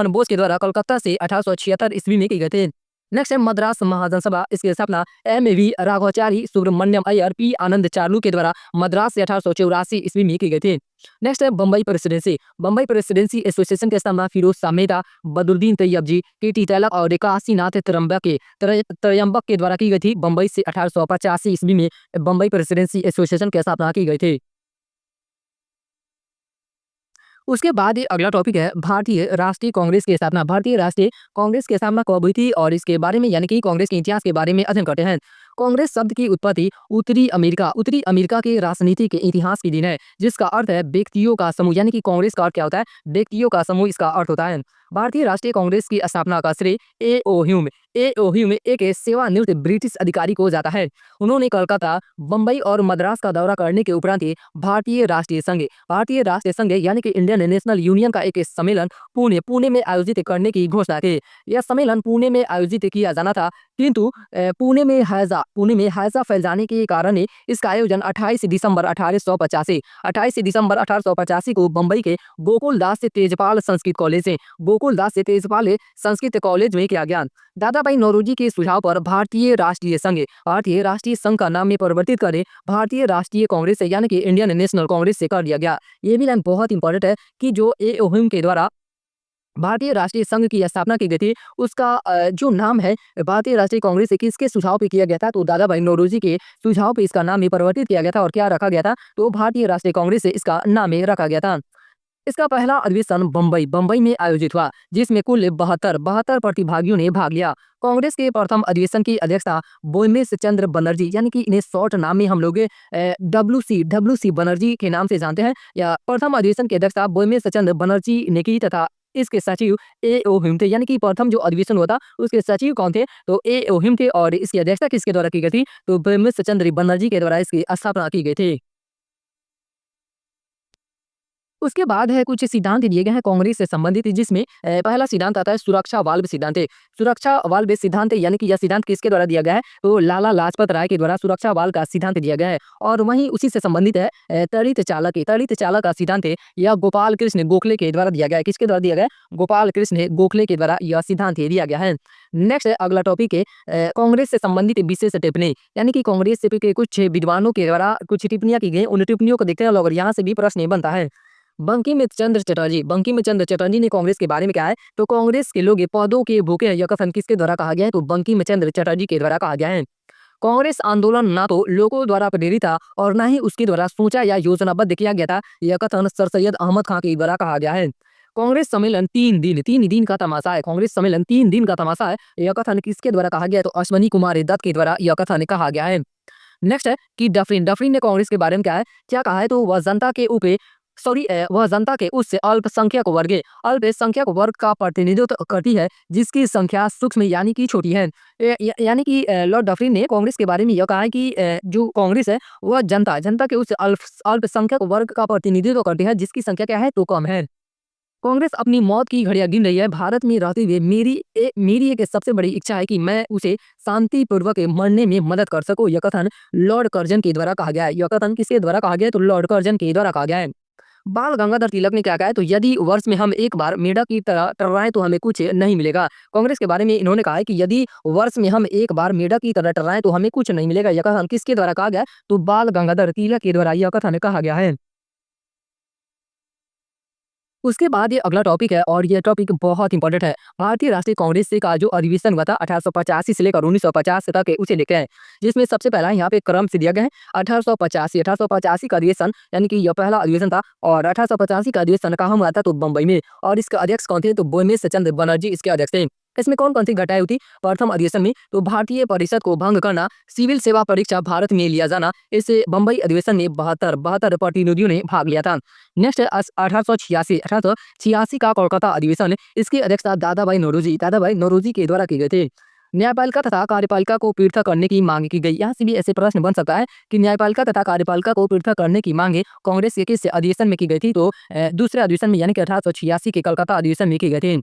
बोस के द्वारा कोलकाता से 1876 ईस्वी में की गई थी। नेक्स्ट है मद्रास महाजनसभा, इसकी स्थापना एम.वी. राघवाचारी सुब्रमण्यम अय्यर, पी. आनंद चार्लू के द्वारा मद्रास से 1884 ईस्वी में की गई थी। नेक्स्ट है Bombay presidency. Bombay presidency association की स्थापना फिरोज शाह मेहता, बदरुद्दीन तैयबजी, के.टी. तैलक और काशीनाथ त्रयंबक के द्वारा की गई थी। बम्बई से 1885 ईस्वी में बम्बई प्रेसिडेंसी एसोसिएशन की स्थापना की गई थी। उसके बाद ये अगला टॉपिक है भारतीय राष्ट्रीय कांग्रेस की स्थापना। भारतीय राष्ट्रीय कांग्रेस की स्थापना कब हुई थी और इसके बारे में यानी कि कांग्रेस के इतिहास के बारे में अध्ययन करते हैं। कांग्रेस शब्द की उत्पत्ति उत्तरी अमेरिका के राजनीति के इतिहास की दिन है, जिसका अर्थ है व्यक्तियों का समूह। यानी कि कांग्रेस का अर्थ क्या होता है? व्यक्तियों का समूह, इसका अर्थ होता है। भारतीय राष्ट्रीय कांग्रेस की स्थापना का श्रेय ए.ओ. ह्यूम एक सेवानिवृत्त ब्रिटिश अधिकारी को जाता है। उन्होंने कलकत्ता, बम्बई और मद्रास का दौरा करने के उपरांत ही भारतीय राष्ट्रीय संघ यानी कि इंडियन नेशनल यूनियन का एक सम्मेलन पुणे में आयोजित करने की घोषणा की। यह सम्मेलन पुणे में आयोजित किया जाना था, किंतु पुणे में हैजा फैल जाने के कारण ही इसका आयोजन 28 दिसंबर 1885 को बम्बई के गोकुलदास तेजपाल संस्कृत कॉलेज में किया गया। दादाभाई नौरोजी के सुझाव पर भारतीय राष्ट्रीय संघ का नाम में परिवर्तित कर भारतीय राष्ट्रीय कांग्रेस यानी कि इंडियन नेशनल कांग्रेस से कर दिया गया। ये भी लाइन बहुत इंपॉर्टेंट है कि जो ए.ओ. ह्यूम के द्वारा भारतीय राष्ट्रीय संघ की स्थापना की गई थी, उसका जो नाम है भारतीय राष्ट्रीय कांग्रेस किसके सुझाव पे किया गया था? तो दादाभाई नौरोजी के सुझाव पे इसका नाम भी परिवर्तित किया गया था और क्या रखा गया था? तो भारतीय राष्ट्रीय कांग्रेस से इसका नाम ही रखा गया था। इसका पहला अधिवेशन बम्बई में आयोजित हुआ, जिसमें कुल 72 प्रतिभागियों ने भाग लिया। कांग्रेस के प्रथम अधिवेशन की अध्यक्षता बोयमेश चंद्र बनर्जी, यानी कि इन्हें शॉर्ट नाम में हम लोग डब्ल्यू सी बनर्जी के नाम से जानते हैं। या प्रथम अधिवेशन की अध्यक्षता बोयमेश चंद्र बनर्जी ने की तथा इसके सचिव ए.ओ. ह्यूम थे। यानी कि प्रथम जो अधिवेशन हुआ था उसके सचिव कौन थे? तो ए.ओ. ह्यूम थे और इसकी अध्यक्षता किसके द्वारा की गई थी? तो बोयमेश चंद्र बनर्जी के द्वारा इसकी स्थापना की गई थी। उसके बाद है कुछ सिद्धांत दिए गए हैं कांग्रेस से संबंधित, जिसमें पहला सिद्धांत आता है सुरक्षा वाल्व सिद्धांत। सुरक्षा वाल्व सिद्धांत यानी कि यह सिद्धांत किसके द्वारा दिया गया है? तो लाला लाजपत राय के द्वारा सुरक्षा वाल्व का सिद्धांत दिया गया है। और वहीं उसी से संबंधित है तड़ित चालक का सिद्धांत है, यह गोपाल कृष्ण गोखले के द्वारा दिया गया है। किसके द्वारा दिया गया है? गोपाल कृष्ण गोखले के द्वारा यह सिद्धांत दिया गया है। नेक्स्ट है अगला टॉपिक है कांग्रेस से संबंधित विशेष टिप्पणी, यानी कि कांग्रेस के कुछ विद्वानों के द्वारा कुछ टिप्पणियां की गई, उन टिप्पणियों को देखते हैं और यहाँ से भी प्रश्न बनता है। बंकिम चंद्र चटर्जी ने कांग्रेस के बारे में क्या है? तो कांग्रेस के लोग पौधों के भूखे हैं, यह कथन किसके द्वारा कहा गया है? तो बंकिम चंद्र चटर्जी के द्वारा कहा गया है। कांग्रेस आंदोलन ना तो लोगों द्वारा प्रेरित था और ना ही उसके द्वारा सोचा या योजनाबद्ध किया गया था, यह कथन सर सैयद अहमद खां के द्वारा कहा गया है। कांग्रेस सम्मेलन 3 दिन का तमाशा है। कांग्रेस सम्मेलन 3 दिन का तमाशा है, यह कथन किसके द्वारा कहा गया है? तो अश्वनी कुमार दत्त के द्वारा यह कथन कहा गया है। नेक्स्ट है कि डफरिन ने कांग्रेस के बारे में क्या कहा है? तो वह जनता के उस अल्पसंख्यक वर्ग का प्रतिनिधित्व करती है जिसकी संख्या सूक्ष्म यानी कि छोटी है। यानी कि लॉर्ड डफरिन ने कांग्रेस के बारे में यह कहा है कि जो कांग्रेस है वह जनता के उस अल्पसंख्यक वर्ग का प्रतिनिधित्व करती है जिसकी संख्या क्या है? तो कम है। कांग्रेस अपनी मौत की घड़ियां गिन रही है। भारत में रहते हुए मेरी एक सबसे बड़ी इच्छा है कि मैं उसे शांतिपूर्वक मरने में मदद कर सकूं, यह कथन लॉर्ड कर्जन के द्वारा कहा गया है। यह कथन किसके द्वारा कहा गया है? तो लॉर्ड कर्जन के द्वारा कहा गया है। बाल गंगाधर तिलक ने क्या कहा है? तो यदि वर्ष में हम एक बार मेढक की तरह टर्राएं तो हमें कुछ नहीं मिलेगा। कांग्रेस के बारे में इन्होंने कहा है कि यदि वर्ष में हम एक बार मेढक की तरह टर्राएं तो हमें कुछ नहीं मिलेगा। यह कथन किसके द्वारा कहा गया है? तो बाल गंगाधर तिलक के द्वारा यह कथन कहा गया है। उसके बाद ये अगला टॉपिक है और ये टॉपिक बहुत इंपॉर्टेंट है। भारतीय राष्ट्रीय कांग्रेस से का जो अधिवेशन हुआ था 1885 से लेकर 1950 तक उसे लेते हैं, जिसमें सबसे पहला यहाँ पे क्रम से दिया गया है 1885 का अधिवेशन, यानी कि यह पहला अधिवेशन था और 1885 का अधिवेशन कहाँ हुआ था? तो बम्बई में। और इसका अध्यक्ष कौन थे? तो बोयमेश चंद्र बनर्जी इसके अध्यक्ष थे। इसमें कौन कौन सी घटनाएं हुई? प्रथम अधिवेशन में तो भारतीय परिषद को भंग करना, सिविल सेवा परीक्षा भारत में लिया जाना, इससे बम्बई अधिवेशन में 72 प्रतिनिधियों ने भाग लिया था। नेक्स्ट 1886 का कोलकाता अधिवेशन, इसकी अध्यक्षता दादाभाई नौरोजी के द्वारा की गई थी। न्यायपालिका तथा कार्यपालिका को पृथक करने की मांग की गई। यहाँ से भी ऐसे प्रश्न बन सकता है कि न्यायपालिका तथा कार्यपालिका को पृथक करने की मांगे कांग्रेस के किस अधिवेशन में की गई थी? तो दूसरे अधिवेशन में यानी कि 1886 के कलकत्ता अधिवेशन में की गई थी।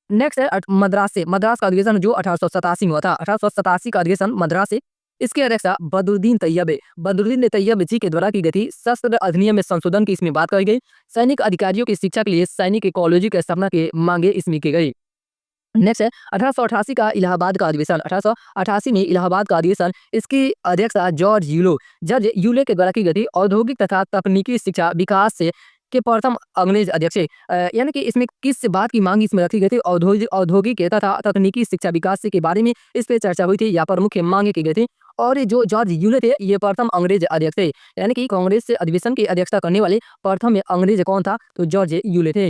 नेक्स्ट है मद्रास का अधिवेशन जो 1887 में हुआ था। 1887 का अधिवेशन मद्रास से, इसके अध्यक्षता बदरुद्दीन तैयब जी के द्वारा की गई थी। शस्त्र अधिनियम में संशोधन की इसमें बात कही गई। सैनिक अधिकारियों की शिक्षा के लिए सैनिक कॉलेज की स्थापना की मांगे इसमें की गई। नेक्स्ट है 1888 का इलाहाबाद का अधिवेशन। 1888 में इलाहाबाद का अधिवेशन, इसकी अध्यक्षता जॉर्ज यूले के द्वारा की गई थी। औद्योगिक तथा तकनीकी शिक्षा विकास से के प्रथम अंग्रेज अध्यक्ष यानी कि इसमें किस बात की मांग इसमें रखी गई थी? औद्योगिक तथा तकनीकी शिक्षा विकास से के बारे में इस पे चर्चा हुई थी। यहाँ पर मुख्य मांगे की गई थी। और ये जो जॉर्ज यूले थे, ये प्रथम अंग्रेज अध्यक्ष थे, यानी कि कांग्रेस से अधिवेशन की अध्यक्षता करने वाले प्रथम अंग्रेज कौन था? तो जॉर्ज यूले थे।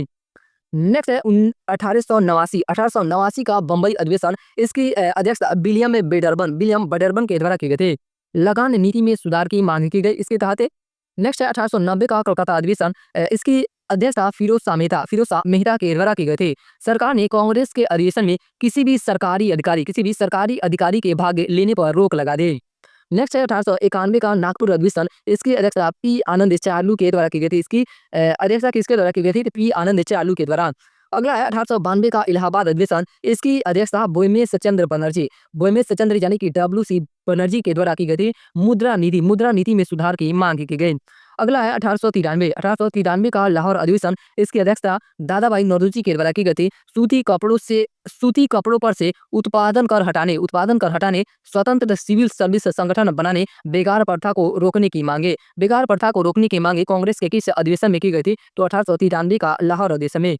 नेक्स्ट है 1889 का बम्बई अधिवेशन, इसकी अध्यक्षता विलियम बडरबन के द्वारा की गई थी। लगान नीति में सुधार की मांग की गई इसके तहत। नेक्स्ट है 1890 का कोलकाता अधिवेशन, इसकी अध्यक्षता फिरोज शाह मेहता के द्वारा की गई थी। सरकार ने कांग्रेस के अधिवेशन में किसी भी सरकारी अधिकारी के भाग लेने पर रोक लगा दी। नेक्स्ट है 1891 का नागपुर अधिवेशन, इसकी अध्यक्षता पी आनंद चार्लू के द्वारा की गई थी। इसकी अध्यक्षता किसके द्वारा की गई थी? तो पी आनंद चार्लू के द्वारा। अगला है 1892 का इलाहाबाद अधिवेशन, इसकी अध्यक्षता बोयमेश चंद्र यानी कि WC बनर्जी के द्वारा की गई थी। मुद्रा नीति में सुधार की मांग की गई। अगला है 1893 का लाहौर अधिवेशन, इसकी अध्यक्षता दादाभाई नौरोजी के द्वारा की गई थी। सूती कपड़ों पर से उत्पादन कर हटाने, स्वतंत्र सिविल सर्विस संगठन बनाने, बेकार प्रथा को रोकने की मांगे कांग्रेस के किस अधिवेशन में की गई थी? तो 1893 का लाहौर अधिवेशन में।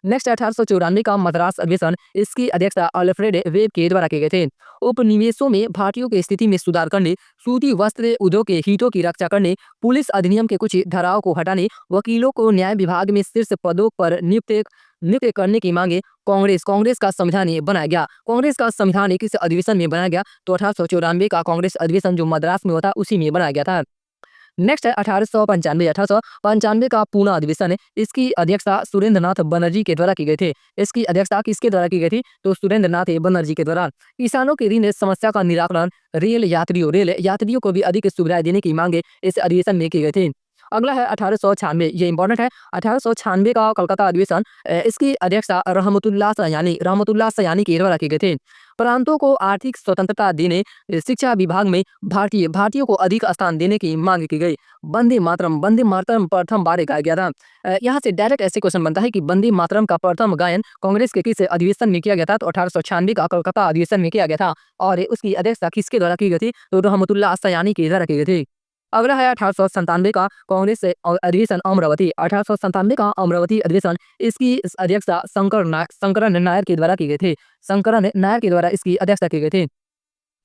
नेक्स्ट 1894 का मद्रास अधिवेशन, इसकी अध्यक्षता अल्फ्रेड वेब के द्वारा किए गए थे। उपनिवेशों में भारतीयों की स्थिति में सुधार करने, सूती वस्त्र उद्योग के हितों की रक्षा करने, पुलिस अधिनियम के कुछ धाराओं को हटाने, वकीलों को न्याय विभाग में शीर्ष पदों पर नियुक्त करने की मांगे कांग्रेस का संविधान बनाया गया। कांग्रेस का संविधान किस अधिवेशन में बनाया गया? तो 1894 का कांग्रेस अधिवेशन जो मद्रास में होता उसी में बनाया गया था। नेक्स्ट है 1895 का पूना अधिवेशन है, इसकी अध्यक्षता सुरेंद्र नाथ बनर्जी के द्वारा की गई थी। इसकी अध्यक्षता किसके द्वारा की गई थी? तो सुरेंद्र नाथ बनर्जी के द्वारा। किसानों की ऋण समस्या का निराकरण, रेल यात्रियों को भी अधिक सुविधाएं देने की मांगे इस अधिवेशन में की गई थी। अगला है 1896, ये इंपॉर्टेंट है। 1896 का कलकत्ता अधिवेशन, इसकी अध्यक्षता रहमतुल्लाह सयानी के द्वारा की गई थी। प्रांतों को आर्थिक स्वतंत्रता देने, शिक्षा विभाग में भारतीयों को अधिक स्थान देने की मांग की गई। वंदे मातरम प्रथम बार गाया गया था। यहाँ से डायरेक्ट ऐसे क्वेश्चन बनता है कि वंदे मातरम का प्रथम गायन कांग्रेस के किस अधिवेशन में किया गया था? तो 1896 का कलकत्ता अधिवेशन में किया गया था। और उसकी अध्यक्षता किसके द्वारा की गई थी? तो रहमतुल्लाह सयानी के द्वारा की गई थी। अगला है 1897 का कांग्रेस अधिवेशन अमरावती। 1897 का अमरावती अधिवेशन, इसकी अध्यक्षता शंकरन नायर के द्वारा की गई थी। शंकरन नायर के द्वारा इसकी अध्यक्षता की गई थी।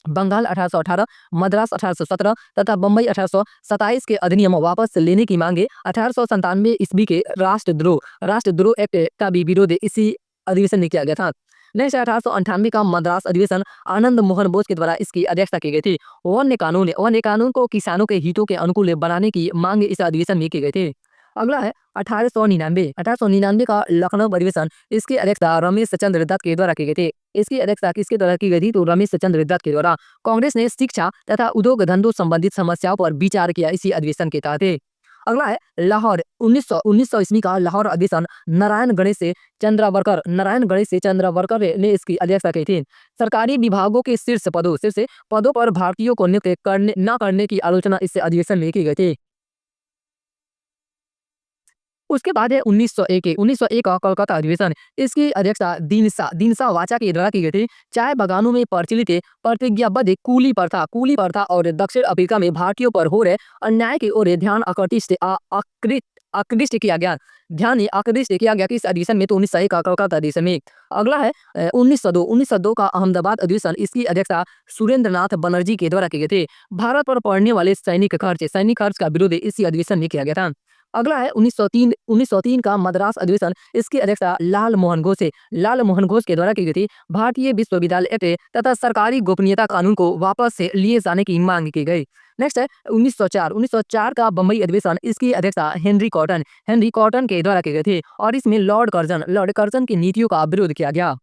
बंगाल 1818, मद्रास 1817 तथा बम्बई 1827 के अधिनियम वापस लेने की मांगे 1897 ईस्वी के राष्ट्रद्रोह एक्ट का भी विरोध इसी अधिवेशन में किया गया था। नेक्स्ट 1898 का मद्रास अधिवेशन, आनंद मोहन बोस के द्वारा इसकी अध्यक्षता की गई थी। वन्य कानून को किसानों के हितों के अनुकूल बनाने की मांग इस अधिवेशन में की गई थी। अगला है 1899 का लखनऊ अधिवेशन, इसकी अध्यक्षता रमेश चंद्र दत्त के द्वारा की गई थी। इसकी अध्यक्षता किसके द्वारा की गई थी? तो रमेश चंद्र दत्त के द्वारा। कांग्रेस ने शिक्षा तथा उद्योग धंधों संबंधित समस्याओं पर विचार किया इसी अधिवेशन के तहत। अगला है लाहौर 1900 ईस्वी का लाहौर अधिवेशन, नारायण गणेश से चंद्रावरकर ने इसकी अध्यक्षता की थी। सरकारी विभागों के शीर्ष पदों पर भारतीयों को नियुक्त न करने की आलोचना इस अधिवेशन में की गई थी। उसके बाद है 1901 का कोलकाता अधिवेशन, इसकी अध्यक्षता दीनसा वाचा के द्वारा की गई थी। चाय बागानों में प्रचलित प्रतिज्ञाबद्ध कूली प्रथा और दक्षिण अफ्रीका में भारतीयों पर हो रहे अन्याय की ओर ध्यान आकृष्ट किया गया किस अधिवेशन में? तो 1901 का कोलकाता अधिवेशन में। अगला है 1902 का अहमदाबाद अधिवेशन, इसकी अध्यक्षता सुरेंद्र नाथ बनर्जी के द्वारा की गई थी। भारत पर पड़ने वाले सैनिक खर्च का विरोध इसी अधिवेशन में किया गया था। अगला है 1903 का मद्रास अधिवेशन, इसकी अध्यक्षता लाल मोहन घोष के द्वारा की गई थी। भारतीय विश्वविद्यालय एक्ट तथा सरकारी गोपनीयता कानून को वापस से लिए जाने की मांग की गई। नेक्स्ट है 1904 का बम्बई अधिवेशन, इसकी अध्यक्षता हेनरी कॉटन के द्वारा की गई थी और इसमें लॉर्ड कर्जन की नीतियों का विरोध किया गया।